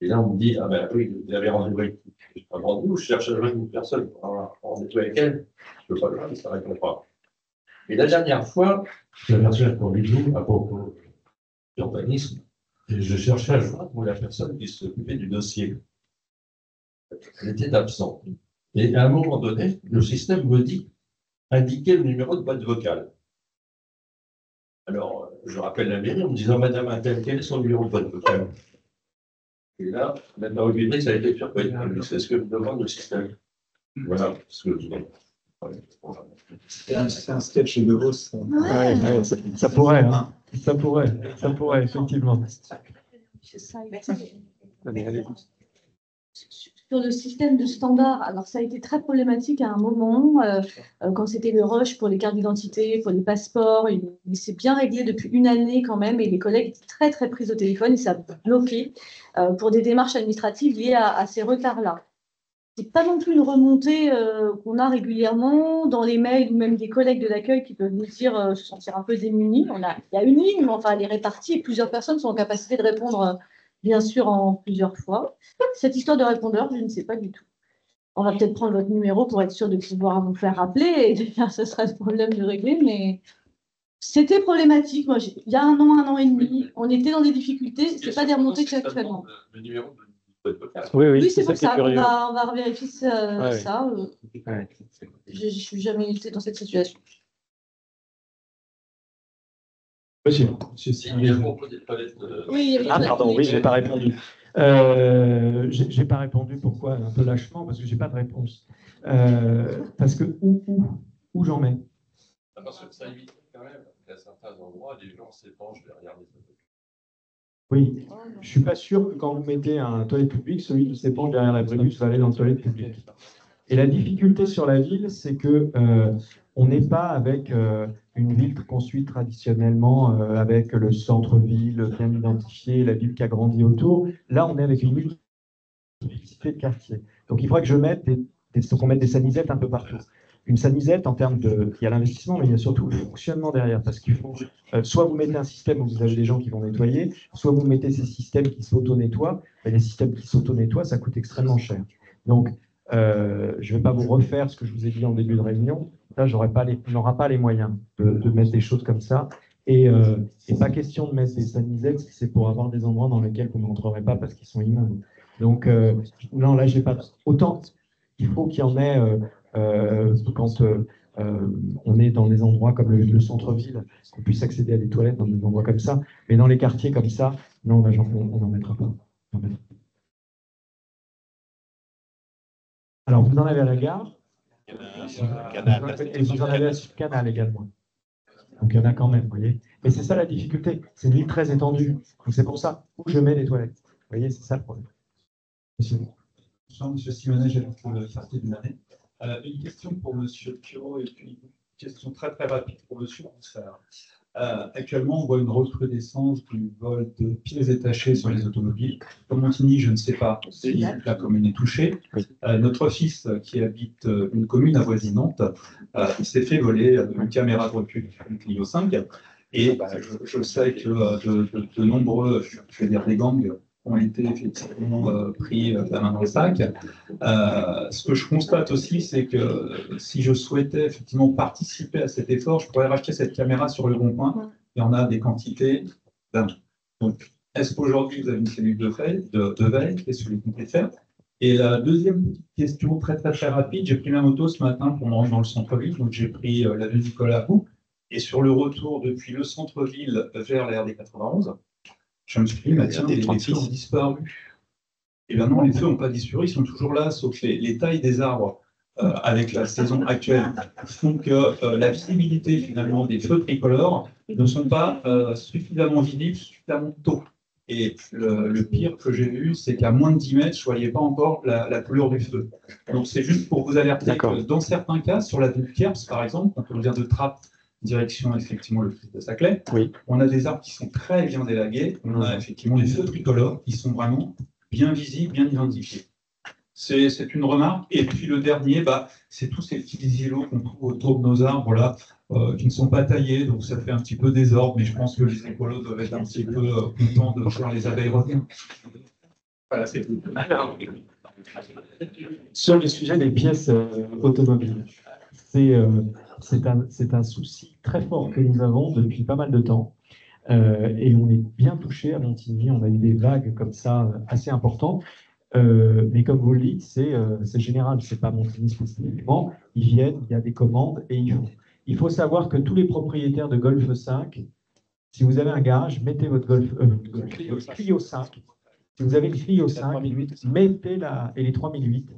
Et là, on me dit ah ben oui, vous avez rendez-vous avec un rendez-vous, je cherche à joindre une personne pour avoir rendez-vous avec elle, je ne peux pas le joindre, ça ne répond pas. Et la dernière fois, j'avais reçu un corridor à propos d'urbanisme, et je cherchais à joindre la personne qui s'occupait du dossier. Elle était absente. Et à un moment donné, le système me dit indiquer le numéro de boîte vocale. Alors, je rappelle la mairie en me disant Madame Intel, quel est son numéro de boîte vocale? Et là, maintenant, aujourd'hui, ça a été surpris. C'est ce que me demande le système. Voilà ce que je demande. C'est un sketch de Vos. Ouais, ça pourrait, hein. Ça pourrait, effectivement. Sur le système de standard, alors ça a été très problématique à un moment, quand c'était le rush pour les cartes d'identité, pour les passeports, il s'est bien réglé depuis une année quand même, et les collègues étaient très très pris au téléphone, et ça a bloqué pour des démarches administratives liées à ces retards-là. C'est pas non plus une remontée qu'on a régulièrement dans les mails ou même des collègues de l'accueil qui peuvent nous dire se sentir un peu démunis. Il y a une ligne, mais enfin elle est répartie et plusieurs personnes sont en capacité de répondre bien sûr en plusieurs fois. Cette histoire de répondeur, je ne sais pas du tout. On va peut-être prendre votre numéro pour être sûr de pouvoir vous faire rappeler et ce sera le problème de régler, mais c'était problématique. Moi, il y a un an et demi, on était dans des difficultés, c'est pas des remontées qu'actuellement. Le numéro de Oui, c'est pour ça. On va vérifier ça. Ouais. Je suis jamais été dans cette situation. Monsieur. Oui, ah, pardon, oui, je n'ai pas répondu. J'ai pas répondu, pourquoi? Un peu lâchement, parce que je n'ai pas de réponse. Parce que où j'en mets? Parce que ça évite quand même qu'à certains endroits, les gens s'épanchent derrière les autres. Oui, je ne suis pas sûr que quand vous mettez un toilette publique, celui qui s'épanche derrière la brébus va aller dans le toilette publique. Et la difficulté sur la ville, c'est que on n'est pas avec une ville construite traditionnellement avec le centre-ville bien identifié, la ville qui a grandi autour. Là, on est avec une multiplicité de quartiers. Donc, il faudrait que je mette qu'on mette des sanisettes un peu partout. Une sanisette, en termes de... Il y a l'investissement, mais il y a surtout le fonctionnement derrière. Parce qu'il faut... soit vous mettez un système où vous avez des gens qui vont nettoyer, soit vous mettez ces systèmes qui s'auto-nettoient. Les systèmes qui s'auto-nettoient, ça coûte extrêmement cher. Donc, Je ne vais pas vous refaire ce que je vous ai dit en début de réunion. Là, on n'aura pas les moyens de mettre des choses comme ça. Et pas question de mettre des sanisettes si c'est pour avoir des endroits dans lesquels vous n'entrerez pas parce qu'ils sont immondes. Donc, non, là, j'ai pas. Autant, il faut qu'il y en ait quand on est dans des endroits comme le centre-ville, qu'on puisse accéder à des toilettes dans des endroits comme ça. Mais dans les quartiers comme ça, non, là, on n'en mettra pas. Alors, vous en avez à la gare. Et vous en avez sur le canal également. Donc, il y en a quand même, vous voyez. Mais c'est ça la difficulté. C'est une ville très étendue. Donc, c'est pour ça où je mets les toilettes. Vous voyez, c'est ça le problème. Monsieur. Bonsoir, monsieur Simonet, j'habite le quartier du Manet. Une question pour monsieur Piro et puis une question très très rapide pour monsieur Roussard. Actuellement, on voit une recrudescence du vol de pièces détachées sur les automobiles. Comme Montigny, je ne sais pas si la commune est touchée. Notre fils, qui habite une commune avoisinante, il s'est fait voler une caméra de recul, une Clio 5. Et je sais que de nombreux, je vais dire des gangs, ont été effectivement pris la main dans le sac. Ce que je constate aussi, c'est que si je souhaitais effectivement participer à cet effort, je pourrais racheter cette caméra sur le bon coin. Il y en a des quantités dingues. Donc, est-ce qu'aujourd'hui, vous avez une cellule de veille? Qu'est-ce que vous comptez faire? Et la deuxième petite question très rapide, j'ai pris ma moto ce matin pour me rendre dans le centre-ville, donc j'ai pris l'avenue Nicolas Roux, et sur le retour depuis le centre-ville vers la RD 91, je me suis dit, tiens, les feux ont disparu. Et bien non, les feux n'ont pas disparu, ils sont toujours là, sauf les tailles des arbres avec la saison actuelle font que la visibilité finalement des feux tricolores ne sont pas suffisamment visibles, suffisamment tôt. Et le pire que j'ai vu, c'est qu'à moins de 10 mètres, je ne voyais pas encore la couleur du feu. Donc c'est juste pour vous alerter que dans certains cas, sur la ville Kieps, par exemple, quand on vient de Trappes, direction effectivement le Christ de Saclay, on a des arbres qui sont très bien délagués, on a effectivement des feux tricolores qui sont vraiment bien visibles, bien identifiés. C'est une remarque. Et puis le dernier, c'est tous ces petits îlots qu'on trouve autour de nos arbres là, qui ne sont pas taillés, donc ça fait un petit peu désordre, mais je pense que les écolos doivent être un petit peu contents de voir les abeilles revenir. Voilà, c'est tout. Alors, sur le sujet des pièces automobiles, c'est un souci très fort que nous avons depuis pas mal de temps. Et on est bien touché à Montigny. On a eu des vagues comme ça assez importantes. Mais comme vous le dites, c'est général. C'est pas Montigny spécifiquement. Ils viennent, il y a des commandes et ils font. Il faut savoir que tous les propriétaires de Golf 5, si vous avez un garage, mettez votre Clio 5. Si vous avez une Clio 5, mettez-la, et les 3008.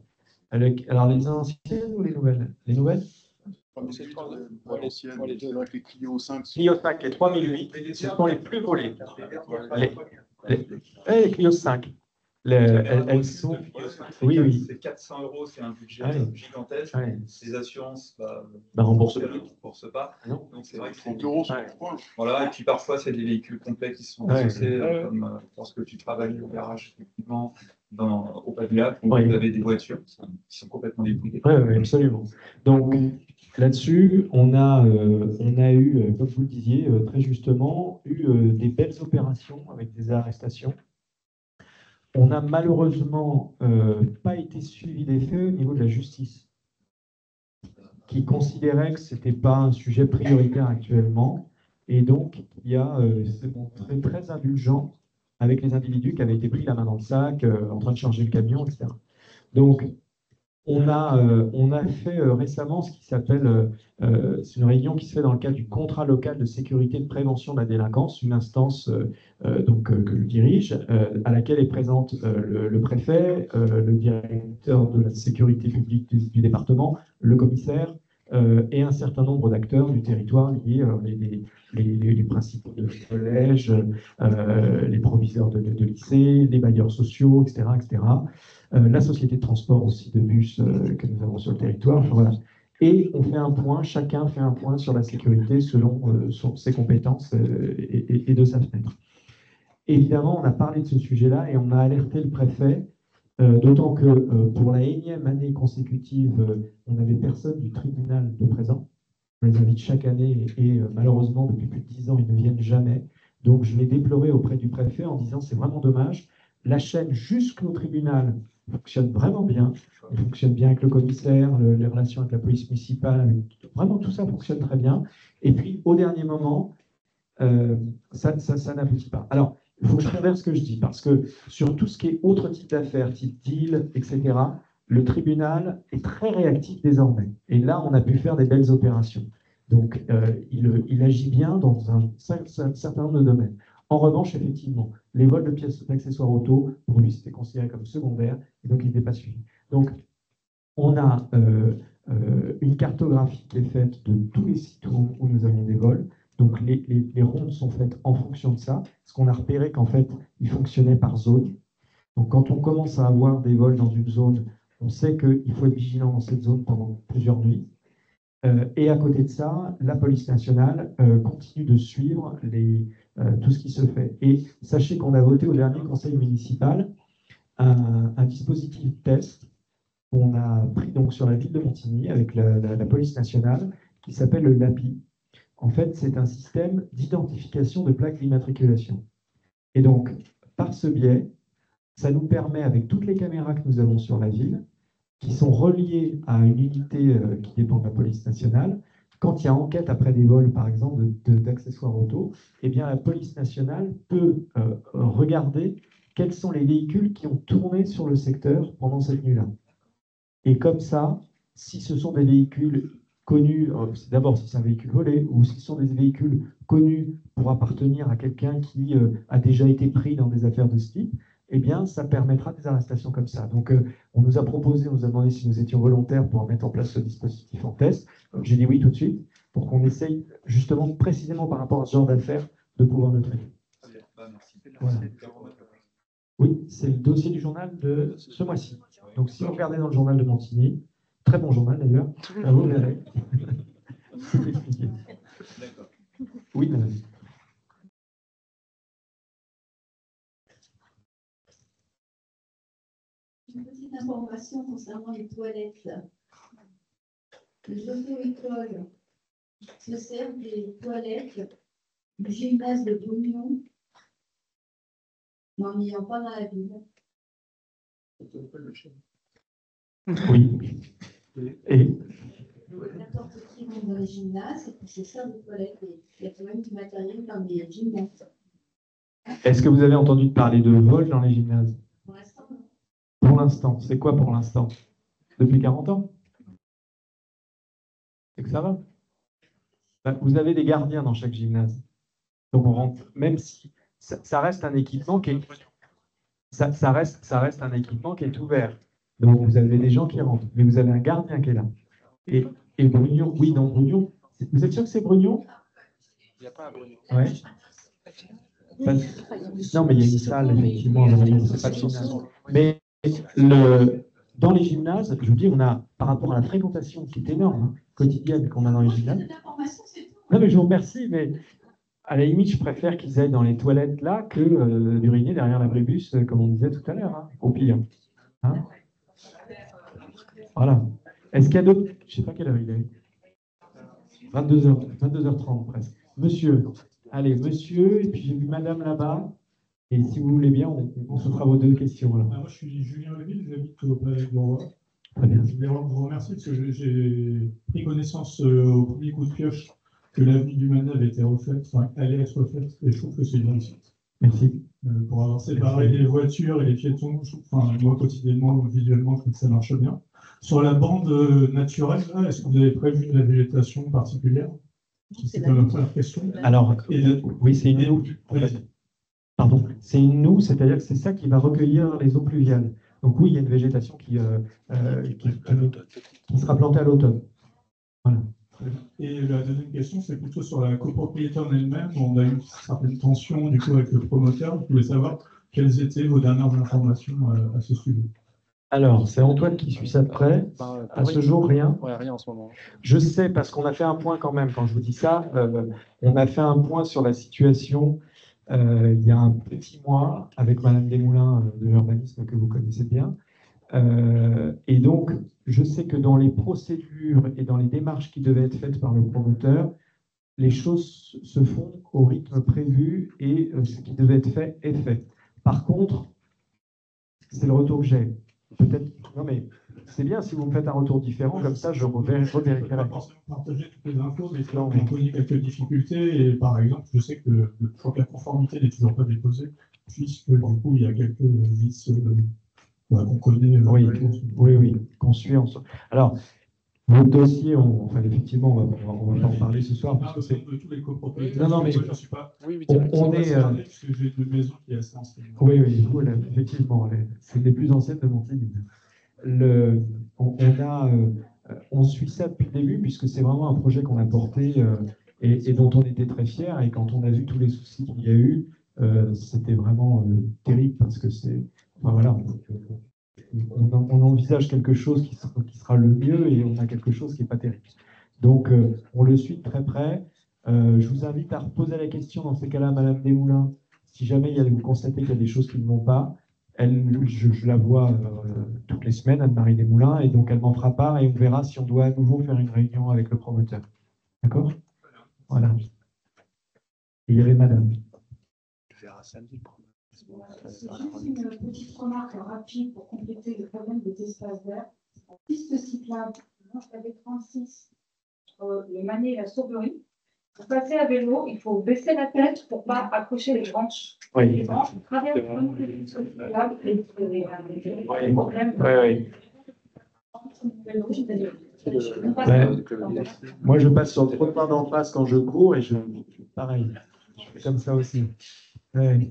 Alors les anciennes ou les nouvelles? Les nouvelles? Les deux, avec les Clio 5. Clio 5 et 3008, ce sont les plus volés. Les Clio 5. Elles sont. Oui. C'est 400 €, c'est un budget gigantesque. Les assurances ne remboursent pas. Donc c'est vrai que 30 €, c'est voilà, et puis parfois c'est des véhicules complets qui sont associés, comme lorsque tu travailles au garage, effectivement, au Padulac, où vous avez des voitures qui sont complètement dépouillées. Oui, absolument. Donc là-dessus, on a eu, comme vous le disiez très justement, des belles opérations avec des arrestations. On n'a malheureusement pas été suivi des faits au niveau de la justice, qui considérait que ce n'était pas un sujet prioritaire actuellement, et donc il y a s'est montré très indulgent avec les individus qui avaient été pris la main dans le sac, en train de charger le camion, etc. Donc on a fait récemment ce qui s'appelle, c'est une réunion qui se fait dans le cadre du contrat local de sécurité et de prévention de la délinquance, une instance que je dirige, à laquelle est présente le préfet, le directeur de la sécurité publique du département, le commissaire et un certain nombre d'acteurs du territoire liés, les principaux de collèges, les proviseurs de lycées, les bailleurs sociaux, etc., etc. La société de transport aussi de bus que nous avons sur le territoire. Voilà. Et on fait un point, chacun fait un point sur la sécurité selon ses compétences et de sa fenêtre. Évidemment, on a parlé de ce sujet-là et on a alerté le préfet, d'autant que pour la énième année consécutive, on n'avait personne du tribunal de présent. On les invite chaque année et malheureusement, depuis plus de 10 ans, ils ne viennent jamais. Donc, je l'ai déploré auprès du préfet en disant c'est vraiment dommage. La chaîne jusqu'au tribunal fonctionne vraiment bien. Il fonctionne bien avec le commissaire, les relations avec la police municipale, vraiment tout ça fonctionne très bien. Et puis, au dernier moment, ça n'aboutit pas. Alors, il faut que je traverse ce que je dis, parce que sur tout ce qui est autre type d'affaires, type deal, etc., le tribunal est très réactif désormais. Et là, on a pu faire des belles opérations. Donc, il agit bien dans un certain nombre de domaines. En revanche, effectivement, les vols de pièces d'accessoires auto, pour lui, c'était considéré comme secondaire, et donc il n'était pas suivi. Donc, on a une cartographie qui est faite de tous les sites où nous avons des vols. Donc, les rondes sont faites en fonction de ça, parce qu'on a repéré qu'en fait, ils fonctionnaient par zone. Donc, quand on commence à avoir des vols dans une zone, on sait qu'il faut être vigilant dans cette zone pendant plusieurs nuits. Et à côté de ça, la police nationale continue de suivre tout ce qui se fait. Et sachez qu'on a voté au dernier conseil municipal un dispositif test qu'on a pris donc sur la ville de Montigny avec la police nationale qui s'appelle le LAPI. En fait, c'est un système d'identification de plaques d'immatriculation. Et donc, par ce biais, ça nous permet, avec toutes les caméras que nous avons sur la ville, qui sont reliées à une unité qui dépend de la police nationale, quand il y a enquête après des vols, par exemple, d'accessoires auto, eh bien, la police nationale peut regarder quels sont les véhicules qui ont tourné sur le secteur pendant cette nuit-là. Et comme ça, si ce sont des véhicules connus, d'abord si c'est un véhicule volé, ou si ce sont des véhicules connus pour appartenir à quelqu'un qui a déjà été pris dans des affaires de ce type, eh bien, ça permettra des arrestations comme ça. Donc, on nous a proposé, on nous a demandé si nous étions volontaires pour mettre en place ce dispositif en test. J'ai dit oui tout de suite, pour qu'on essaye, justement, précisément par rapport à ce genre d'affaires, de pouvoir le traiter. Voilà. Oui, c'est le dossier du journal de ce mois-ci. Donc, si vous regardez dans le journal de Montigny, très bon journal d'ailleurs, vous verrez. C'est expliqué. Oui, madame. Une petite information concernant les toilettes. Les auto-écoles se servent des toilettes du gymnase de Brugnon, n'en ayant pas dans la ville. Oui. Et N'importe qui rentre dans les gymnases et qui se sert des toilettes. Et il y a quand même du matériel dans les gymnases. est-ce que vous avez entendu parler de vol dans les gymnases? Pour l'instant, non. Pour l'instant. C'est quoi pour l'instant? Depuis 40 ans? C'est que ça va. Vous avez des gardiens dans chaque gymnase. Donc on rentre, même si ça reste un équipement qui est, ça reste un équipement qui est ouvert. Donc vous avez des gens qui rentrent, mais vous avez un gardien qui est là. Et Brugnon, oui, dans Brugnon, vous êtes sûr que c'est Brugnon? Il n'y a pas un Brugnon. Ouais. Non, mais il y a une salle, effectivement, c'est pas le gymnase. Mais dans les gymnases, je vous dis, on a, par rapport à la fréquentation qui est énorme, hein, quotidienne qu'on a dans les gymnases. Non, mais je vous remercie, mais à la limite, je préfère qu'ils aillent dans les toilettes là que d'uriner derrière l'abribus, comme on disait tout à l'heure, hein, au pire. Hein, voilà. Est-ce qu'il y a d'autres? Je ne sais pas quelle heure il est. 22h30 presque. Monsieur, allez, monsieur, et puis j'ai vu madame là-bas. Et si vous voulez bien, on se fera vos deux questions. Alors. Moi, je suis Julien Leville, j'habite au Palais du Roi. Très bien. Je voulais vous remercier parce que j'ai pris connaissance au premier coup de pioche que l'avenue du Manet avait été refaite, enfin, allait être refaite, et je trouve que c'est une réussite. Merci. Pour avoir séparé les voitures et les piétons, moi, quotidiennement, visuellement, je trouve que ça marche bien. Sur la bande naturelle, est-ce que vous avez prévu de la végétation particulière? C'est la première question. Alors, oui, c'est une noue. Pardon, c'est une noue, c'est-à-dire que c'est ça qui va recueillir les eaux pluviales. Donc oui, il y a une végétation qui sera plantée à l'automne. Voilà. Et la deuxième question, c'est plutôt sur la copropriété en elle-même. On a eu une certaine tension du coup avec le promoteur. Je voulais savoir quelles étaient vos dernières informations à ce sujet. Alors, c'est Antoine qui suit ça de près. À ce jour, rien. Ouais, rien en ce moment. Je sais, parce qu'on a fait un point quand même, quand je vous dis ça, on a fait un point sur la situation il y a un petit mois avec Madame Desmoulins de l'urbanisme que vous connaissez bien. Et donc, je sais que dans les procédures et dans les démarches qui devaient être faites par le promoteur, les choses se font au rythme prévu et ce qui devait être fait est fait. Par contre, c'est le retour que j'ai. peut-être. Non, mais c'est bien si vous me faites un retour différent, comme ça je revérifierai. Partager toutes les infos, mais on connaît quelques difficultés. Et par exemple, je sais que je crois que la conformité n'est toujours pas déposée, puisque du coup, il y a quelques vices qu'on connaît. Oui, qu'on suit ensemble. Alors, votre dossier, enfin, effectivement, on va pas en parler ce soir. Parce que c'est... tous les copropriétaires. Non, mais je ne suis pas. On est. Parce que j'ai deux maisons qui est assez ancienne. Oui, vous, là, effectivement, c'est les plus anciennes de Montélimar. On suit ça depuis le début, puisque c'est vraiment un projet qu'on a porté et dont on était très fiers. Et quand on a vu tous les soucis qu'il y a eu, c'était vraiment terrible, parce que c'est. Enfin, voilà. On envisage quelque chose qui sera le mieux et on a quelque chose qui n'est pas terrible. Donc, on le suit de très près. Je vous invite à reposer la question dans ces cas-là à Madame Desmoulins. Si jamais vous constatez qu'il y a des choses qui ne vont pas, je la vois toutes les semaines, Anne-Marie Desmoulins, et donc elle m'en fera part et on verra si on doit à nouveau faire une réunion avec le promoteur. D'accord? Voilà. Et il y avait Madame. Tu verras samedi. C'est juste une petite remarque rapide pour compléter le problème des espaces verts. La piste cyclable, moi je l'avais 36, le Manet et la Sauverie. Pour passer à vélo, il faut baisser la tête pour ne pas accrocher les branches. Oui. Les branches traversent vraiment les pistes cyclables et des problèmes. Moi, je passe sur le trottoir d'en face quand je cours et pareil, je fais comme ça aussi. Ouais.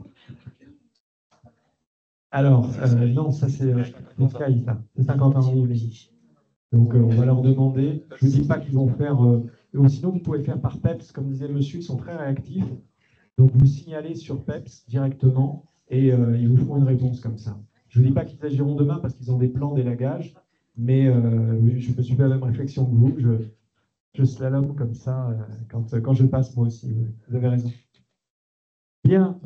Alors, non, ça c'est Sky, ça. C'est Saint-Quentin-en-Yvelines. Donc, on va leur demander. Je ne vous dis pas qu'ils vont faire. Ou sinon, vous pouvez faire par PEPS, comme disait monsieur, ils sont très réactifs. Donc, vous signalez sur PEPS directement et ils vous feront une réponse comme ça. Je ne vous dis pas qu'ils agiront demain parce qu'ils ont des plans d'élagage, mais je me suis fait la même réflexion que vous. Je slalom comme ça quand je passe moi aussi. Vous avez raison. Bien.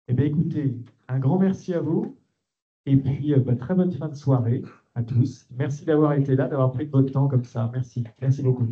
Eh bien, écoutez, un grand merci à vous. Et puis, très bonne fin de soirée à tous. Merci d'avoir été là, d'avoir pris de votre temps comme ça. Merci. Merci beaucoup.